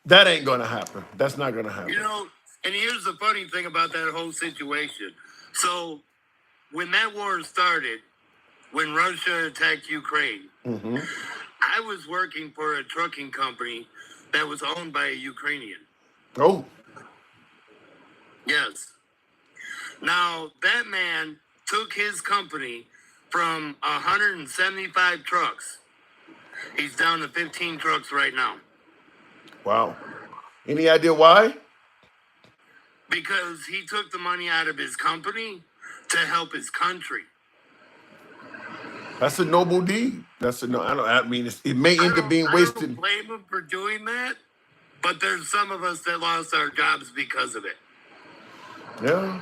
that ain't going to happen. That's not going to happen. You know, and here's the funny thing about that whole situation. So, when that war started, when Russia attacked Ukraine, I was working for a trucking company that was owned by a Ukrainian. Oh, Yes. Now, that man took his company from 175 trucks. He's down to 15 trucks right now. wow. Any idea why? Because he took the money out of his company to help his country. That's a noble deed. That's a no. I mean, it may end up being I wasted. don't blame him for doing that, but there's some of us that lost our jobs because of it. Yeah.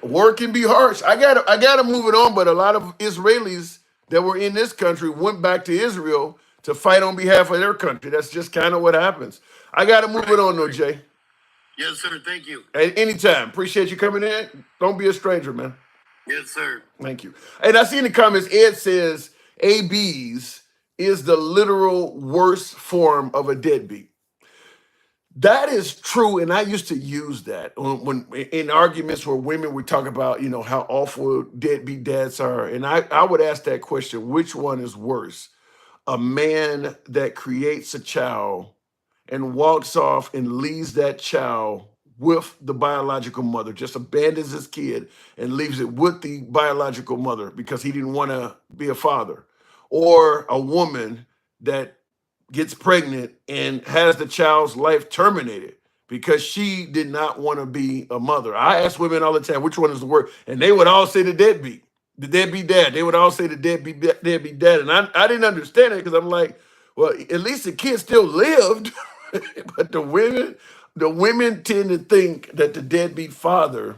War can be harsh. I gotta move it on, but a lot of Israelis that were in this country went back to Israel to fight on behalf of their country. That's just kind of what happens. I gotta move it on though, Jay. Yes, sir. Thank you. At any time. Appreciate you coming in. Don't be a stranger, man. Yes, sir. Thank you. And I see in the comments, Ed says ABs is the literal worst form of a deadbeat. That is true, and I used to use that when in arguments where women would talk about, how awful deadbeat dads are, and I would ask that question: which one is worse? A man that creates a child and walks off and leaves that child with the biological mother, just abandons his kid and leaves it with the biological mother because he didn't want to be a father, or a woman that gets pregnant and has the child's life terminated because she did not want to be a mother. I ask women all the time, which one is the worst? And they would all say the deadbeat dad. They would all say the deadbeat dad. And I didn't understand it because I'm like, well, at least the kid still lived. But the women tend to think that the deadbeat father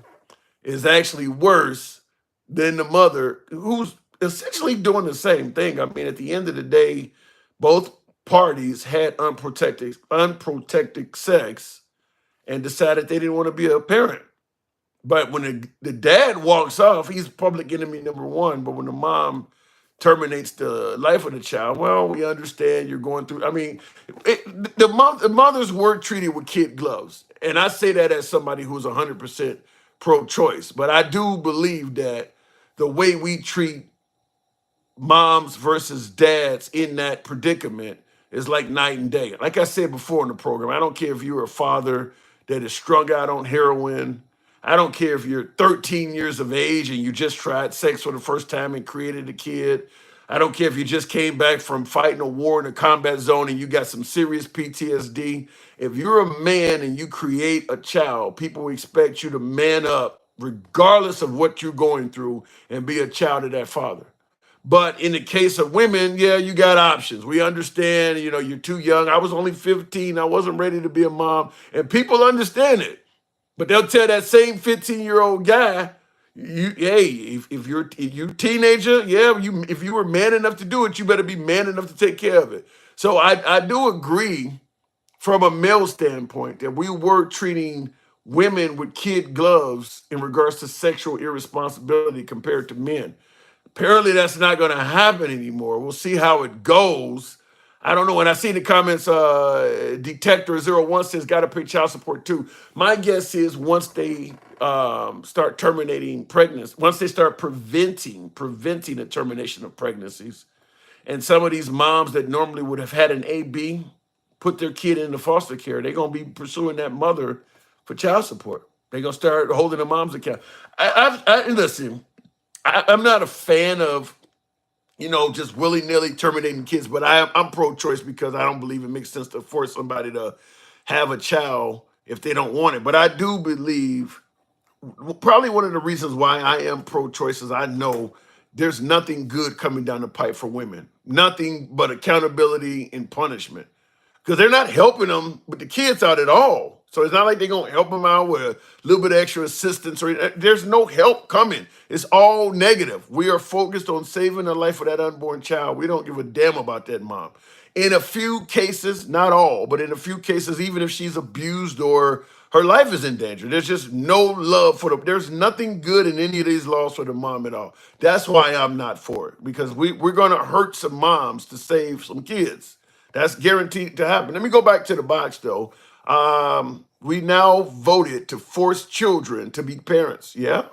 is actually worse than the mother, who's essentially doing the same thing. I mean, at the end of the day, both parties had unprotected sex and decided they didn't want to be a parent. But when the dad walks off, he's public enemy number one. But when the mom terminates the life of the child, well, we understand you're going through. I mean, the mothers weren't treated with kid gloves. And I say that as somebody who's 100% pro-choice. But I do believe that the way we treat moms versus dads in that predicament is like night and day. Like I said before in the program, I don't care if you're a father that is strung out on heroin. I don't care if you're 13 years of age and you just tried sex for the first time and created a kid. I don't care if you just came back from fighting a war in a combat zone and you got some serious PTSD. If you're a man and you create a child, people expect you to man up regardless of what you're going through and be a child of that father. But in the case of women, yeah, you got options. We understand, you're too young. I was only 15. I wasn't ready to be a mom. And people understand it. But they'll tell that same 15-year-old guy, if you're a teenager, if you were man enough to do it, you better be man enough to take care of it. So I do agree from a male standpoint that we were treating women with kid gloves in regards to sexual irresponsibility compared to men. Apparently, that's not going to happen anymore. We'll see how it goes. I don't know. When I see in the comments, Detector01 says, got to pay child support too. My guess is once they start terminating pregnancy, once they start preventing the termination of pregnancies, and some of these moms that normally would have had an AB put their kid into foster care, they're going to be pursuing that mother for child support. They're going to start holding the moms account. Listen, I'm not a fan of, just willy-nilly terminating kids, but I'm pro-choice because I don't believe it makes sense to force somebody to have a child if they don't want it. But I do believe probably one of the reasons why I am pro-choice is I know there's nothing good coming down the pipe for women. Nothing but accountability and punishment. Because they're not helping them with the kids out at all. So it's not like they're going to help them out with a little bit of extra assistance. There's no help coming. It's all negative. We are focused on saving the life of that unborn child. We don't give a damn about that mom. In a few cases, not all, but in a few cases, even if she's abused or her life is in danger, there's just no love for there's nothing good in any of these laws for the mom at all. That's why I'm not for it, because we're going to hurt some moms to save some kids. That's guaranteed to happen. Let me go back to the box, though. We now voted to force children to be parents. Yeah,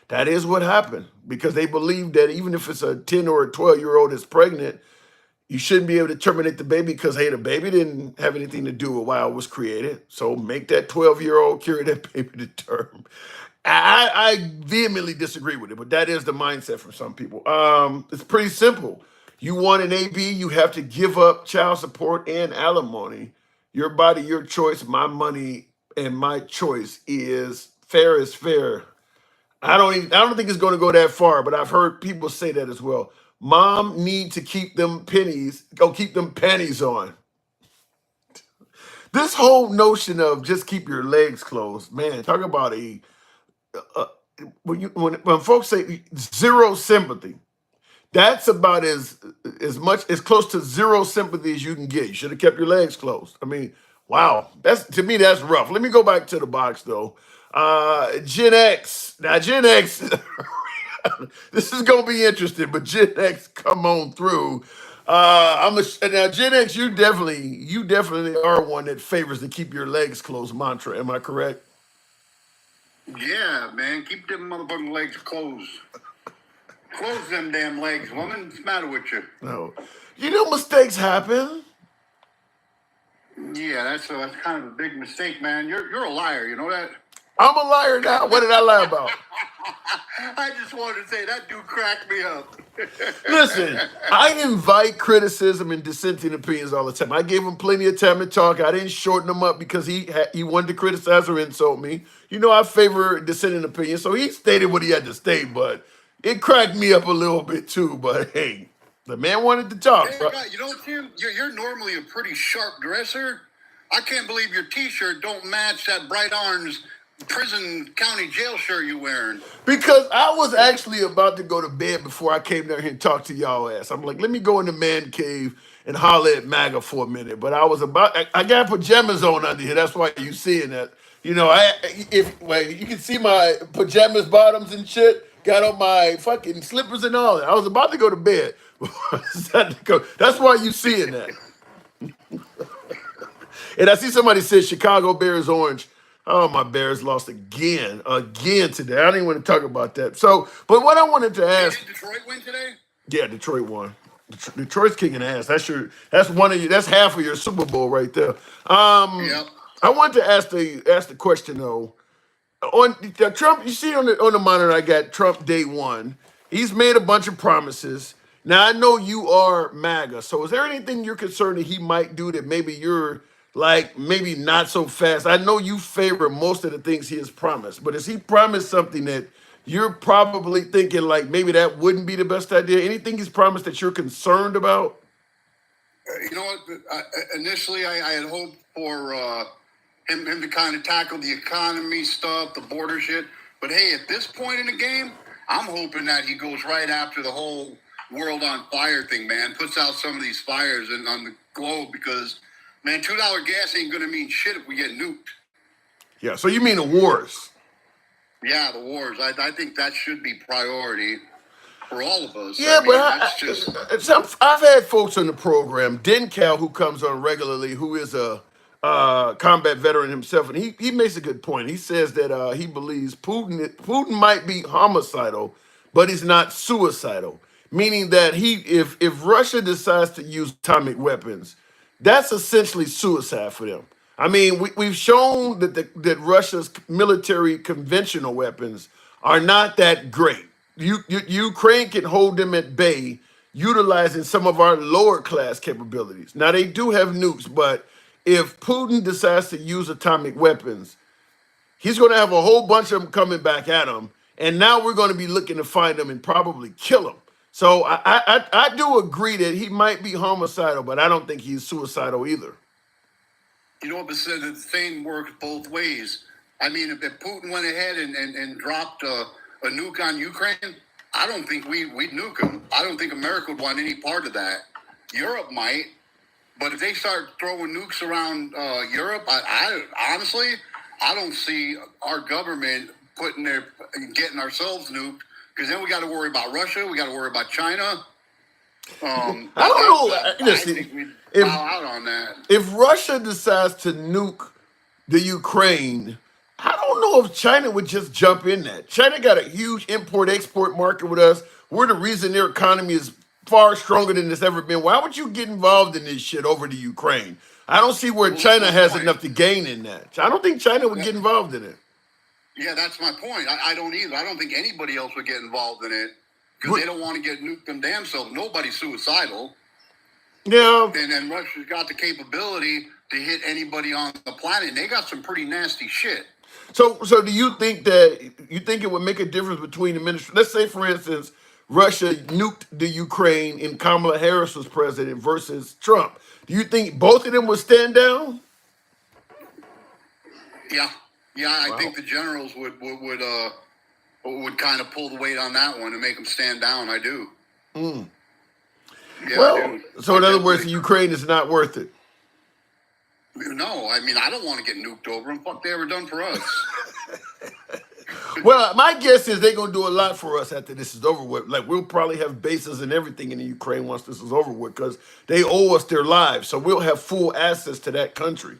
that is what happened, because they believe that even if it's a 10 or a 12-year-old that's pregnant, you shouldn't be able to terminate the baby because, hey, the baby didn't have anything to do with why it was created. So make that 12-year-old carry that baby to term. I vehemently disagree with it, but that is the mindset for some people. It's pretty simple. You want an AB, you have to give up child support and alimony. Your body, your choice. My money and my choice is fair is fair. I don't think it's going to go that far, but I've heard people say that as well. Mom need to keep them keep them panties on. This whole notion of just keep your legs closed, man, talk about when folks say zero sympathy, that's about as close to zero sympathy as you can get. You should have kept your legs closed. I mean, wow, to me that's rough. Let me go back to the box though. Gen X. Now Gen X this is gonna be interesting, but Gen X, come on through. Now Gen X, you definitely are one that favors the keep your legs closed mantra. Am I correct? Yeah, man, keep them motherfucking legs closed. Close them damn legs, woman. What's the matter with you? No, you know mistakes happen. Yeah, that's kind of a big mistake, man. You're a liar. You know that? I'm a liar now. What did I lie about? I just wanted to say that dude cracked me up. Listen, I invite criticism and dissenting opinions all the time. I gave him plenty of time to talk. I didn't shorten him up because he wanted to criticize or insult me. You know, I favor dissenting opinions, so he stated what he had to state, but it cracked me up a little bit too. But hey, the man wanted to talk. Hey, God, you know, Tim, you're normally a pretty sharp dresser. I can't believe your T-shirt don't match that bright orange prison county jail shirt you wearing. Because I was actually about to go to bed before I came down here and talked to y'all ass. I'm like, let me go in the man cave and holler at MAGA for a minute. But I got pajamas on under here. That's why you seeing that. You know, you can see my pajamas bottoms and shit. Got on my fucking slippers and all that. I was about to go to bed. That's why you seeing that. And I see somebody said Chicago Bears orange. Oh, my Bears lost again today. I don't even want to talk about that. So, but what I wanted to ask. Did Detroit win today? Yeah, Detroit won. Detroit's kicking ass. That's half of your Super Bowl right there. Yep. I wanted to ask the question though. On Trump, you see on the monitor, I got Trump day one. He's made a bunch of promises. Now I know you are MAGA, so is there anything you're concerned that he might do that maybe you're like maybe not so fast? I know you favor most of the things he has promised, but has he promised something that you're probably thinking like maybe that wouldn't be the best idea? Anything he's promised that you're concerned about? You know what? Initially, I had hoped for him to kind of tackle the economy stuff, the border shit. But hey, at this point in the game, I'm hoping that he goes right after the whole world on fire thing, man. Puts out some of these fires on the globe because, man, $2 gas ain't going to mean shit if we get nuked. Yeah, so you mean the wars? Yeah, the wars. I think that should be priority for all of us. Yeah, but I've had folks on the program, Dencal, who comes on regularly, who is a combat veteran himself, and he makes a good point. He says that he believes Putin might be homicidal, but he's not suicidal, meaning that if Russia decides to use atomic weapons, that's essentially suicide for them. I mean, we've shown that Russia's military conventional weapons are not that great. Ukraine can hold them at bay, utilizing some of our lower class capabilities. Now they do have nukes, but if Putin decides to use atomic weapons, he's going to have a whole bunch of them coming back at him. and now we're going to be looking to find him and probably kill him. So I do agree that he might be homicidal, but I don't think he's suicidal either. You know, but the thing works both ways. I mean, if Putin went ahead and dropped a nuke on Ukraine, I don't think we'd nuke him. I don't think America would want any part of that. Europe might, but if they start throwing nukes around Europe, I honestly, I don't see our government getting ourselves nuked, because then we got to worry about Russia, we got to worry about China. I don't know. I think we'd bow out on that. If Russia decides to nuke the Ukraine, I don't know if China would just jump in that. China got a huge import-export market with us. We're the reason their economy is far stronger than it's ever been. Why would you get involved in this shit over the Ukraine? I don't see where China has enough to gain in that. I don't think China would get involved in it. Yeah, that's my point. I don't either. I don't think anybody else would get involved in it, because they don't want to get nuked them damn selves. Nobody's suicidal. Yeah. And then Russia's got the capability to hit anybody on the planet. And they got some pretty nasty shit. So do you think it would make a difference between the ministry? Let's say, for instance, Russia nuked the Ukraine and Kamala Harris was president versus Trump. Do you think both of them would stand down? Yeah. Yeah, Wow. I think the generals would kind of pull the weight on that one and make them stand down. I do. Mm. Yeah, Well, I do. so in other words, the Ukraine is not worth it. No, I mean, I don't want to get nuked over them. Fuck they ever done for us. Well, my guess is they're gonna do a lot for us after this is over with. Like, we'll probably have bases and everything in the Ukraine once this is over with, because they owe us their lives. So we'll have full access to that country.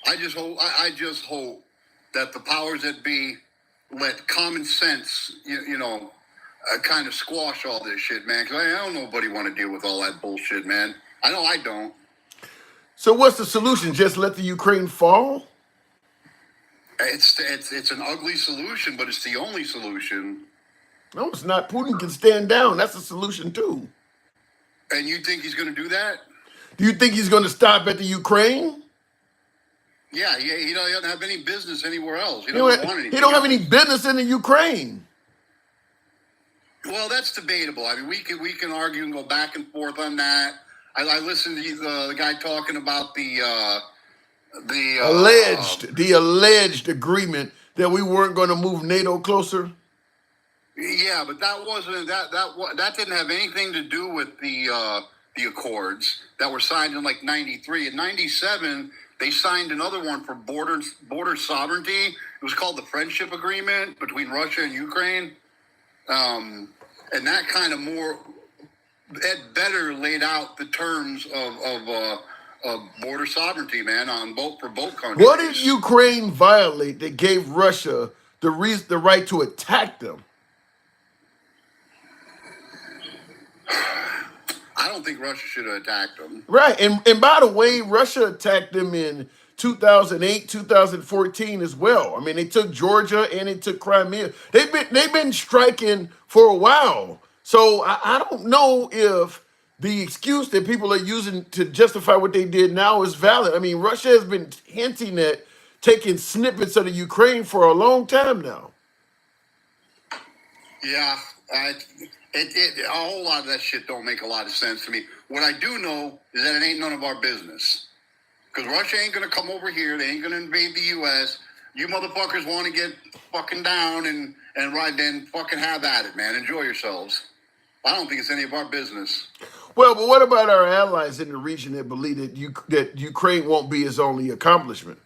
I just hope that the powers that be let common sense, kind of squash all this shit, man. Because I don't nobody want to deal with all that bullshit, man. I know I don't. So what's the solution? Just let the Ukraine fall? It's an ugly solution, but it's the only solution. No, it's not. Putin can stand down. That's a solution too. And you think he's going to do that? Do you think he's going to stop at the Ukraine? Yeah, he doesn't have any business anywhere else. He He doesn't want anything. he don't have else. any business in the Ukraine. Well, that's debatable. I mean, we can argue and go back and forth on that. I listened to the guy talking about the alleged agreement that we weren't going to move NATO closer. Yeah, but that wasn't that didn't have anything to do with the accords that were signed in like '93. In '97, they signed another one for border sovereignty. It was called the Friendship Agreement between Russia and Ukraine, and that kind of better laid out the terms of border sovereignty, man, for both countries. What did Ukraine violate that gave Russia the right to attack them? I don't think Russia should have attacked them. Right, and by the way, Russia attacked them in 2008, 2014 as well. I mean, they took Georgia and they took Crimea. They've been striking for a while. So I don't know if the excuse that people are using to justify what they did now is valid. I mean, Russia has been hinting at taking snippets of the Ukraine for a long time now. Yeah, a whole lot of that shit don't make a lot of sense to me. What I do know is that it ain't none of our business. Because Russia ain't going to come over here. They ain't going to invade the U.S. You motherfuckers want to get fucking down and ride, then fucking have at it, man. Enjoy yourselves. I don't think it's any of our business. Well, but what about our allies in the region that believe that Ukraine won't be its only accomplishment?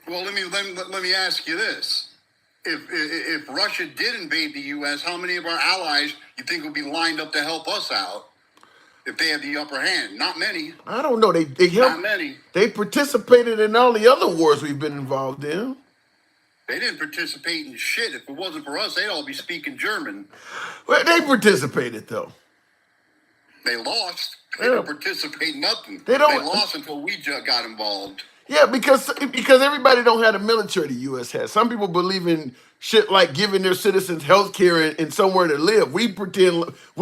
Well, let me ask you this: if Russia did invade the U.S., how many of our allies you think would be lined up to help us out if they had the upper hand? Not many. I don't know. They helped. Not many. They participated in all the other wars we've been involved in. They didn't participate in shit. If it wasn't for us, they'd all be speaking German. Well, they participated though. They lost. They Yeah. didn't participate in nothing. They don't- lost until we got involved. Yeah, because everybody don't have the military the U.S. has. Some people believe in shit like giving their citizens health care and somewhere to live. We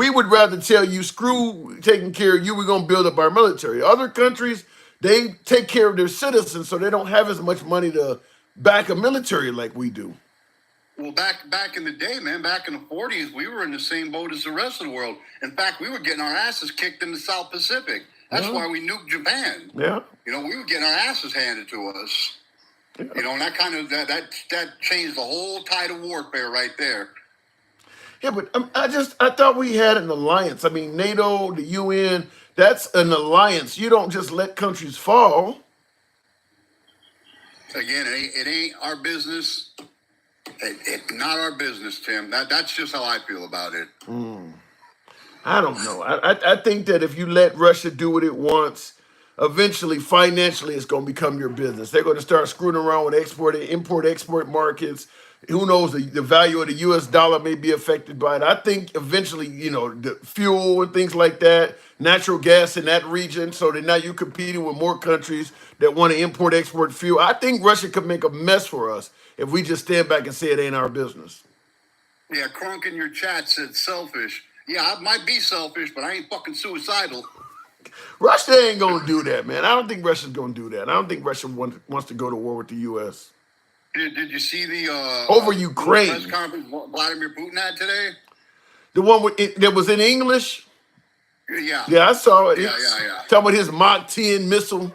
would rather tell you, screw taking care of you, we're going to build up our military. Other countries, they take care of their citizens, so they don't have as much money to back a military like we do. Well, back in the day, man, back in the 40s, we were in the same boat as the rest of the world. In fact, we were getting our asses kicked in the South Pacific. That's why we nuked Japan. Yeah. You know, we were getting our asses handed to us. Yeah. You know, and that kind of that changed the whole tide of warfare right there. Yeah, but I thought we had an alliance. I mean, NATO, the UN, that's an alliance. You don't just let countries fall. Again, it ain't our business. It's not our business, Tim. That's just how I feel about it. I don't know. I think that if you let Russia do what it wants, eventually, financially, it's going to become your business. They're going to start screwing around with import-export markets. Who knows? The value of the U.S. dollar may be affected by it. I think eventually, you know, the fuel and things like that, natural gas in that region, so that now you're competing with more countries that want to import-export fuel. I think Russia could make a mess for us if we just stand back and say it ain't our business. Yeah, Crunk in your chat said selfish. Yeah, I might be selfish, but I ain't fucking suicidal. Russia ain't going to do that, man. I don't think Russia's going to do that. I don't think Russia wants to go to war with the U.S. Did you see the over Ukraine press conference Vladimir Putin had today? The one that was in English? Yeah. Yeah, I saw it. Yeah. Talking about his Mach 10 missile.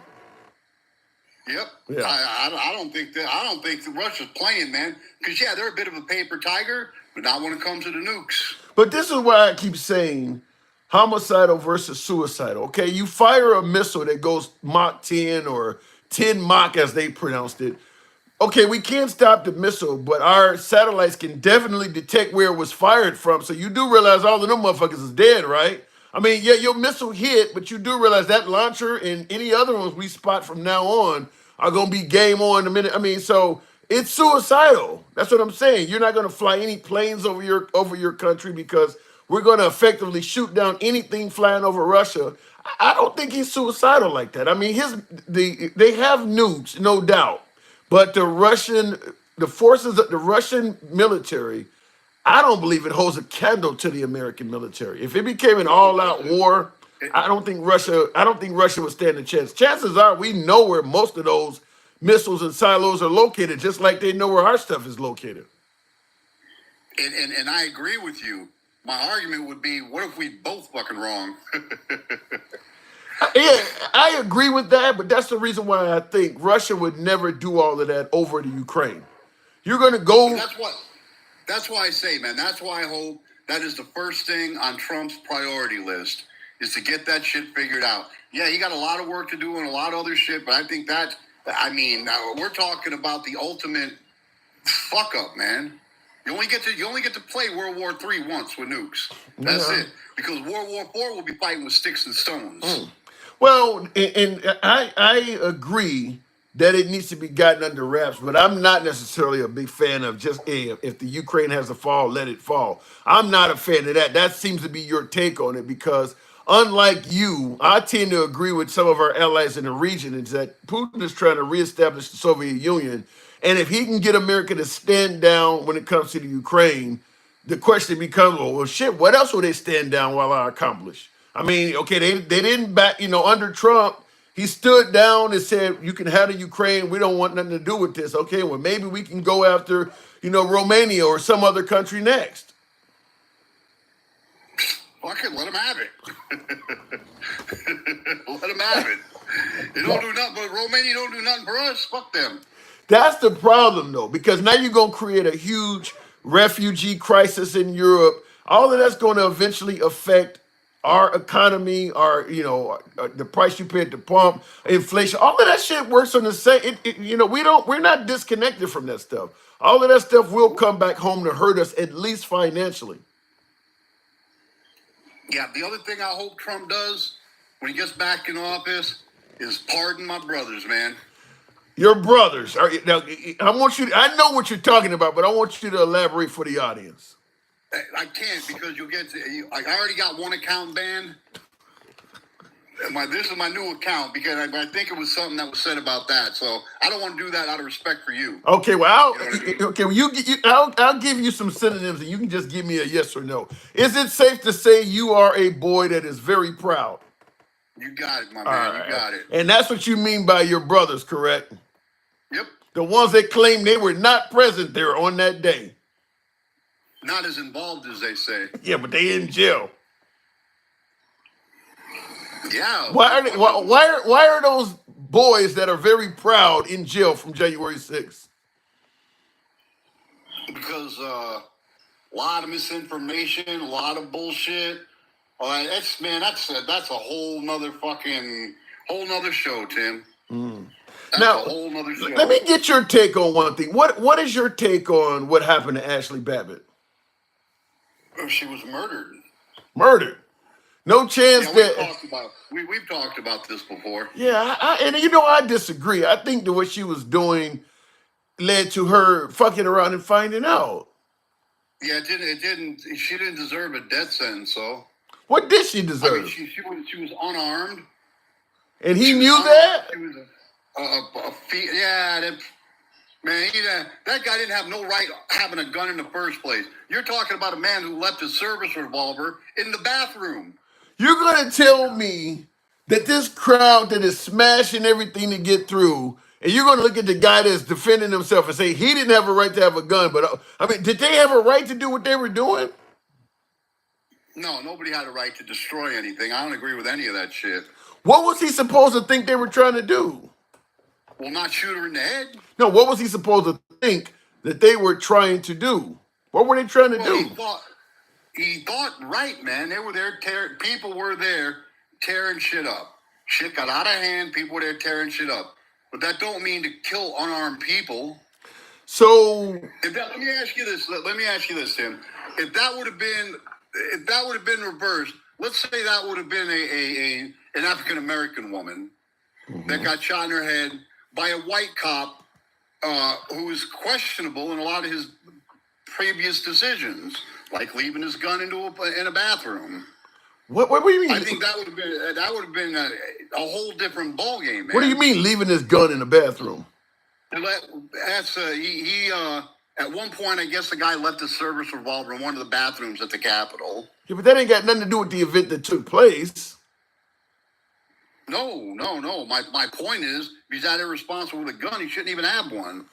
Yep. Yeah. I don't think that Russia's playing, man. Because they're a bit of a paper tiger, but not when it comes to the nukes. But this is why I keep saying homicidal versus suicidal. Okay, you fire a missile that goes Mach 10 or 10 Mach as they pronounced it. Okay, we can't stop the missile, but our satellites can definitely detect where it was fired from. So you do realize all of them motherfuckers is dead, right? I mean, yeah, your missile hit, but you do realize that launcher and any other ones we spot from now on are going to be game on in a minute. I mean, so it's suicidal. That's what I'm saying. You're not going to fly any planes over your country because we're going to effectively shoot down anything flying over Russia. I don't think he's suicidal like that. I mean, they have nukes, no doubt. But the Russian military, I don't believe it holds a candle to the American military. If it became an all-out war, I don't think Russia would stand a chance. Chances are we know where most of those missiles and silos are located, just like they know where our stuff is located. And I agree with you. My argument would be, what if we both fucking wrong? Yeah, I agree with that, but that's the reason why I think Russia would never do all of that over to Ukraine. You're going to go... That's why I say, man, that's why I hope that is the first thing on Trump's priority list, is to get that shit figured out. Yeah, he got a lot of work to do and a lot of other shit, but I think we're talking about the ultimate fuck up, man. You only get to play World War III once with nukes. That's it. Because World War IV will be fighting with sticks and stones. Well, and I agree that it needs to be gotten under wraps, but I'm not necessarily a big fan of just, hey, if the Ukraine has to fall, let it fall. I'm not a fan of that. That seems to be your take on it because unlike you, I tend to agree with some of our allies in the region is that Putin is trying to reestablish the Soviet Union. And if he can get America to stand down when it comes to the Ukraine, the question becomes, well, shit, what else will they stand down while I accomplish? I mean, okay, they didn't back, under Trump, he stood down and said, you can have the Ukraine. We don't want nothing to do with this. Okay, well, maybe we can go after, Romania or some other country next. Fuck it, let them have it. Let them have it. They don't do nothing, but Romania don't do nothing for us. Fuck them. That's the problem, though, because now you're going to create a huge refugee crisis in Europe. All of that's going to eventually affect our economy, the price you pay at the pump, inflation. All of that shit works on the same. We're not disconnected from that stuff. All of that stuff will come back home to hurt us, at least financially. Yeah, the other thing I hope Trump does when he gets back in office is pardon my brothers, man. Your brothers. I know what you're talking about, but I want you to elaborate for the audience. I can't because I already got one account banned. This is my new account because I think it was something that was said about that. So I don't want to do that out of respect for you. Okay, well, I'll give you some synonyms and you can just give me a yes or no. Is it safe to say you are a boy that is very proud? You got it, my man. Right. You got it. And that's what you mean by your brothers, correct? Yep. The ones that claim they were not present there on that day. not as involved as they say. Yeah, but they in jail. Yeah. Why are those boys that are very proud in jail from January 6th? Because a lot of misinformation, a lot of bullshit. That's a whole nother show, Tim. That's Now, a whole nother show. let me get your take on one thing. What is your take on what happened to Ashley Babbitt? She was murdered. Murdered. No chance Yeah, we've talked about this before. Yeah, and I disagree. I think that what she was doing led to her fucking around and finding out. Yeah, she didn't deserve a death sentence, so. What did she deserve? I mean, she was unarmed. And he knew that? She was that guy didn't have no right having a gun in the first place. You're talking about a man who left his service revolver in the bathroom. You're going to tell me that this crowd that is smashing everything to get through, and you're going to look at the guy that's defending himself and say he didn't have a right to have a gun, but did they have a right to do what they were doing? No, nobody had a right to destroy anything. I don't agree with any of that shit. What was he supposed to think they were trying to do? Well, not shoot her in the head. No, what was he supposed to think that they were trying to do? What were they trying to do? He thought right, man. They were there. People were there tearing shit up. Shit got out of hand. People were there tearing shit up. But that don't mean to kill unarmed people. So let me ask you this, Tim. If that would have been reversed, let's say that would have been an African American woman that got shot in her head by a white cop who was questionable in a lot of his previous decisions, like leaving his gun in a bathroom. What do you mean? I think that would have been a whole different ballgame, man. What do you mean leaving his gun in the bathroom? That's at one point, I guess the guy left his service revolver in one of the bathrooms at the Capitol. Yeah, but that ain't got nothing to do with the event that took place. No. My point is, if he's that irresponsible with a gun, he shouldn't even have one.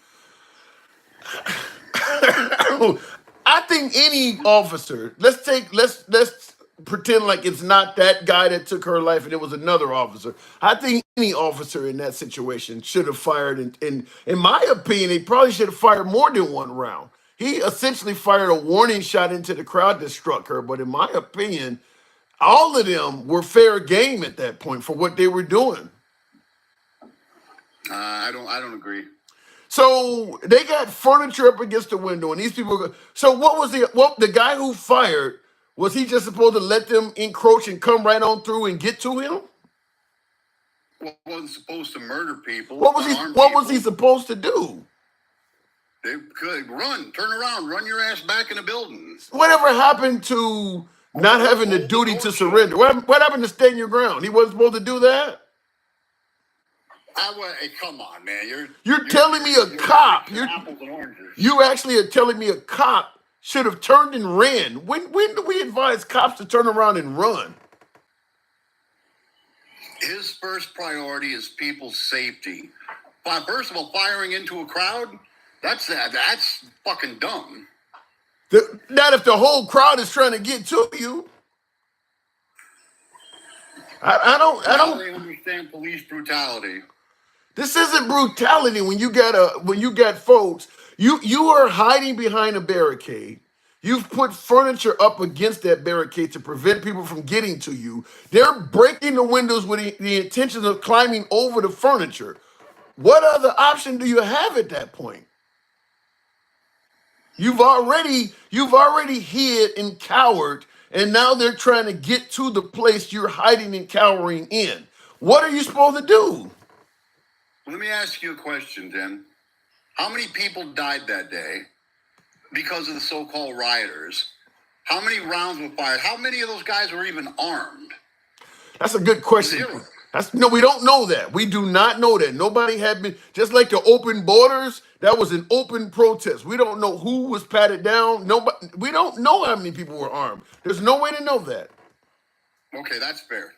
I think any officer, let's pretend like it's not that guy that took her life and it was another officer. I think any officer in that situation should have fired, and in my opinion, they probably should have fired more than one round. He essentially fired a warning shot into the crowd that struck her, but in my opinion, all of them were fair game at that point for what they were doing. I don't agree. So they got furniture up against the window, and these people. So what the guy who fired? Was he just supposed to let them encroach and come right on through and get to him? Well, wasn't supposed to murder people. What was he supposed to do? They could turn around, run your ass back in the building. Whatever happened to not having the duty to surrender? What happened to stand your ground? He wasn't supposed to do that? Hey, come on, man. You're telling me a cop. You actually are telling me a cop should have turned and ran. When do we advise cops to turn around and run? His first priority is people's safety. First of all, firing into a crowd, that's fucking dumb. Not if the whole crowd is trying to get to you. I don't understand police brutality. This isn't brutality when you got folks. You are hiding behind a barricade. You've put furniture up against that barricade to prevent people from getting to you. They're breaking the windows with the intention of climbing over the furniture. What other option do you have at that point? You've already hid and cowered, and now they're trying to get to the place you're hiding and cowering in. What are you supposed to do? Let me ask you a question, Tim. How many people died that day because of the so-called rioters? How many rounds were fired? How many of those guys were even armed? That's a good question. Zero. We don't know that. We do not know that. Nobody had been, just like the open borders, that was an open protest. We don't know who was patted down. We don't know how many people were armed. There's no way to know that. Okay, that's fair.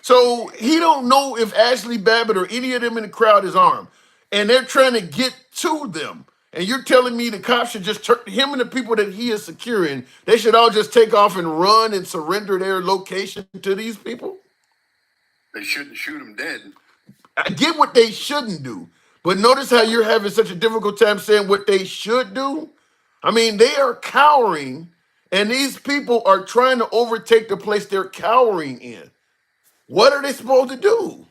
So he don't know if Ashley Babbitt or any of them in the crowd is armed. And they're trying to get to them. And you're telling me the cops should just turn him and the people that he is securing, they should all just take off and run and surrender their location to these people? They shouldn't shoot him dead. I get what they shouldn't do, but notice how you're having such a difficult time saying what they should do. I mean, they are cowering, and these people are trying to overtake the place they're cowering in. What are they supposed to do?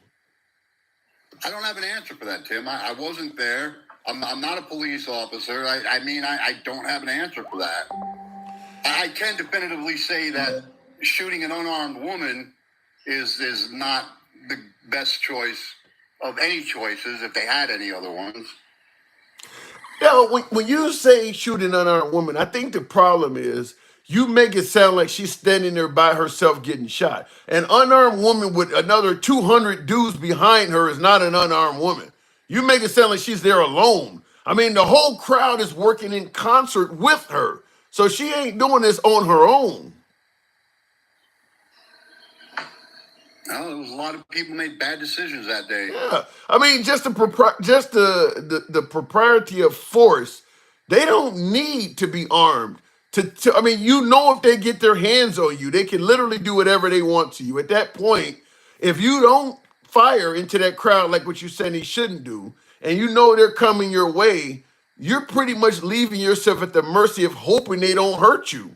I don't have an answer for that, Tim. I wasn't there. I'm not a police officer. I don't have an answer for that. I can definitively say that shooting an unarmed woman is not the best choice of any choices if they had any other ones. Yeah, when you say shoot an unarmed woman, I think the problem is you make it sound like she's standing there by herself getting shot. An unarmed woman with another 200 dudes behind her is not an unarmed woman. You make it sound like she's there alone. I mean, the whole crowd is working in concert with her. So she ain't doing this on her own. Well, there was a lot of people made bad decisions that day. Yeah, I mean, just the propriety of force. They don't need to be armed. I mean, you know, if they get their hands on you, they can literally do whatever they want to you. At that point, if you don't fire into that crowd like what you're saying they shouldn't do, and you know they're coming your way, you're pretty much leaving yourself at the mercy of hoping they don't hurt you.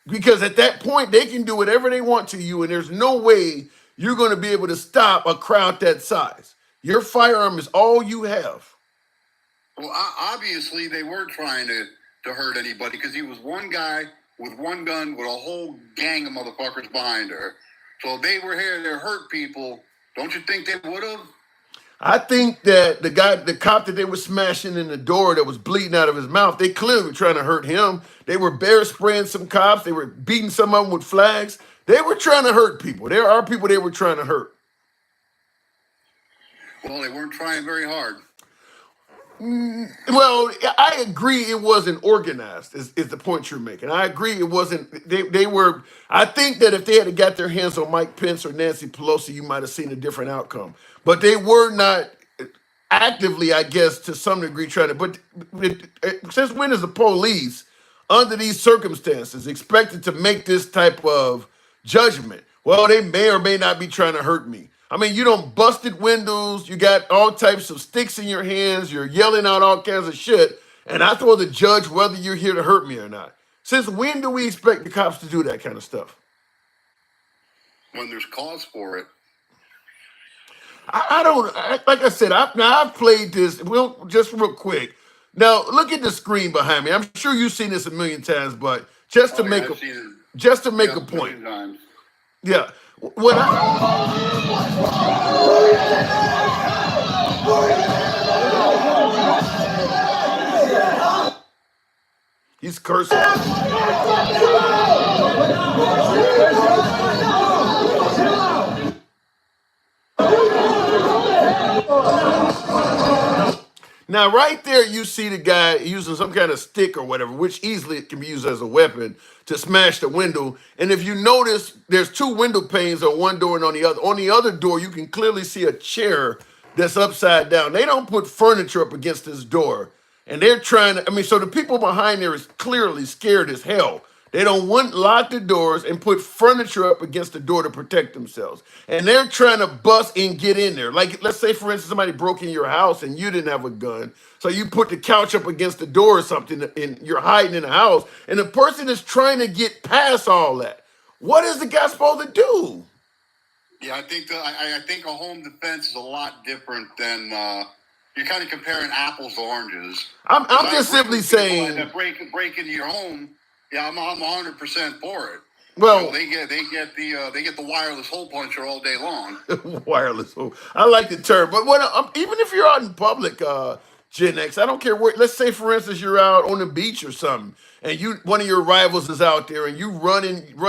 Because at that point, they can do whatever they want to you, and there's no way you're going to be able to stop a crowd that size. Your firearm is all you have. Well, obviously, they were trying to hurt anybody because he was one guy with one gun with a whole gang of motherfuckers behind her. So if they were here to hurt people, don't you think they would have? I think that the cop that they were smashing in the door that was bleeding out of his mouth, they clearly were trying to hurt him. They were bear spraying some cops. They were beating some of them with flags. They were trying to hurt people. There are people they were trying to hurt. Well, they weren't trying very hard. Well, I agree it wasn't organized, is the point you're making. I agree it wasn't, they were, I think that if they had got their hands on Mike Pence or Nancy Pelosi, you might have seen a different outcome. But they were not actively, I guess, to some degree trying to, but since when is the police, under these circumstances, expected to make this type of judgment? Well, they may or may not be trying to hurt me. I mean, you don't busted windows, you got all types of sticks in your hands, you're yelling out all kinds of shit, and I throw the judge whether you're here to hurt me or not. Since when do we expect the cops to do that kind of stuff? When there's cause for it. I don't, like I said, I've played this, well, just real quick. Now, look at the screen behind me. I'm sure you've seen this a million times, but just to make a point. Yeah. When he's cursing. Now, right there, you see the guy using some kind of stick or whatever, which easily can be used as a weapon to smash the window. And if you notice, there's two window panes on one door and on the other. On the other door, you can clearly see a chair that's upside down. They don't put furniture up against this door. And they're trying to, I mean, so the people behind there is clearly scared as hell. They don't want lock the doors and put furniture up against the door to protect themselves. And they're trying to bust and get in there. Like, let's say, for instance, somebody broke in your house and you didn't have a gun. So you put the couch up against the door or something and you're hiding in the house. And the person is trying to get past all that. What is the guy supposed to do? Yeah, I think a home defense is a lot different than you're kind of comparing apples to oranges. I'm just simply saying that break into your home. Yeah, I'm 100% for it. Well, they get the wireless hole puncher all day long. Wireless hole. I like the term, but even if you're out in public, Gen X, I don't care where. Let's say, for instance, you're out on the beach or something, and one of your rivals is out there, and you run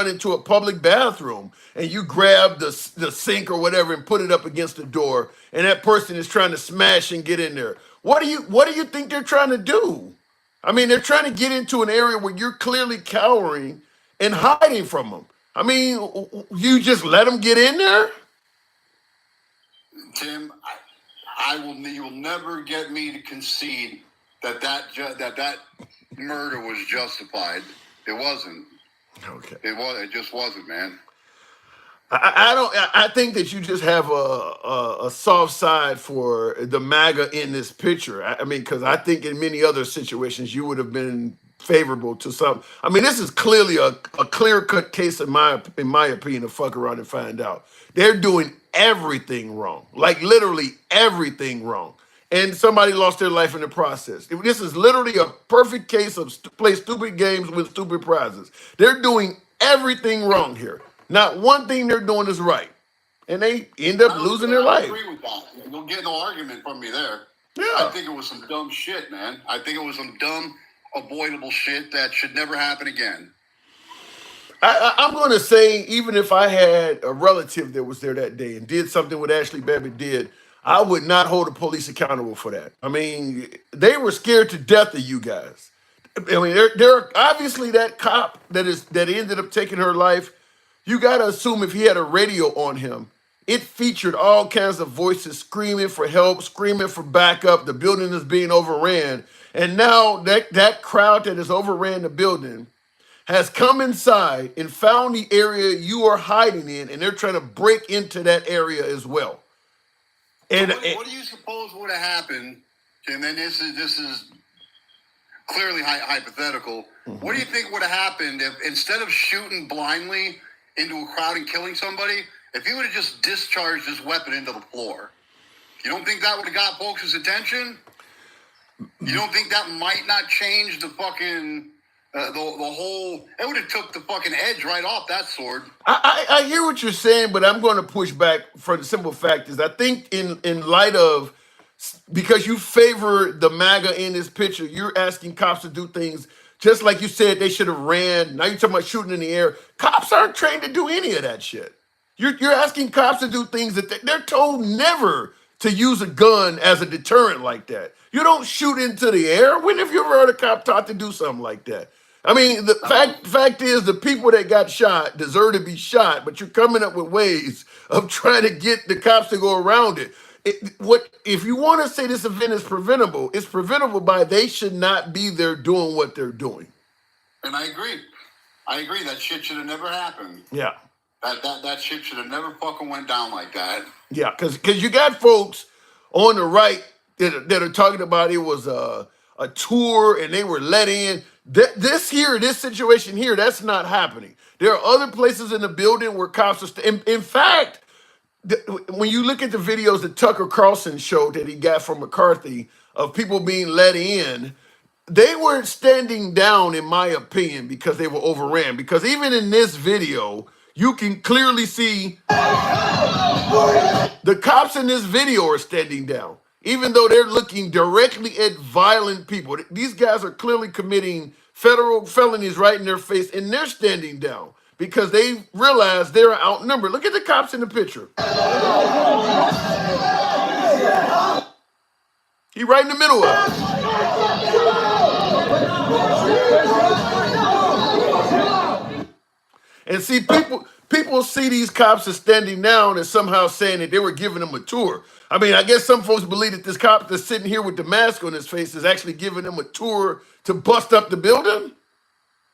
into a public bathroom, and you grab the sink or whatever and put it up against the door, and that person is trying to smash and get in there. What do you think they're trying to do? I mean, they're trying to get into an area where you're clearly cowering and hiding from them. I mean, you just let them get in there? Tim, you will never get me to concede that murder was justified. It wasn't. Okay. It just wasn't, man. I think that you just have a soft side for the MAGA in this picture. I mean, because I think in many other situations you would have been favorable to some. I mean, this is clearly a clear cut case in my opinion. To fuck around and find out they're doing everything wrong, like literally everything wrong, and somebody lost their life in the process. This is literally a perfect case of play stupid games with stupid prizes. They're doing everything wrong here. Not one thing they're doing is right. And they end up losing their I life. agree with that. You'll get no argument from me there. Yeah. I think it was some dumb shit, man. I think it was some dumb, avoidable shit that should never happen again. I'm going to say, even if I had a relative that was there that day and did something what Ashley Babbitt did, I would not hold the police accountable for that. I mean, they were scared to death of you guys. I mean, they're obviously that cop that ended up taking her life. You got to assume if he had a radio on him, it featured all kinds of voices screaming for help, screaming for backup. The building is being overran. And now that crowd that has overran the building has come inside and found the area you are hiding in, and they're trying to break into that area as well. And So what do you suppose would have happened? And then this is clearly hypothetical. What do you think would have happened if instead of shooting blindly into a crowd and killing somebody, if he would have just discharged his weapon into the floor? You don't think that would have got folks' attention? You don't think that might not change the fucking the whole? It would have took the fucking edge right off that sword. I hear what you're saying, but I'm going to push back for the simple fact is I think in light of, because you favor the MAGA in this picture, you're asking cops to do things just like you said they should have ran. Now you're talking about shooting in the air. Cops aren't trained to do any of that shit. You're asking cops to do things that they're told never to use a gun as a deterrent like that. You don't shoot into the air. When have you ever heard a cop taught to do something like that? I mean, the fact is the people that got shot deserve to be shot, but you're coming up with ways of trying to get the cops to go around it. What if you want to say this event is preventable? It's preventable by they should not be there doing what they're doing. And I agree. That shit should have never happened. Yeah. That shit should have never fucking went down like that. Yeah, because you got folks on the right that are talking about it was a tour and they were let in. This situation here, that's not happening. There are other places in the building where cops are. In fact, when you look at the videos that Tucker Carlson showed that he got from McCarthy of people being let in, they weren't standing down, in my opinion, because they were overran. Because even in this video, you can clearly see the cops in this video are standing down, even though they're looking directly at violent people. These guys are clearly committing federal felonies right in their face, and they're standing down because they realize they're outnumbered. Look at the cops in the picture. He right in the middle of it. And see, people see these cops as standing down and somehow saying that they were giving them a tour. I mean, I guess some folks believe that this cop that's sitting here with the mask on his face is actually giving them a tour to bust up the building.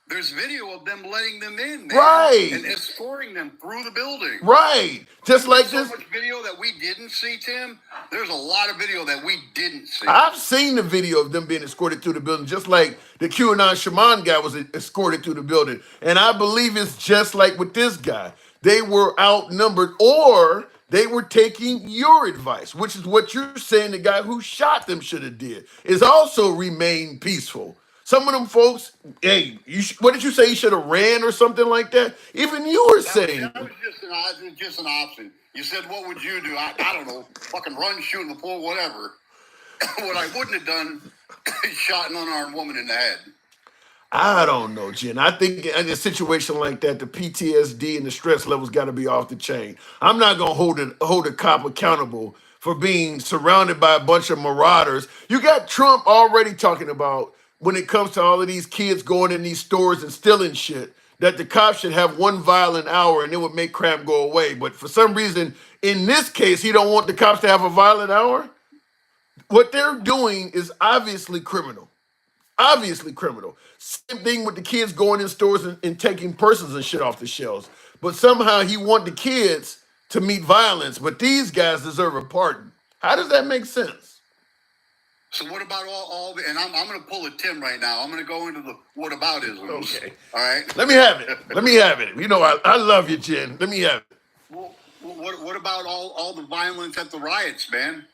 There's video of them letting them in, man. Right. And escorting them through the building. Right. Just like There's this. so much video that we didn't see, Tim. There's a lot of video that we didn't see. I've seen the video of them being escorted through the building, just like the QAnon shaman guy was escorted through the building. And I believe it's just like with this guy. They were outnumbered, or they were taking your advice, which is what you're saying the guy who shot them should have did, is also remain peaceful. Some of them folks, hey, what did you say? You should have ran or something like that? Even you were saying. That was just an option. You said, what would you do? I don't know. Fucking run, shoot in the pool, whatever. What I wouldn't have done is shot an unarmed woman in the head. I don't know, Jen. I think in a situation like that, the PTSD and the stress levels got to be off the chain. I'm not going to hold a cop accountable for being surrounded by a bunch of marauders. You got Trump already talking about, when it comes to all of these kids going in these stores and stealing shit, that the cops should have one violent hour and it would make crime go away. But for some reason, in this case, he don't want the cops to have a violent hour. what they're doing is obviously criminal. Obviously criminal. Same thing with the kids going in stores and taking purses and shit off the shelves. But somehow he want the kids to meet violence, but these guys deserve a pardon. How does that make sense? So what about all the, and I'm going to pull a Tim right now. I'm going to go into the what about isms. Okay. All right. Let me have it. Let me have it. You know, I love you, Jen. Let me have it. Well, what about all the violence at the riots, man?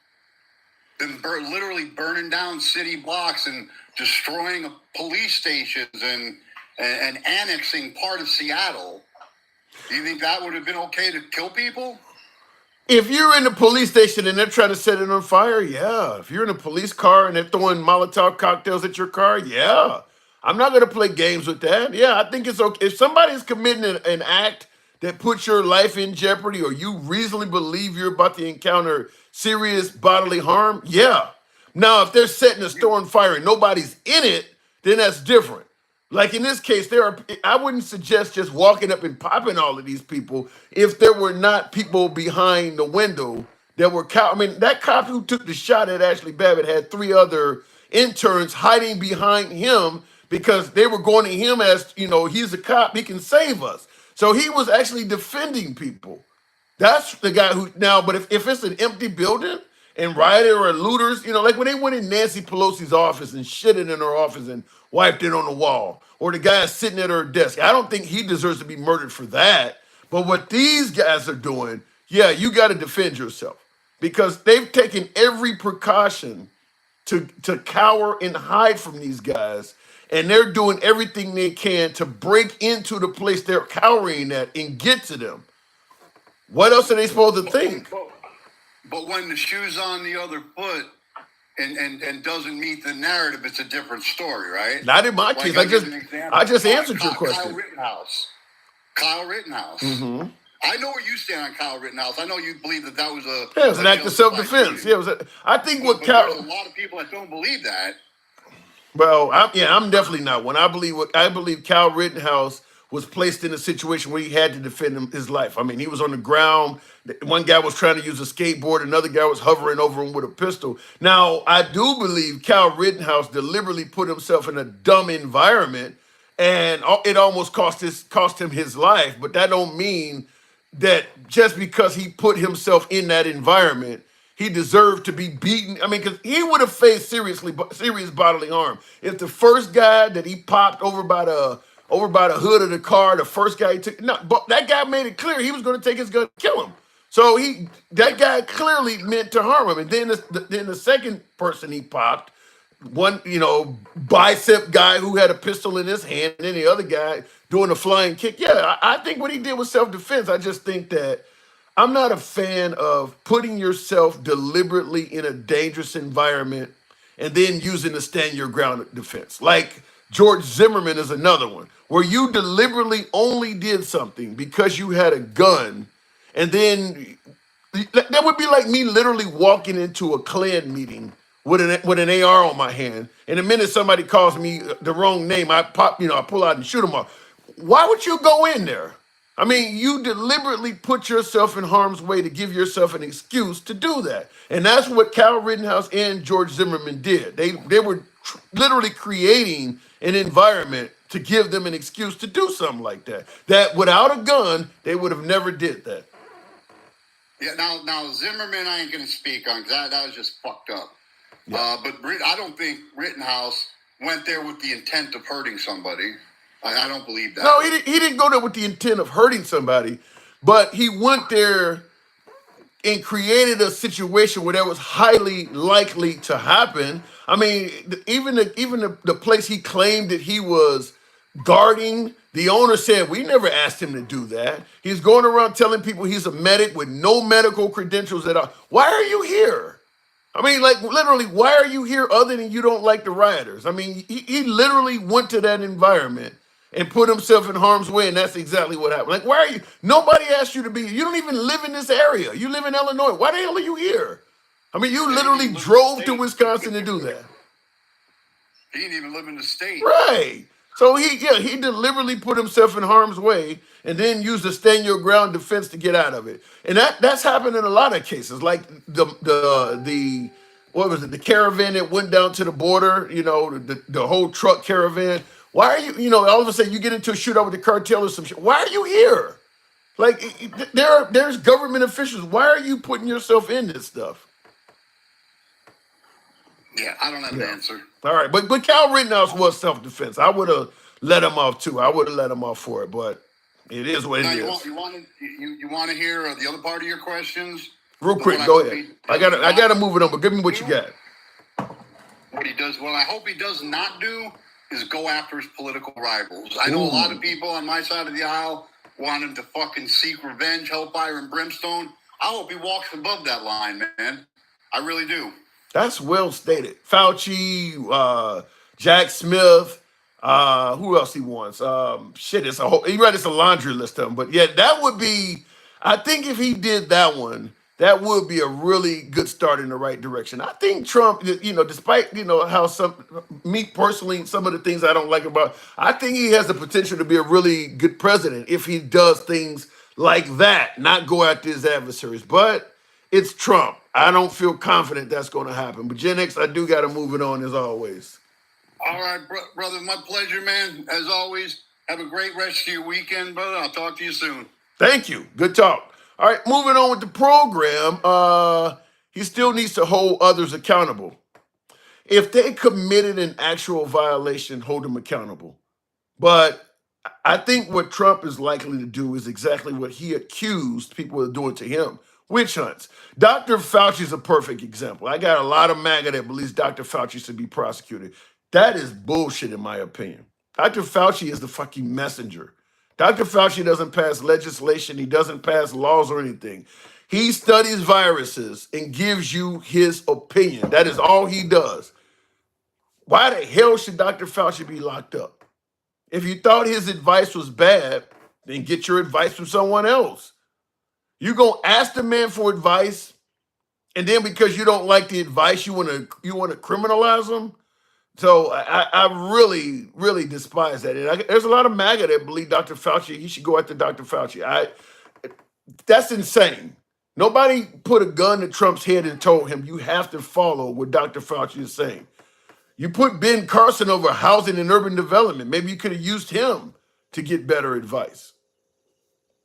Them literally burning down city blocks and destroying police stations and annexing part of Seattle. Do you think that would have been okay to kill people? If you're in the police station and they're trying to set it on fire, yeah. If you're in a police car and they're throwing Molotov cocktails at your car, yeah. I'm not going to play games with that. Yeah, I think it's okay. If somebody's committing an act that puts your life in jeopardy or you reasonably believe you're about to encounter serious bodily harm, yeah. Now, if they're setting a store on fire and nobody's in it, then that's different. Like in this case, I wouldn't suggest just walking up and popping all of these people if there were not people behind the window that were I mean, that cop who took the shot at Ashley Babbitt had 3 other interns hiding behind him because they were going to him as, you know, he's a cop, he can save us. So he was actually defending people. That's the guy who now, but if it's an empty building and rioter or looters, you know, like when they went in Nancy Pelosi's office and shitted in her office and wiped it on the wall, or the guy sitting at her desk, I don't think he deserves to be murdered for that. But what these guys are doing, yeah, you got to defend yourself because they've taken every precaution to cower and hide from these guys. And they're doing everything they can to break into the place they're cowering at and get to them. What else are they supposed to think? But when the shoe's on the other foot and doesn't meet the narrative, it's a different story, right? Not in my case. I just answered your Kyle question. Rittenhouse. Kyle Rittenhouse. Mm-hmm. I know where you stand on Kyle Rittenhouse. I know you believe that was a Yeah, it was an act of self-defense. Yeah, I think what but Cal. there's a lot of people that don't believe that. Well, I'm definitely not one. I believe Cal Rittenhouse was placed in a situation where he had to defend his life. I mean, he was on the ground. One guy was trying to use a skateboard. Another guy was hovering over him with a pistol. Now, I do believe Cal Rittenhouse deliberately put himself in a dumb environment, and it almost cost him his life. But that don't mean that just because he put himself in that environment, he deserved to be beaten. I mean, because he would have faced serious bodily harm if the first guy that he popped over by the hood of the car, the first guy he took. No, but that guy made it clear he was going to take his gun and kill him. So that guy clearly meant to harm him. And then the second person he popped, one, you know, bicep guy who had a pistol in his hand, and then the other guy doing a flying kick. Yeah, I think what he did was self-defense. I just think that I'm not a fan of putting yourself deliberately in a dangerous environment and then using the stand your ground defense. Like George Zimmerman is another one, where you deliberately only did something because you had a gun, and then that would be like me literally walking into a Klan meeting with an AR on my hand, and the minute somebody calls me the wrong name, I pull out and shoot them off. Why would you go in there? I mean, you deliberately put yourself in harm's way to give yourself an excuse to do that. And that's what Kyle Rittenhouse and George Zimmerman did. They were literally creating an environment to give them an excuse to do something like that. That without a gun, they would have never did that. Yeah, now Zimmerman I ain't going to speak on because that was just fucked up. Yeah. But I don't think Rittenhouse went there with the intent of hurting somebody. I don't believe that. No, he didn't go there with the intent of hurting somebody, but he went there and created a situation where that was highly likely to happen. I mean, even the place he claimed that he was guarding, the owner said, we never asked him to do that. He's going around telling people he's a medic with no medical credentials at all. Why are you here? I mean, like, literally, why are you here other than you don't like the rioters? I mean, he literally went to that environment and put himself in harm's way, and that's exactly what happened. Like, why are you? Nobody asked you to be. You don't even live in this area. You live in Illinois. Why the hell are you here? I mean, you literally drove to Wisconsin to do that. He didn't even live in the state. Right. So he deliberately put himself in harm's way and then used the stand your ground defense to get out of it. And that's happened in a lot of cases. Like the what was it, the caravan that went down to the border, the whole truck caravan. Why are you, all of a sudden you get into a shootout with the cartel or some shit. Why are you here? Like, there's government officials. Why are you putting yourself in this stuff? Yeah, I don't have an answer. All right, but Cal Rittenhouse was self-defense. I would have let him off too. I would have let him off for it, but it is what it is. You want to hear the other part of your questions? Real quick, go ahead. I gotta move it on, but give me what you got. What he does, what I hope he does not do is go after his political rivals. I know a lot of people on my side of the aisle want him to fucking seek revenge, hellfire, and brimstone. I hope he walks above that line, man. I really do. That's well stated. Fauci, Jack Smith, who else he wants? It's a laundry list of them. But yeah, that would be, I think if he did that one, that would be a really good start in the right direction. I think Trump, despite, how me personally, some of the things I don't like about, I think he has the potential to be a really good president if he does things like that, not go after his adversaries. But it's Trump. I don't feel confident that's going to happen. But Gen X, I do got to move it on as always. All right, brother. My pleasure, man. As always, have a great rest of your weekend, brother. I'll talk to you soon. Thank you. Good talk. All right, moving on with the program. He still needs to hold others accountable. If they committed an actual violation, hold them accountable. But I think what Trump is likely to do is exactly what he accused people of doing to him. Witch hunts. Dr. Fauci is a perfect example. I got a lot of MAGA that believes Dr. Fauci should be prosecuted. That is bullshit in my opinion. Dr. Fauci is the fucking messenger. Dr. Fauci doesn't pass legislation. He doesn't pass laws or anything. He studies viruses and gives you his opinion. That is all he does. Why the hell should Dr. Fauci be locked up? If you thought his advice was bad, then get your advice from someone else. You gonna ask the man for advice, and then because you don't like the advice, you wanna criminalize him? So I really, really despise that. And there's a lot of MAGA that believe Dr. Fauci, he should go after Dr. Fauci. That's insane. Nobody put a gun to Trump's head and told him you have to follow what Dr. Fauci is saying. You put Ben Carson over housing and urban development. Maybe you could have used him to get better advice.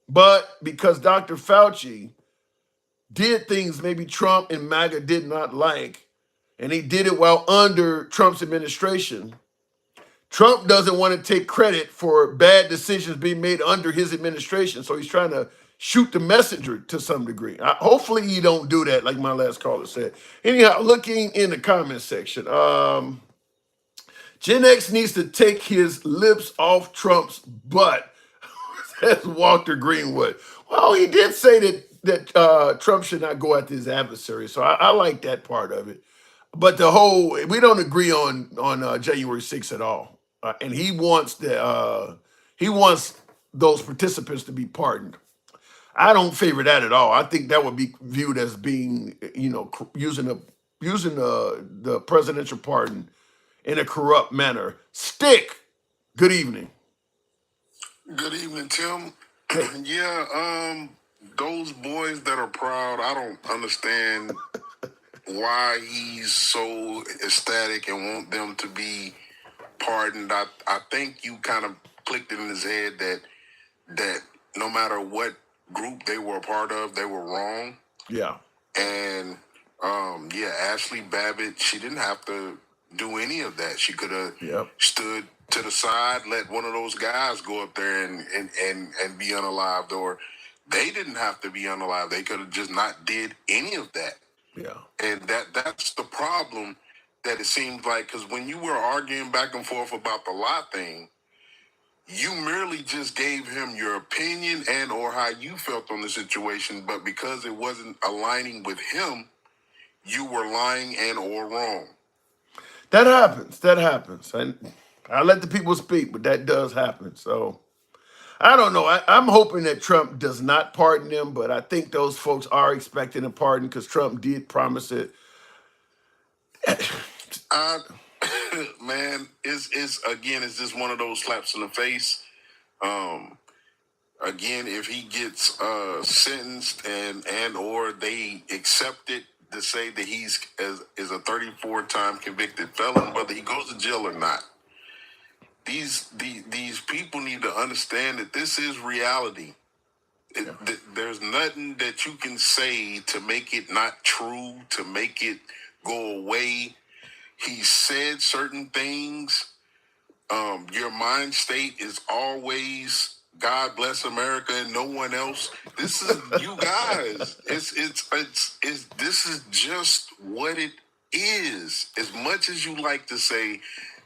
But because Dr. Fauci did things maybe Trump and MAGA did not like, and he did it while under Trump's administration, Trump doesn't want to take credit for bad decisions being made under his administration. So he's trying to shoot the messenger to some degree. Hopefully you don't do that, like my last caller said. Anyhow, looking in the comment section, Gen X needs to take his lips off Trump's butt, says Walter Greenwood. Well, he did say that Trump should not go after his adversary, so I like that part of it. But we don't agree on January 6th at all, and he wants those participants to be pardoned. I don't favor that at all. I think that would be viewed as being, using the presidential pardon in a corrupt manner. Stick. Good evening. Good evening, Tim. Yeah, those boys that are proud, I don't understand why he's so ecstatic and want them to be pardoned. I think you kind of clicked it in his head that no matter what group they were a part of, they were wrong. Yeah. And Ashley Babbitt, she didn't have to do any of that. She could have stood to the side, let one of those guys go up there and be unalived, or they didn't have to be unalived. They could have just not did any of that. Yeah. And that's the problem that it seems like, because when you were arguing back and forth about the lie thing, you merely just gave him your opinion and or how you felt on the situation, but because it wasn't aligning with him, you were lying and or wrong. That happens. And I let the people speak, but that does happen. So I don't know. I'm hoping that Trump does not pardon them, but I think those folks are expecting a pardon because Trump did promise it. Man, it's just one of those slaps in the face. Again, if he gets sentenced and or they accept it, to say that he's is a 34-time convicted felon, whether he goes to jail or not. These people need to understand that this is reality. There's nothing that you can say to make it not true, to make it go away. He said certain things. Your mind state is always God bless America and no one else. This is you guys. It's this is just what it is. As much as you like to say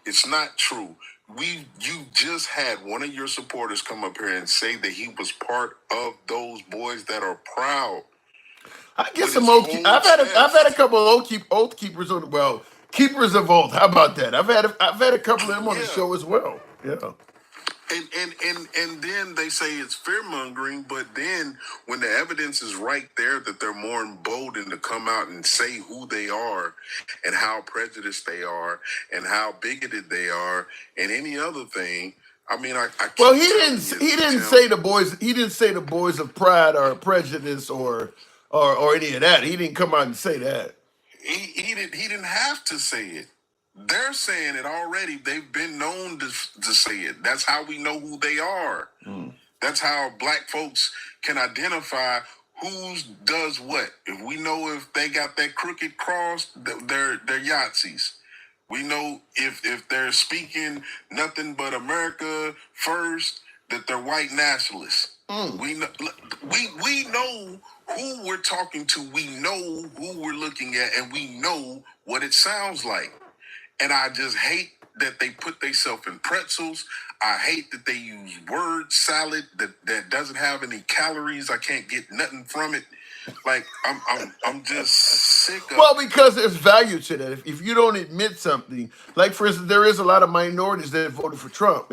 it's not true, you just had one of your supporters come up here and say that he was part of those boys that are proud. I get some oath. I've had a couple of oath keepers on. Well, keepers of oath. How about that? I've had a couple of them on the show as well. Yeah. And then they say it's fear mongering, but then when the evidence is right there that they're more emboldened to come out and say who they are and how prejudiced they are and how bigoted they are and any other thing. I mean, I well, he didn't say the boys. He didn't say the boys of pride or prejudice or any of that. He didn't come out and say that. He didn't have to say it. They're saying it already. They've been known to say it. That's how we know who they are. That's how black folks can identify who does what. If we know if they got that crooked cross, they're Yahtzees. We know if they're speaking nothing but America first, that they're white nationalists. We know who we're talking to. We know who we're looking at, and we know what it sounds like. And I just hate that they put themselves in pretzels. I hate that they use word salad that doesn't have any calories. I can't get nothing from it. Like I'm just sick of. Well, because there's value to that. If you don't admit something, like for instance, there is a lot of minorities that voted for Trump.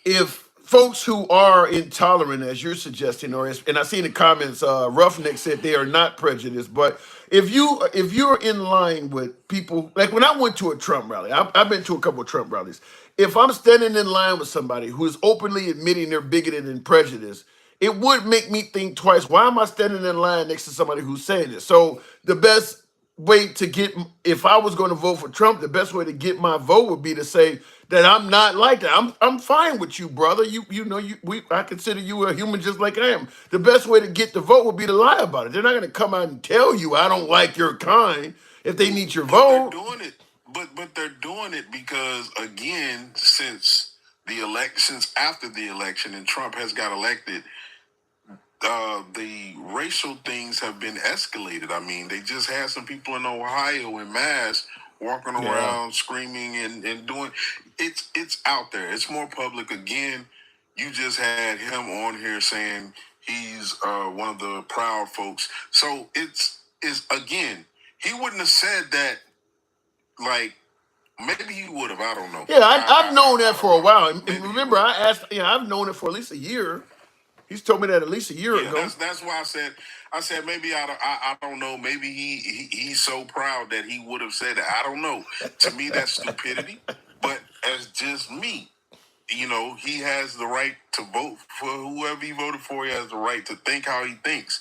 If folks who are intolerant, as you're suggesting, and I see in the comments, Roughneck said they are not prejudiced. But if you're in line with people, like when I went to a Trump rally, I've been to a couple of Trump rallies. If I'm standing in line with somebody who is openly admitting they're bigoted and prejudiced, it would make me think twice. Why am I standing in line next to somebody who's saying it? So the best way to get, if I was going to vote for Trump, the best way to get my vote would be to say that I'm not like that. I'm fine with you, brother. I consider you a human just like I am. The best way to get the vote would be to lie about it. They're not going to come out and tell you I don't like your kind if they need your vote. They're doing it, but they're doing it because again, since after the election and Trump has got elected, the racial things have been escalated. I mean, they just had some people in Ohio in mass walking around screaming and doing it's out there. It's more public. Again, you just had him on here saying he's one of the proud folks. So it's again, he wouldn't have said that. Like maybe he would have. I don't know. Yeah, I've known that for a while. And remember, I asked. I've known it for at least a year. He's told me that at least a year ago. That's why I said maybe I don't know. Maybe he's so proud that he would have said it. I don't know. To me, that's stupidity. But as just me, he has the right to vote for whoever he voted for. He has the right to think how he thinks.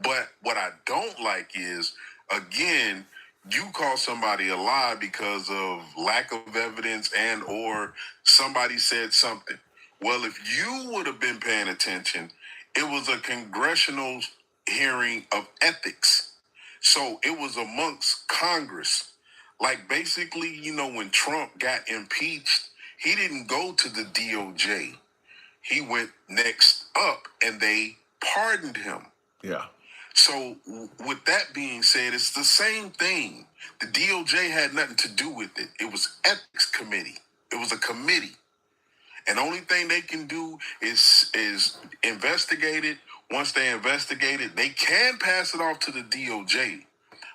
But what I don't like is, again, you call somebody a lie because of lack of evidence and or somebody said something. Well, if you would have been paying attention, it was a congressional hearing of ethics. So it was amongst Congress. Like basically, when Trump got impeached, he didn't go to the DOJ. He went next up and they pardoned him. Yeah. So with that being said, it's the same thing. The DOJ had nothing to do with it. It was ethics committee. It was a committee. And the only thing they can do is investigate it. Once they investigate it, they can pass it off to the DOJ.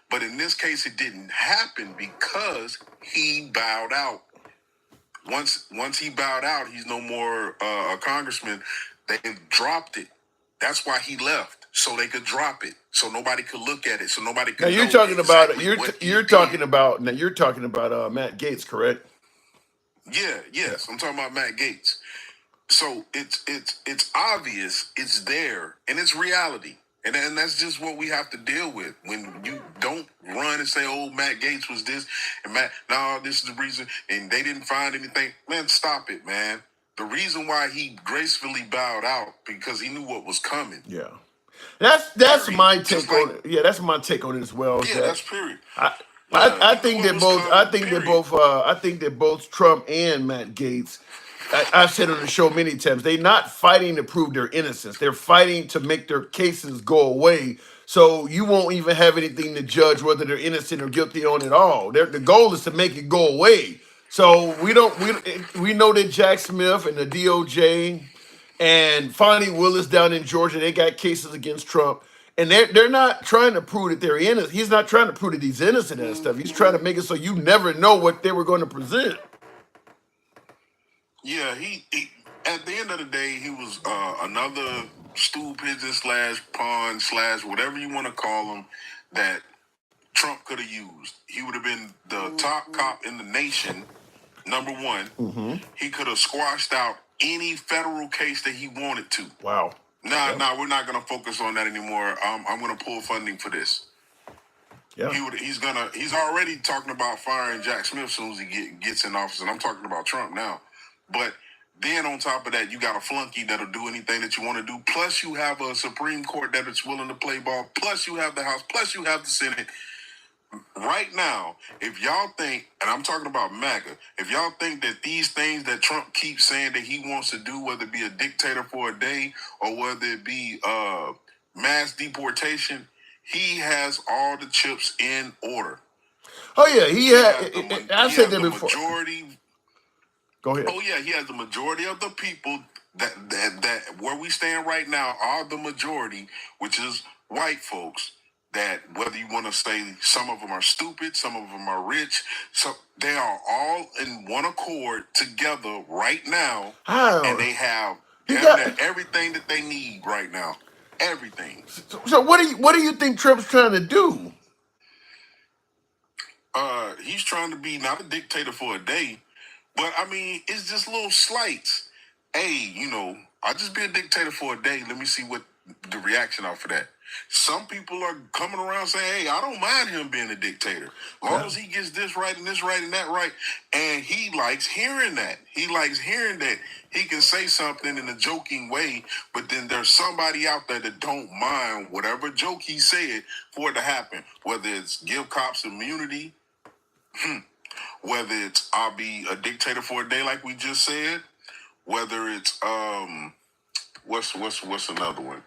But in this case, it didn't happen because he bowed out. Once he bowed out, he's no more a congressman. They dropped it. That's why he left, so they could drop it, so nobody could look at it, so nobody could. Now you're talking about you're talking about Matt Gaetz, correct? Yeah, yes, I'm talking about Matt Gaetz. So it's obvious, it's there, and it's reality. And that's just what we have to deal with. When you don't run and say, oh, Matt Gaetz was this, and Matt, no, this is the reason, and they didn't find anything. Man, stop it, man. The reason why he gracefully bowed out, because he knew what was coming. Yeah. That's Period. my Just take on it. Yeah, that's my take on it as well. Yeah, that's period. I, Yeah, I he knew think what that was both. coming, I think that period. both. I think that both Trump and Matt Gaetz. I've said on the show many times. They're not fighting to prove their innocence. They're fighting to make their cases go away. So you won't even have anything to judge whether they're innocent or guilty on at all. The goal is to make it go away. So we don't. We know that Jack Smith and the DOJ and Fonnie Willis down in Georgia, they got cases against Trump. And they're not trying to prove that they're innocent. He's not trying to prove that he's innocent and stuff. He's trying to make it so you never know what they were going to present. Yeah, he at the end of the day, he was another stool pigeon slash pawn slash whatever you want to call him that Trump could have used. He would have been the top cop in the nation, number one. He could have squashed out any federal case that he wanted to. Wow. Nah, we're not going to focus on that anymore. I'm going to pull funding for this. Yeah. He's already talking about firing Jack Smith as soon as he gets in office, and I'm talking about Trump now. But then on top of that, you got a flunky that'll do anything that you want to do. Plus, you have a Supreme Court that is willing to play ball. Plus, you have the House. Plus, you have the Senate. Right now, if y'all think, and I'm talking about MAGA, if y'all think that these things that Trump keeps saying that he wants to do, whether it be a dictator for a day or whether it be mass deportation, he has all the chips in order. Oh yeah, I said that before. Majority. Go ahead. Oh yeah, he has the majority of the people that where we stand right now are the majority, which is white folks. That whether you want to say some of them are stupid, some of them are rich, so they are all in one accord together right now, and they have everything that they need right now. Everything. So what do you think Trump's trying to do? He's trying to be not a dictator for a day, but I mean it's just little slights. Hey, I'll just be a dictator for a day. Let me see what the reaction are for that. Some people are coming around saying, hey, I don't mind him being a dictator. As long as he gets this right and this right and that right. And he likes hearing that. He likes hearing that he can say something in a joking way, but then there's somebody out there that don't mind whatever joke he said for it to happen. Whether it's give cops immunity, whether it's I'll be a dictator for a day like we just said, whether it's what's another one?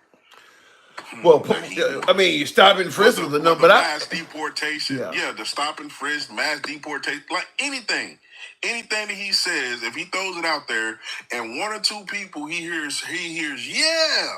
Well, I mean, you stop and frisk with the number, but mass deportation. Yeah, the stop and frisk, mass deportation, like anything that he says, if he throws it out there, and one or two people he hears, yeah.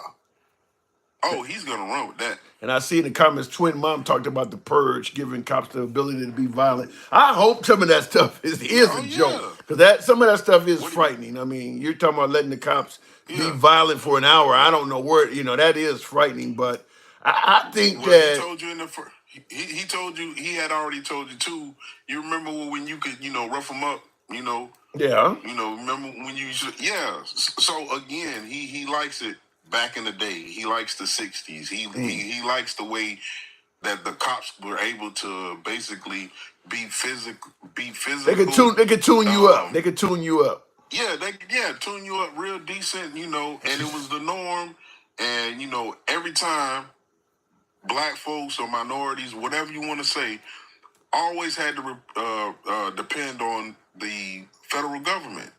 Oh, he's gonna run with that. And I see in the comments, Twin Mom talked about the purge, giving cops the ability to be violent. I hope some of that stuff is a joke, because some of that stuff is frightening. I mean, you're talking about letting the cops be violent for an hour. I don't know where, that is frightening. But I think that he told you he told you, he had already told you too. You remember when you could, rough them up, Yeah. Remember when you So again, he likes it. Back in the day, he likes the 60s. He likes the way that the cops were able to basically be physical. They could tune you up. They could tune you up. Yeah, tune you up real decent, and it was the norm. And every time black folks or minorities, whatever you want to say, always had to depend on the federal government.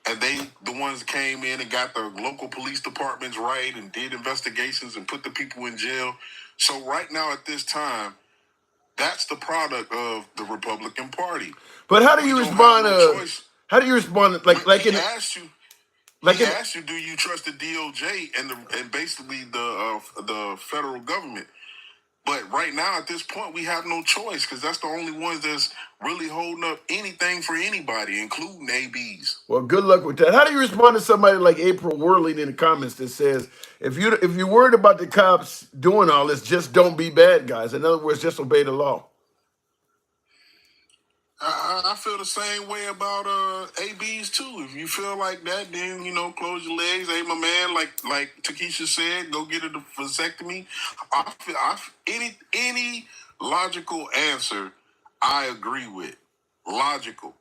And they, the ones that came in and got the local police departments right and did investigations and put the people in jail. So right now at this time, that's the product of the Republican Party. But how do you respond? How do you respond? He asked you, do you trust the DOJ and basically the federal government? But right now, at this point, we have no choice because that's the only ones that's really holding up anything for anybody, including ABs. Well, good luck with that. How do you respond to somebody like April Worley in the comments that says, if you're worried about the cops doing all this, just don't be bad guys. In other words, just obey the law. I feel the same way about ABs too. If you feel like that, then close your legs. Hey, my man, like Takesha said, go get a vasectomy. Any logical answer, I agree with. Logical.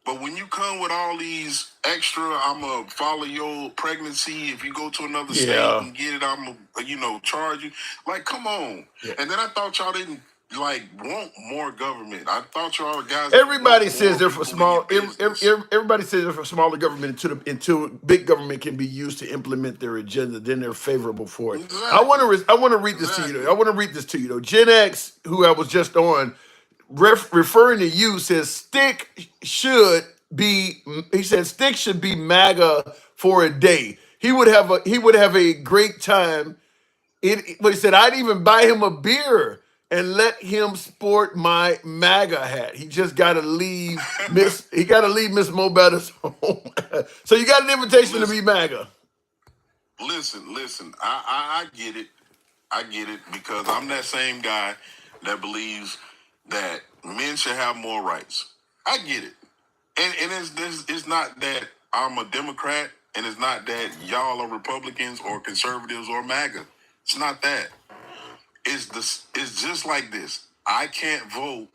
But when you come with all these extra, I'm going to follow your pregnancy. If you go to another state and get it, I'm going to, charge you. Like, come on. Yeah. And then I thought y'all didn't, want more government. I thought y'all guys... Everybody says they're for small... Everybody says they're for smaller government until big government can be used to implement their agenda. Then they're favorable for it. Exactly. I want to read this to you. I want to read this to you, though. Gen X, who I was just on... referring to you, says Stick should be. He said Stick should be MAGA for a day. He would have a great time. But he said I'd even buy him a beer and let him sport my MAGA hat. He just got to leave Miss. He got to leave Miss Mo Betta's home. So you got an invitation to be MAGA. Listen. I get it. I get it because I'm that same guy that believes that men should have more rights. I get it. And it's not that I'm a Democrat and it's not that y'all are Republicans or conservatives or MAGA. It's not that. It's just like this. I can't vote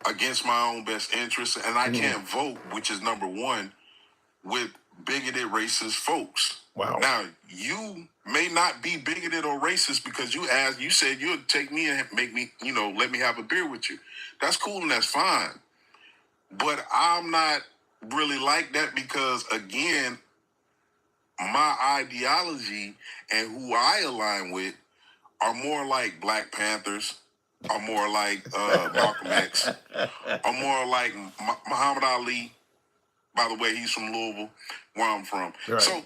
against my own best interests and I can't vote, which is number one, with bigoted racist folks. Wow. Now, you may not be bigoted or racist because you said you'd take me and make me, let me have a beer with you. That's cool and that's fine. But I'm not really like that because, again, my ideology and who I align with are more like Black Panthers, are more like Malcolm X, are more like Muhammad Ali. By the way, he's from Louisville, where I'm from. Right. So,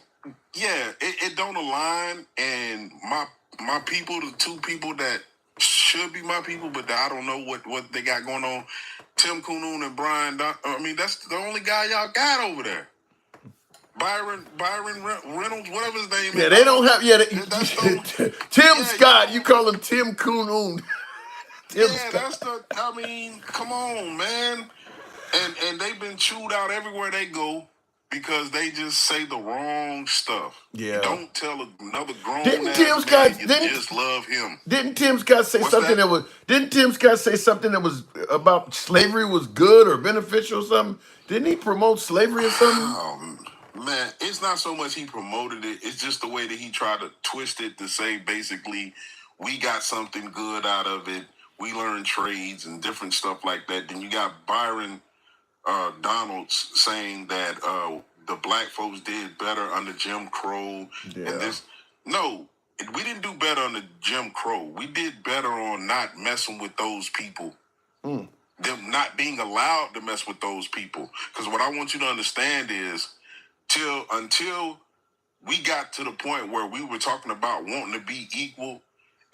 yeah, it don't align, and my people, the two people that should be my people, but I don't know what they got going on. Tim Kuhn and Brian, that's the only guy y'all got over there. Byron Reynolds, whatever his name is. Yeah, they don't have. Yeah, Tim Scott. You call him Tim Kuhn. Come on, man. And they've been chewed out everywhere they go. Because they just say the wrong stuff. Yeah. You don't tell another grown man you just love him. Didn't Tim Scott say Didn't Tim Scott say something that was about slavery was good or beneficial or something? Didn't he promote slavery or something? Man, it's not so much he promoted it. It's just the way that he tried to twist it to say basically we got something good out of it. We learned trades and different stuff like that. Then you got Byron Donalds saying that the black folks did better under Jim Crow. Yeah. And no, we didn't do better under Jim Crow. We did better on not messing with those people. Them not being allowed to mess with those people. Because what I want you to understand is until we got to the point where we were talking about wanting to be equal,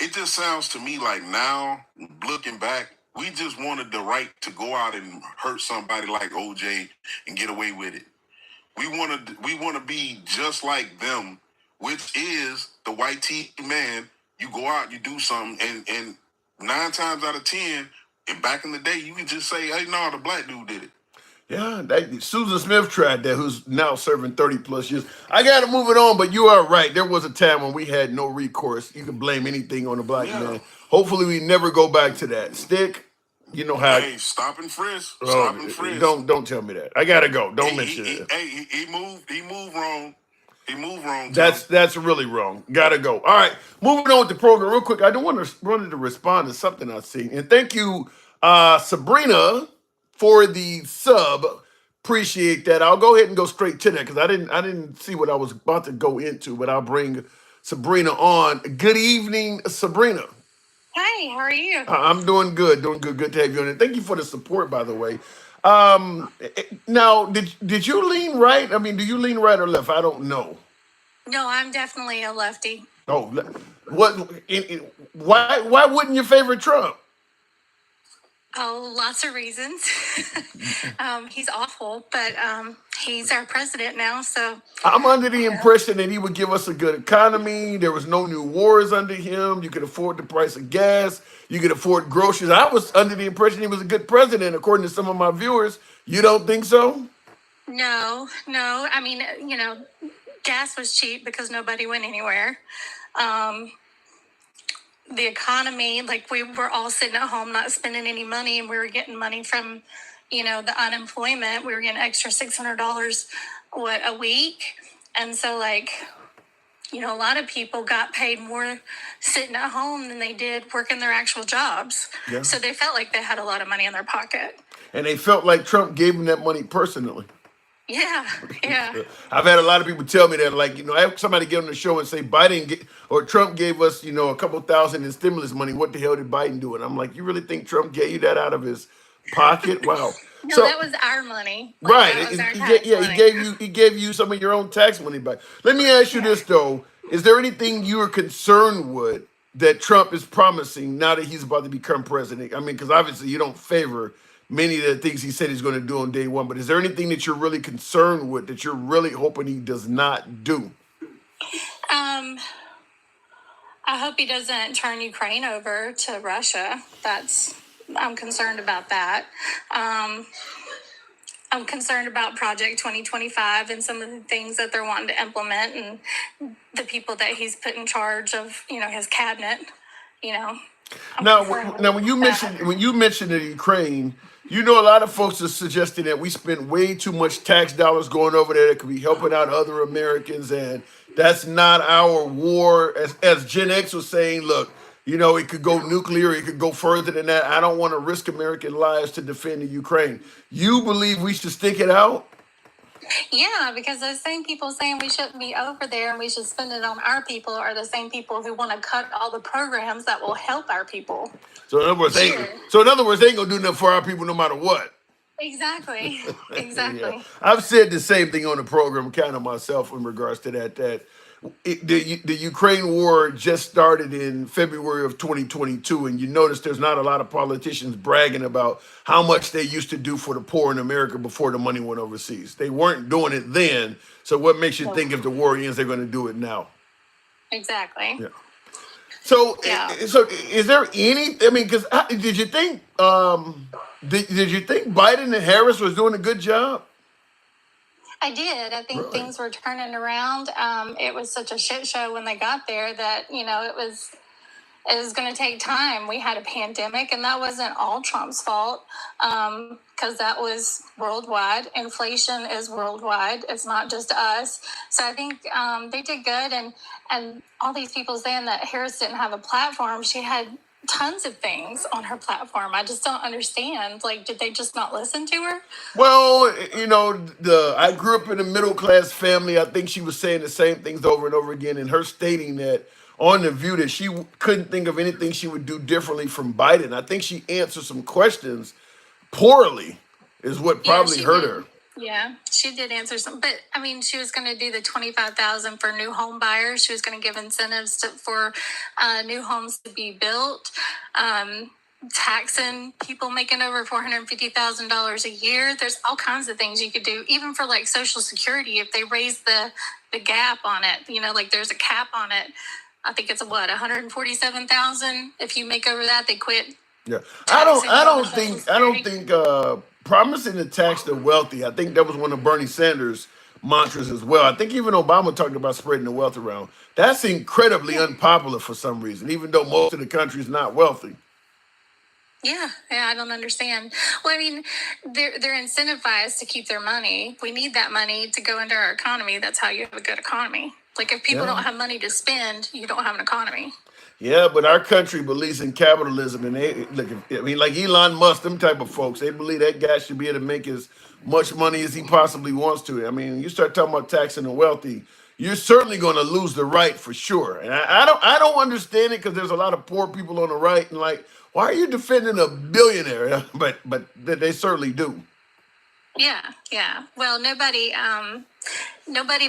it just sounds to me like now, looking back, we just wanted the right to go out and hurt somebody like OJ and get away with it. We want to be just like them, which is the white tee man. You go out, you do something, and 9 times out of 10, and back in the day, you can just say, "Hey, no, the black dude did it." Yeah, Susan Smith tried that, who's now serving 30 plus years. I got to move it on, but you are right. There was a time when we had no recourse. You can blame anything on the black man. Hopefully, we never go back to that. Stick. You know how? Hey, stop and frisk. Stop and frisk. Don't tell me that. I gotta go. Don't mention it. He moved wrong. He moved wrong. That's really wrong. Gotta go. All right, moving on with the program real quick. I don't wanted to respond to something I've seen, and thank you, Sabrina, for the sub. Appreciate that. I'll go ahead and go straight to that because I didn't see what I was about to go into, but I'll bring Sabrina on. Good evening, Sabrina. Hi, how are you? I'm doing good. Good to have you on. And thank you for the support, by the way. Now, did you lean right? I mean, do you lean right or left? I don't know. No, I'm definitely a lefty. Oh, what? Why wouldn't you favor Trump? Oh, lots of reasons. He's awful, but he's our president now, so I'm under the you know. impression that he would give us a good economy. There was no new wars under him. You could afford the price of gas. You could afford groceries. I was under the impression he was a good president, according to some of my viewers. You don't think so? No, no. I mean, gas was cheap because nobody went anywhere. Um, the economy, like we were all sitting at home not spending any money, and we were getting money from, the unemployment. We were getting extra $600 a week, and so like, a lot of people got paid more sitting at home than they did working their actual jobs. Yeah. So they felt like they had a lot of money in their pocket. And they felt like Trump gave them that money personally. Yeah, yeah. I've had a lot of people tell me that, like, I have somebody get on the show and say or Trump gave us, a couple thousand in stimulus money. What the hell did Biden do? And I'm like, you really think Trump gave you that out of his pocket? Wow. No, So, that was our money. Like, right. that was our He tax yeah, money. he gave you some of your own tax money back. Let me ask you this though. Is there anything you are concerned with that Trump is promising now that he's about to become president? I mean, because obviously you don't favor many of the things he said he's going to do on day one, but is there anything that you're really concerned with that you're really hoping he does not do? Um, I hope he doesn't turn Ukraine over to Russia. I'm concerned about that. I'm concerned about Project 2025 and some of the things that they're wanting to implement, and the people that he's put in charge of, his cabinet. I'm Now, concerned now with that. when you mentioned the Ukraine, a lot of folks are suggesting that we spend way too much tax dollars going over there that could be helping out other Americans, and that's not our war. As Gen X was saying, look, it could go nuclear, it could go further than that. I don't want to risk American lives to defend the Ukraine. You believe we should stick it out? Yeah, because those same people saying we shouldn't be over there and we should spend it on our people are the same people who want to cut all the programs that will help our people. So in other words, Sure. they ain't gonna do nothing for our people no matter what. Exactly. Yeah, Exactly. I've said the same thing on the program, kind of myself, in regards to that. The Ukraine war just started in February of 2022, and you notice there's not a lot of politicians bragging about how much they used to do for the poor in America before the money went overseas. They weren't doing it then. So what makes you think if the war ends, they're going to do it now? Exactly. Yeah. So, Yeah. Is there any? I mean, because did you think did you think Biden and Harris was doing a good job? I did. I think Really? things were turning around. It was such a shit show when they got there that, it was going to take time. We had a pandemic, and that wasn't all Trump's fault because that was worldwide. Inflation is worldwide. It's not just us. So I think they did good. And all these people saying that Harris didn't have a platform, she had tons of things on her platform. I just don't understand. Like, did they just not listen to her? Well, I grew up in a middle class family. I think she was saying the same things over and over again, and her stating that on the View that she couldn't think of anything she would do differently from Biden. I think she answered some questions poorly, is what Yeah, probably she hurt did. her. Yeah, she did answer some, but I mean, she was going to do the 25,000 for new home buyers. She was going to give incentives for new homes to be built, taxing people making over $450,000 a year. There's all kinds of things you could do, even for like Social Security. If they raise the gap on it, like there's a cap on it. I think it's 147,000. If you make over that, they quit Yeah, taxing you I on the don't Social think, I don't Security. think promising to tax the wealthy. I think that was one of Bernie Sanders' mantras as well. I think even Obama talked about spreading the wealth around. That's incredibly unpopular for some reason, even though most of the country is not wealthy. Yeah, I don't understand. Well, I mean, they're incentivized to keep their money. We need that money to go into our economy. That's how you have a good economy. Like if people Yeah. don't have money to spend, you don't have an economy. Yeah, but our country believes in capitalism, and they look. I mean, like Elon Musk, them type of folks, they believe that guy should be able to make as much money as he possibly wants to. I mean, you start talking about taxing the wealthy, you're certainly going to lose the right for sure. And I don't understand it because there's a lot of poor people on the right, and like, why are you defending a billionaire? But they certainly do. Yeah. Well, nobody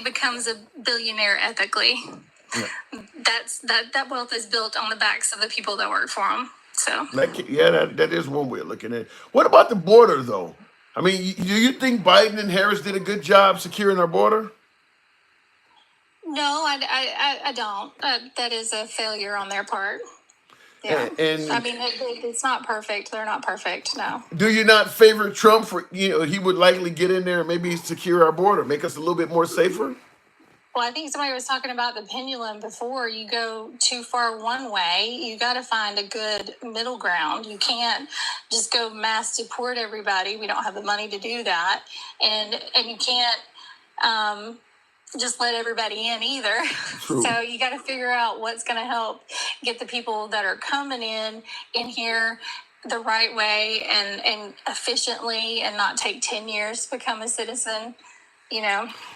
becomes a billionaire ethically. Yeah. That wealth is built on the backs of the people that work for them. So That is one way of looking at it. What about the border, though? I mean, do you think Biden and Harris did a good job securing our border? no, I don't. That is a failure on their part. Yeah, And I mean, it's not perfect. They're not perfect. No. do you not favor Trump for, he would likely get in there and maybe secure our border, make us a little bit more safer? Well, I think somebody was talking about the pendulum before. You go too far one way, you got to find a good middle ground. You can't just go mass deport everybody. We don't have the money to do that, and you can't just let everybody in either. True. So you got to figure out what's going to help get the people that are coming in here the right way and efficiently, and not take 10 years to become a citizen.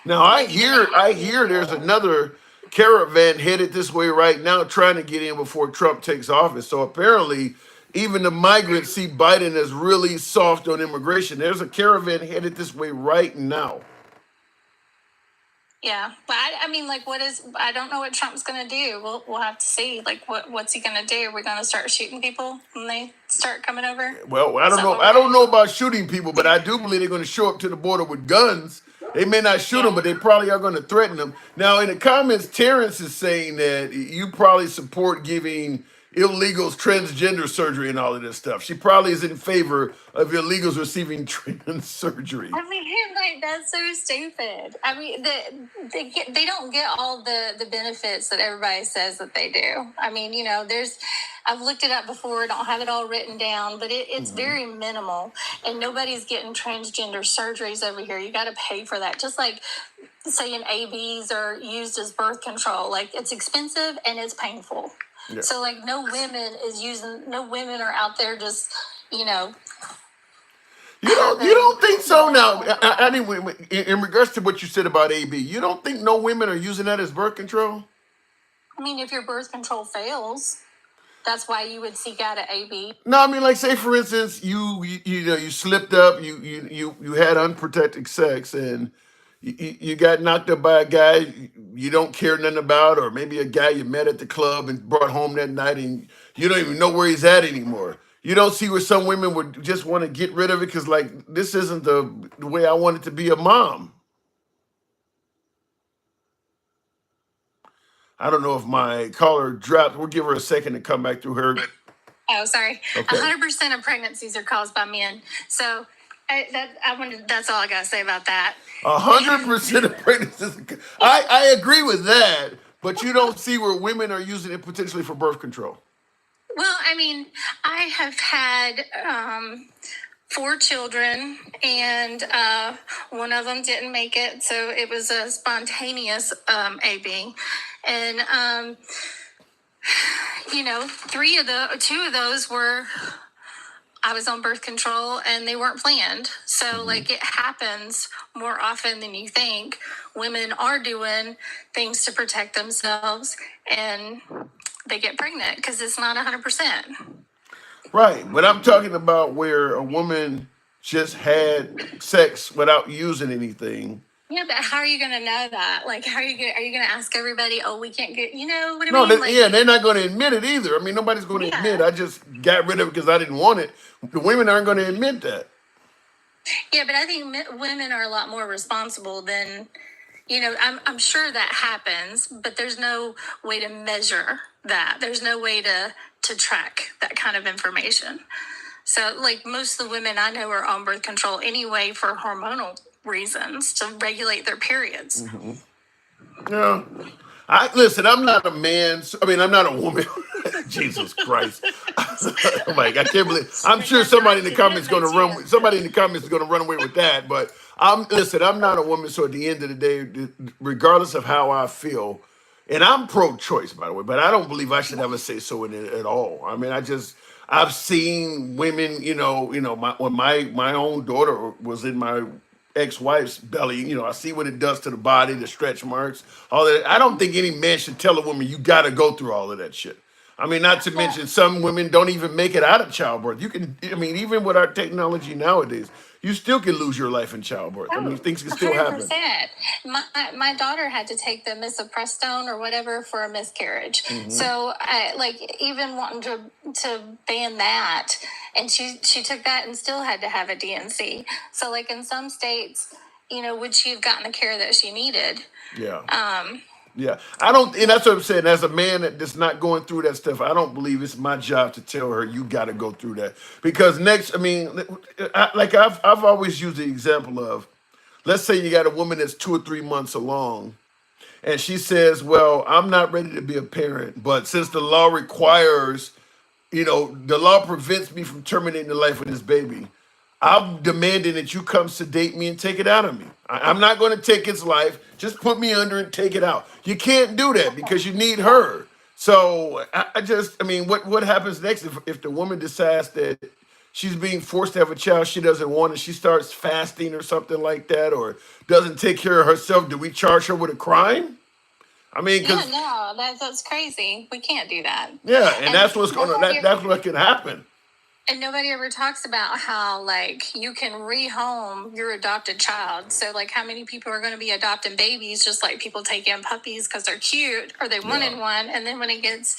Now I hear there's another caravan headed this way right now trying to get in before Trump takes office. So apparently even the migrants see Biden as really soft on immigration. There's a caravan headed this way right now. Yeah, but I mean, like, I don't know what Trump's going to do. We'll have to see. Like, what's he going to do? We're going to start shooting people when they start coming over? Well, I don't know. I don't know about shooting people, but I do believe they're going to show up to the border with guns. They may not shoot them, but they probably are going to threaten them. Now, in the comments, Terrence is saying that you probably support giving illegals transgender surgery and all of this stuff. She probably is in favor of illegals receiving trans surgery. I mean, like, that's so stupid. I mean, they don't get all the benefits that everybody says that they do. I mean, I've looked it up before. I don't have it all written down, but it's very minimal, and nobody's getting transgender surgeries over here. You got to pay for that. Just like saying ABs are used as birth control. Like, it's expensive and it's painful. Yeah. So, like, no women are out there just, You don't think so? Now, anyway, in regards to what you said about AB, you don't think no women are using that as birth control? I mean, if your birth control fails, that's why you would seek out an AB. No, I mean, like, say for instance, you slipped up, you had unprotected sex, and you got knocked up by a guy you don't care nothing about, or maybe a guy you met at the club and brought home that night, and you don't even know where he's at anymore. You don't see where some women would just want to get rid of it because, like, this isn't the way I wanted to be a mom. I don't know if my caller dropped. We'll give her a second to come back through her. Oh, sorry. Okay. 100% of pregnancies are caused by men. So that's all I got to say about that. 100% of pregnancies. I agree with that, but you don't see where women are using it potentially for birth control. Well, I mean, I have had 4 children, and one of them didn't make it, so it was a spontaneous AB. And 2 of those were, I was on birth control, and they weren't planned. So, like, it happens more often than you think. Women are doing things to protect themselves, and they get pregnant because it's not 100%. Right, but I'm talking about where a woman just had sex without using anything. Yeah, but how are you going to know that? Like, are you going to ask everybody, oh, we can't get, what I No, mean? they're not going to admit it either. I mean, nobody's going to admit, I just got rid of it because I didn't want it. The women aren't going to admit that. Yeah, but I think women are a lot more responsible than, I'm sure that happens, but there's no way to measure that. There's no way to track that kind of information. So, like, most of the women I know are on birth control anyway for hormonal reasons to regulate their periods. Yeah. I'm not a man. I'm not a woman. Jesus Christ. Oh my God, I can't believe. I'm sure somebody in the comments is going to run. Somebody in the comments is going to run away with that. But I'm not a woman. So at the end of the day, regardless of how I feel, and I'm pro-choice, by the way, but I don't believe I should ever say so in it at all. I mean, I've seen women. When my own daughter was in my ex-wife's belly, I see what it does to the body, the stretch marks, all that. I don't think any man should tell a woman you got to go through all of that shit. I mean, not to mention some women don't even make it out of childbirth. Even with our technology nowadays, you still can lose your life in childbirth. I mean, Oh, things can still happen. 100%. My daughter had to take the misoprostone or whatever for a miscarriage. So I like even wanting to ban that, and she took that and still had to have a DNC. So like in some states, would she have gotten the care that she needed? Yeah. Um, Yeah, I don't, and that's what I'm saying. As a man that's not going through that stuff, I don't believe it's my job to tell her you got to go through that. Because next, I mean, I've always used the example of, let's say you got a woman that's 2 or 3 months along, and she says, "Well, I'm not ready to be a parent, but since the law requires, the law prevents me from terminating the life of this baby. I'm demanding that you come sedate me and take it out of me. I'm not going to take its life. Just put me under and take it out." You can't do that because you need her. So I mean, what happens next if the woman decides that she's being forced to have a child she doesn't want, and she starts fasting or something like that, or doesn't take care of herself? Do we charge her with a crime? I mean, yeah, because no, that's crazy. We can't do that. yeah, and And that's what's nobody that's what can happen. And nobody ever talks about how, like, you can rehome your adopted child. So, like, how many people are going to be adopting babies just like people take in puppies because they're cute or they wanted one, and then when it gets,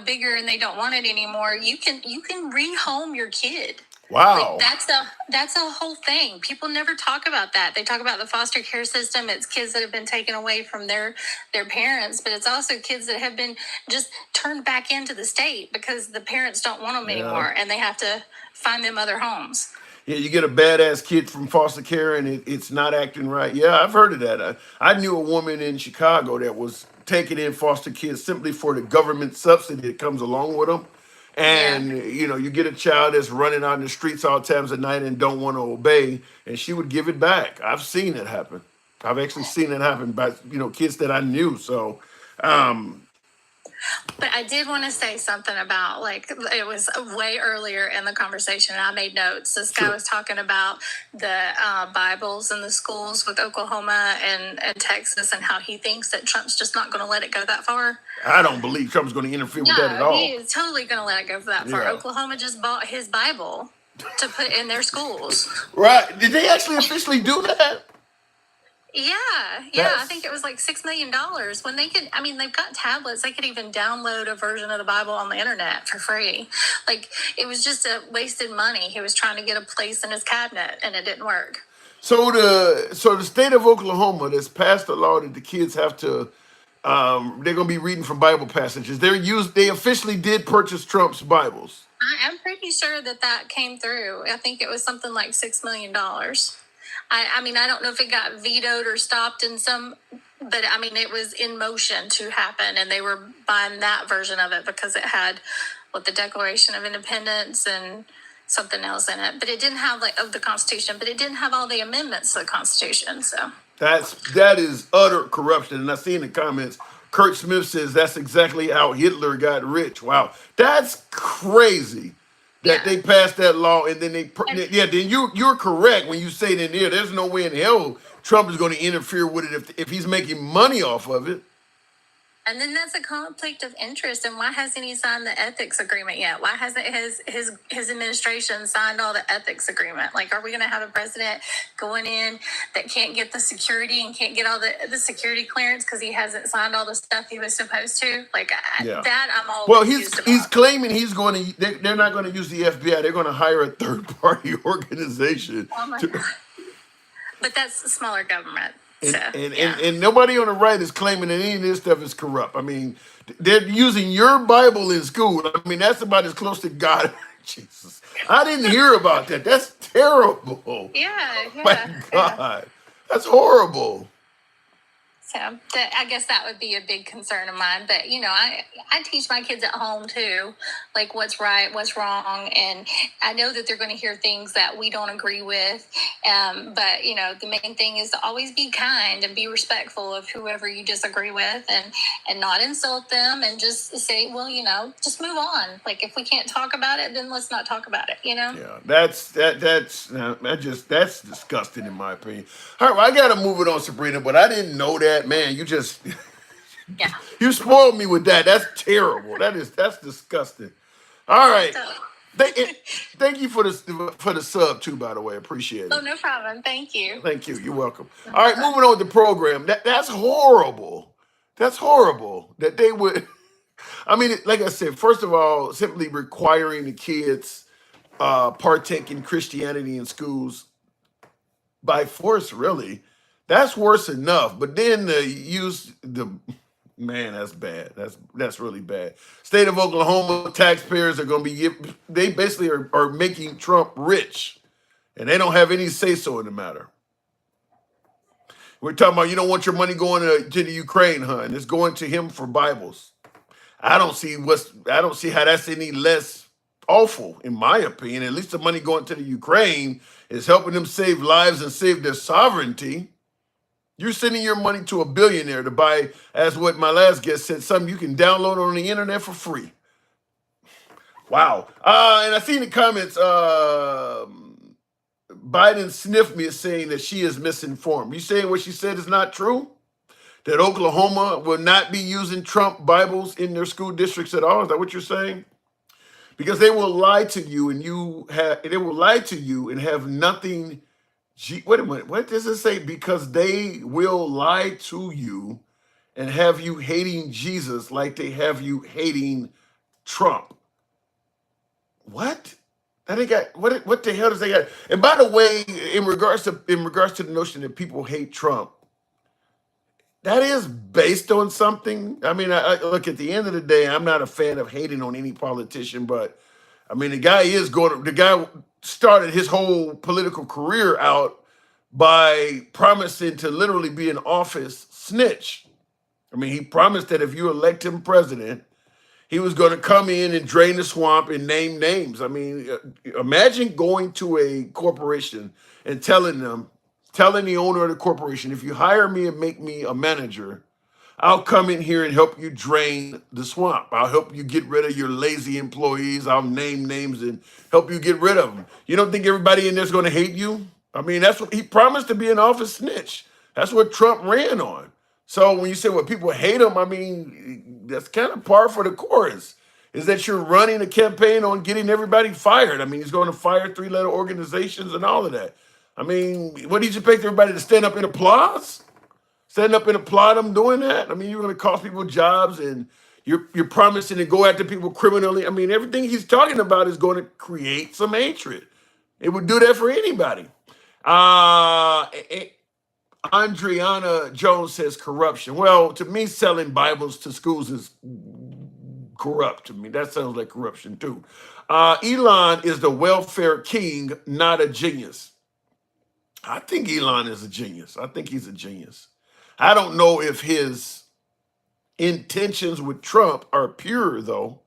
bigger and they don't want it anymore, you can rehome your kid. Like Wow. that's a whole thing. People never talk about that. They talk about the foster care system. It's kids that have been taken away from their parents, but it's also kids that have been just turned back into the state because the parents don't want them Yeah. anymore, and they have to find them other homes. Yeah, you get a badass kid from foster care and it's not acting right. Yeah, I've heard of that. I knew a woman in Chicago that was taking in foster kids simply for the government subsidy that comes along with them. Yeah. And you get a child that's running out in the streets all times of night and don't want to obey, and she would give it back. I've seen it happen. I've actually seen it happen by kids that I knew. So, um, But I did want to say something about, like, it was way earlier in the conversation, and I made notes. This guy sure. was talking about the Bibles in the schools with Oklahoma and Texas, and how he thinks that Trump's just not going to let it go that far. I don't believe Trump's going to interfere with that at No, he all. is totally going to let it go that far. Yeah. Oklahoma just bought his Bible to put in their schools. Right? Did they actually officially do that? Yeah, I That's think it was like $6 million. When they could, I mean, they've got tablets. They could even download a version of the Bible on the internet for free. Like, it was just a wasted money. He was trying to get a place in his cabinet, and it didn't work. so. The state of Oklahoma that's passed a law that the kids have to they're going to be reading from Bible passages. They officially did purchase Trump's Bibles. I'm pretty sure that came through. I think it was something like $6 million. I mean, I don't know if it got vetoed or stopped in some, but I mean, it was in motion to happen, and they were buying that version of it because it had the Declaration of Independence and something else in it. But it didn't have of the Constitution, but it didn't have all the amendments to the Constitution. So That is utter corruption. And I see in the comments, Kurt Smith says that's exactly how Hitler got rich. Wow, that's crazy. That yeah. they passed that law and then And then you're correct when you say that there's no way in hell Trump is going to interfere with it if he's making money off of it. And then that's a conflict of interest. And why hasn't he signed the ethics agreement yet? Why hasn't his administration signed all the ethics agreement? Like, are we going to have a president going in that can't get the security and can't get all the security clearance because he hasn't signed all the stuff he was supposed to? Like, Yeah. that I'm all Well, confused he's about. claiming he's going to. They're not going to use the FBI. They're going to hire a third party organization. Oh my To, God. But that's a smaller government. and, So, and, yeah. and, and nobody on the right is claiming that any of this stuff is corrupt. I mean, they're using your Bible in school. I mean, that's about as close to God. Jesus, I didn't hear about that. That's terrible. Yeah, My yeah. God, that's horrible. So I guess that would be a big concern of mine. But, I teach my kids at home too, like what's right, what's wrong. And I know that they're going to hear things that we don't agree with. But, the main thing is to always be kind and be respectful of whoever you disagree with, and not insult them, and just say, well, just move on. Like, if we can't talk about it, then let's not talk about it, Yeah, that's disgusting in my opinion. All right, well, I gotta move it on, Sabrina, but I didn't know that, man. You just Yeah. you spoiled me with that. That's terrible. That's disgusting. All right, So, Thank you for the sub too, by the way. Appreciate Oh, it. no problem. Thank you. Thank you. You're welcome. All right, moving on with the program. That's horrible. That's horrible that they would. I mean, like I said, first of all, simply requiring the kids partake in Christianity in schools by force, really, that's worse enough. But then the use the man, that's bad. That's really bad. State of Oklahoma taxpayers are going to they basically are making Trump rich, and they don't have any say so in the matter. We're talking about you don't want your money going to the Ukraine, huh? And it's going to him for Bibles. I don't see how that's any less awful, in my opinion. At least the money going to the Ukraine is helping them save lives and save their sovereignty. You're sending your money to a billionaire to buy, as what my last guest said, something you can download on the internet for free. Wow. And I see in the comments, Biden sniffed me as saying that she is misinformed. You saying what she said is not true? That Oklahoma will not be using Trump Bibles in their school districts at all? Is that what you're saying? Because they will lie to you and have nothing. Wait a minute. What does it say? Because they will lie to you and have you hating Jesus like they have you hating Trump. What? That they got what the hell does they got? And by the way, in regards to the notion that people hate Trump, that is based on something. I mean, I look, at the end of the day, I'm not a fan of hating on any politician, but I mean, the guy started his whole political career out by promising to literally be an office snitch. I mean, he promised that if you elect him president, he was going to come in and drain the swamp and name names. I mean, imagine going to a corporation and telling the owner of the corporation, if you hire me and make me a manager, I'll come in here and help you drain the swamp. I'll help you get rid of your lazy employees. I'll name names and help you get rid of them. You don't think everybody in there's going to hate you? I mean, that's what he promised, to be an office snitch. That's what Trump ran on. So when you say, well, people hate him, I mean, that's kind of par for the course, is that you're running a campaign on getting everybody fired. I mean, he's going to fire 3-letter organizations and all of that. I mean, what did you expect everybody to stand up and applause? Stand up and applaud him doing that? I mean, you're going to cost people jobs, and you're promising to go after people criminally. I mean, everything he's talking about is going to create some hatred. It would do that for anybody. Andriana Jones says corruption. Well, to me, selling Bibles to schools is corrupt to me. That sounds like corruption too. Elon is the welfare king, not a genius. I think Elon is a genius. I think he's a genius. I don't know if his intentions with Trump are pure, though.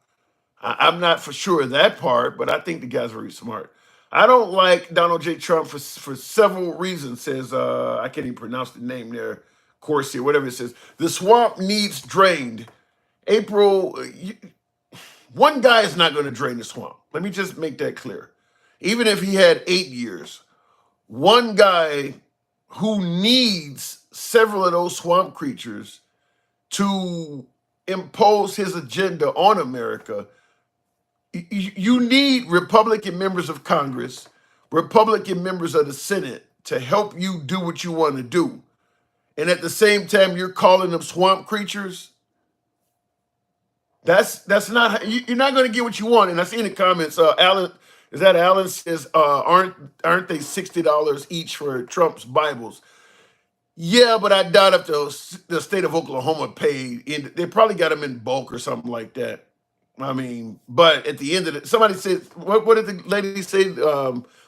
I'm not for sure of that part, but I think the guy's very smart. I don't like Donald J. Trump for several reasons, says, I can't even pronounce the name there, Corsi, or whatever it says. The swamp needs drained. April, one guy is not going to drain the swamp. Let me just make that clear. Even if he had 8 years, one guy who needs several of those swamp creatures to impose his agenda on America. You need Republican members of Congress, Republican members of the Senate to help you do what you want to do. And at the same time, you're calling them swamp creatures. That's not, you're not going to get what you want. And I see in the comments, Alan says, aren't they $60 each for Trump's Bibles? Yeah, but I doubt if the state of Oklahoma paid. They probably got them in bulk or something like that. I mean, but at the end of it, somebody said, what did the lady say?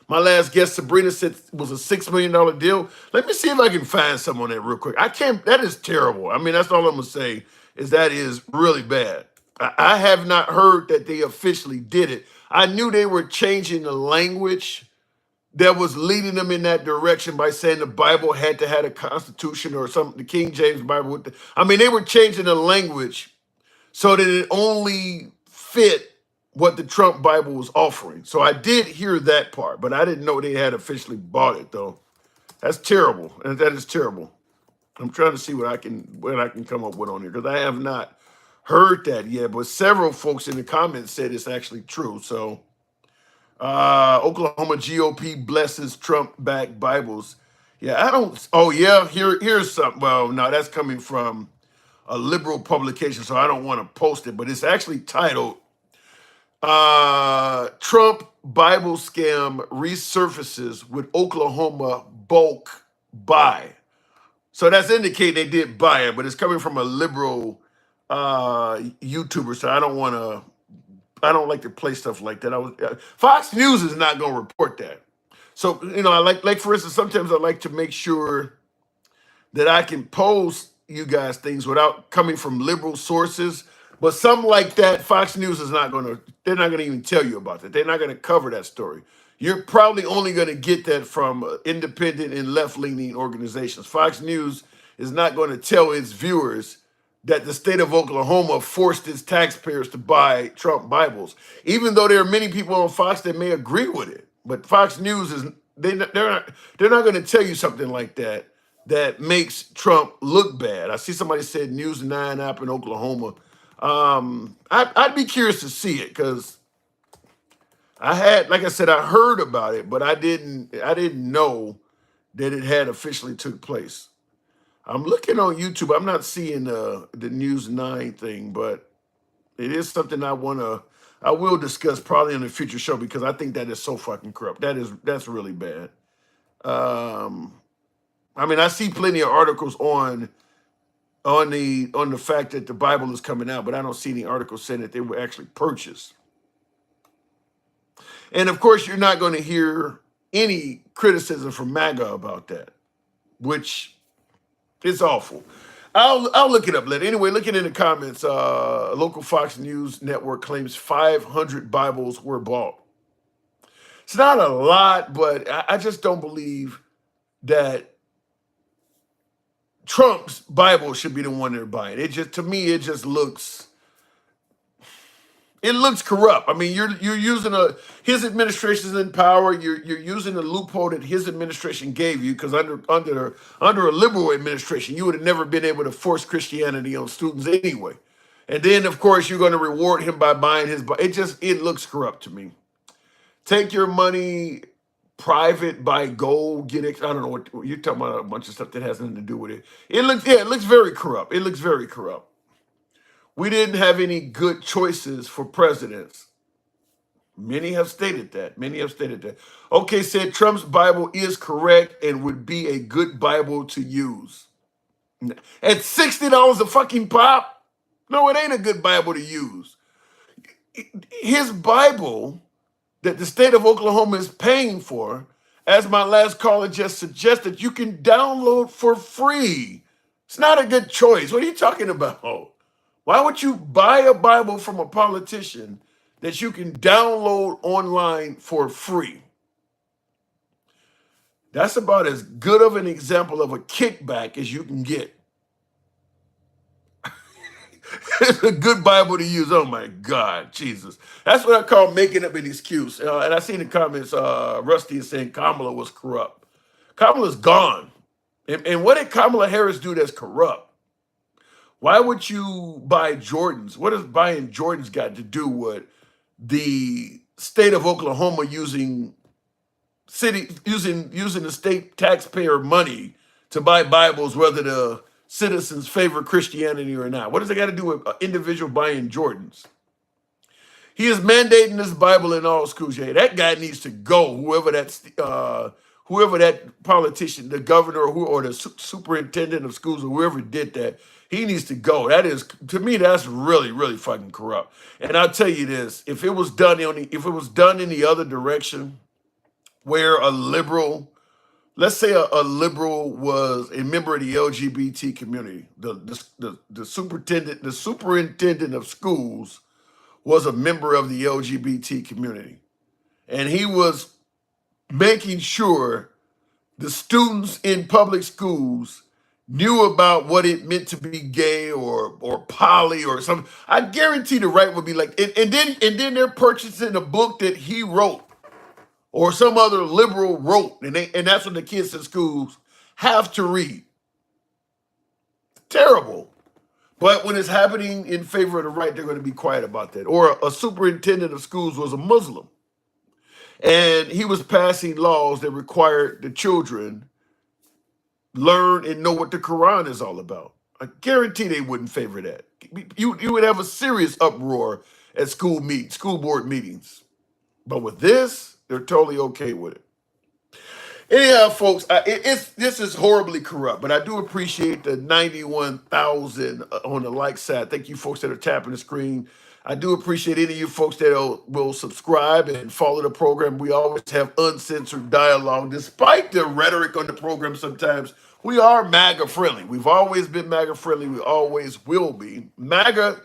My last guest, Sabrina, said it was a $6 million deal. Let me see if I can find some on that real quick. I can't, that is terrible. I mean, that's all I'm going to say, is that is really bad. I have not heard that they officially did it. I knew they were changing the language that was leading them in that direction by saying the Bible had to have a constitution or something, the King James Bible. I mean, they were changing the language so that it only fit what the Trump Bible was offering. So I did hear that part, but I didn't know they had officially bought it, though. That's terrible. And that is terrible. I'm trying to see what I can come up with on here, because I have not heard that yet, but several folks in the comments said it's actually true. So Oklahoma GOP blesses Trump-backed Bibles. Yeah, I don't. Oh yeah, here's something. Well, no, that's coming from a liberal publication, so I don't want to post it. But it's actually titled "Trump Bible Scam Resurfaces with Oklahoma Bulk Buy." So that's indicating they did buy it, but it's coming from a liberal YouTuber. So I don't want to. I don't like to play stuff like that. Fox News is not going to report that. So I like for instance, sometimes I like to make sure that I can post you guys things without coming from liberal sources. But something like that, Fox News is not going to. They're not going to even tell you about that. They're not going to cover that story. You're probably only going to get that from independent and left-leaning organizations. Fox News is not going to tell its viewers that the state of Oklahoma forced its taxpayers to buy Trump Bibles, even though there are many people on Fox that may agree with it. But Fox News they're not going to tell you something like that makes Trump look bad. I see somebody said News 9 app in Oklahoma. I'd be curious to see it because like I said, I heard about it, but I didn't know that it had officially took place. I'm looking on YouTube. I'm not seeing the News 9 thing, but it is something I will discuss probably in a future show because I think that is so fucking corrupt. That's really bad. I mean, I see plenty of articles on the fact that the Bible is coming out, but I don't see any articles saying that they were actually purchased. And of course, you're not going to hear any criticism from MAGA about that, which is awful. I'll look it up later. Anyway, looking in the comments, local Fox News network claims 500 Bibles were bought. It's not a lot, but I just don't believe that Trump's Bible should be the one they're buying. To me, it just looks corrupt. I mean, you're using his administration's in power. You're using a loophole that his administration gave you because under a liberal administration, you would have never been able to force Christianity on students anyway. And then, of course, you're going to reward him by buying his. It looks corrupt to me. Take your money private, buy gold, get it. I don't know what you're talking about. A bunch of stuff that has nothing to do with it. It looks very corrupt. It looks very corrupt. We didn't have any good choices for presidents. Many have stated that. Okay, said Trump's Bible is correct and would be a good Bible to use. At $60 a fucking pop? No, it ain't a good Bible to use. His Bible that the state of Oklahoma is paying for, as my last caller just suggested, you can download for free. It's not a good choice. What are you talking about? Why would you buy a Bible from a politician that you can download online for free? That's about as good of an example of a kickback as you can get. It's a good Bible to use. Oh my God, Jesus. That's what I call making up an excuse. And I see in the comments, Rusty is saying Kamala was corrupt. Kamala's gone. And what did Kamala Harris do that's corrupt? Why would you buy Jordans? What has buying Jordans got to do with the state of Oklahoma using the state taxpayer money to buy Bibles, whether the citizens favor Christianity or not? What does it got to do with an individual buying Jordans? He is mandating this Bible in all schools. Yeah, that guy needs to go. Whoever that politician, the governor or the superintendent of schools or whoever did that, he needs to go. That is, to me, that's really, really fucking corrupt. And I'll tell you this: if it was done in the other direction, where a liberal, let's say a liberal was a member of the LGBT community, the superintendent of schools was a member of the LGBT community, and he was making sure the students in public schools knew about what it meant to be gay or poly or something. I guarantee the right would be like, and then they're purchasing a book that he wrote or some other liberal wrote, and that's what the kids in schools have to read. Terrible. But when it's happening in favor of the right, they're going to be quiet about that. Or a superintendent of schools was a Muslim. And he was passing laws that required the children learn and know what the Quran is all about. I guarantee they wouldn't favor that. You would have a serious uproar at school board meetings. But with this, they're totally okay with it. Anyhow, folks, this is horribly corrupt, but I do appreciate the 91,000 on the like side. Thank you folks that are tapping the screen. I do appreciate any of you folks that will subscribe and follow the program. We always have uncensored dialogue. Despite the rhetoric on the program sometimes, we are MAGA friendly. We've always been MAGA friendly. We always will be. MAGA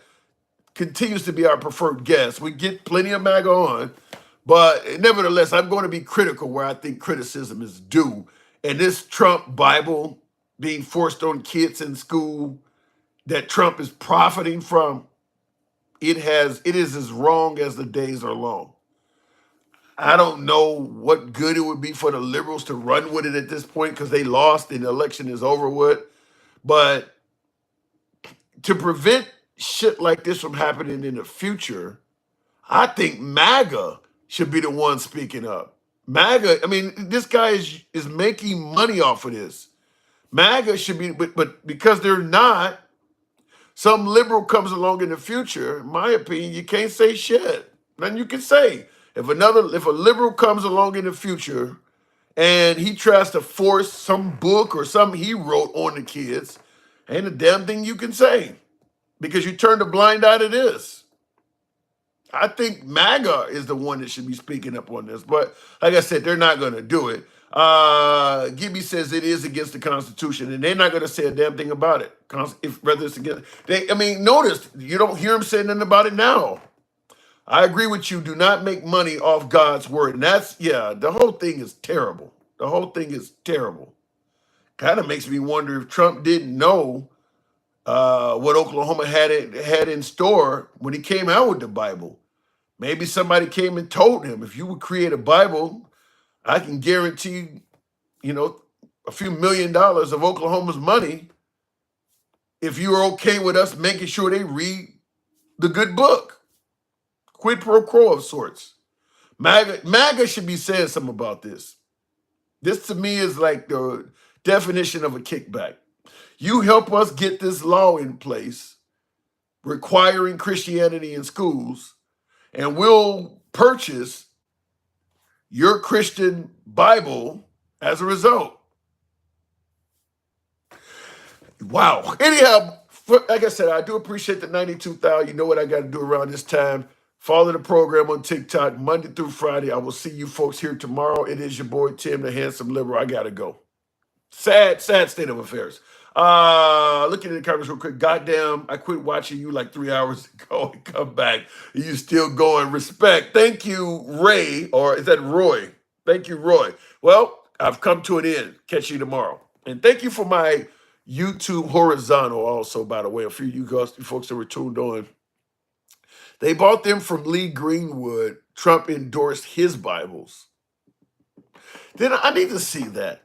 continues to be our preferred guest. We get plenty of MAGA on. But nevertheless, I'm going to be critical where I think criticism is due. And this Trump Bible being forced on kids in school that Trump is profiting from, it is as wrong as the days are long. I don't know what good it would be for the liberals to run with it at this point because they lost and the election is over with. But to prevent shit like this from happening in the future, I think MAGA should be the one speaking up. MAGA, I mean, this guy is making money off of this. MAGA should be, but because they're not, some liberal comes along in the future, in my opinion, you can't say shit. Nothing you can say. If a liberal comes along in the future and he tries to force some book or something he wrote on the kids, ain't a damn thing you can say because you turned a blind eye to this. I think MAGA is the one that should be speaking up on this. But like I said, they're not going to do it. Gibby says it is against the Constitution, and they're not going to say a damn thing about it. Whether it's against, notice, you don't hear them saying nothing about it now. I agree with you. Do not make money off God's word. And the whole thing is terrible. The whole thing is terrible. Kind of makes me wonder if Trump didn't know what Oklahoma had in store when he came out with the Bible. Maybe somebody came and told him, if you would create a Bible, I can guarantee, a few $1 million of Oklahoma's money if you are okay with us making sure they read the good book. Quid pro quo of sorts. MAGA should be saying something about this. This to me is like the definition of a kickback. You help us get this law in place requiring Christianity in schools, and we'll purchase your Christian Bible as a result. Wow. Anyhow, like I said, I do appreciate the 92,000. You know what I got to do around this time. Follow the program on TikTok Monday through Friday. I will see you folks here tomorrow. It is your boy, Tim, the handsome liberal. I got to go. Sad state of affairs. Looking at the comments real quick. Goddamn, I quit watching you like 3 hours ago and come back. You still going. Respect. Thank you, Ray. Or is that Roy? Thank you, Roy. Well, I've come to an end. Catch you tomorrow. And thank you for my YouTube horizontal also, by the way. A few of you folks that were tuned on. They bought them from Lee Greenwood. Trump endorsed his Bibles. Then I need to see that.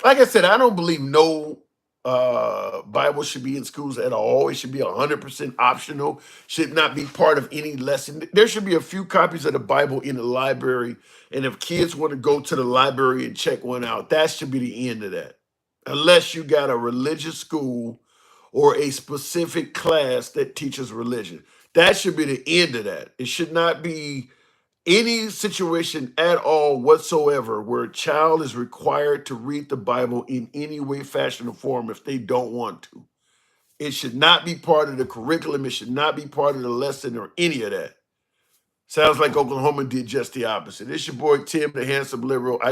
Like I said, I don't believe no Bible should be in schools at all. It should be 100% optional. Should not be part of any lesson. There should be a few copies of the Bible in the library. And if kids want to go to the library and check one out, that should be the end of that. Unless you got a religious school or a specific class that teaches religion. That should be the end of that. It should not be any situation at all whatsoever where a child is required to read the Bible in any way, fashion, or form if they don't want to. It should not be part of the curriculum. It should not be part of the lesson or any of that. Sounds like Oklahoma did just the opposite. It's your boy, Tim, the handsome liberal. I got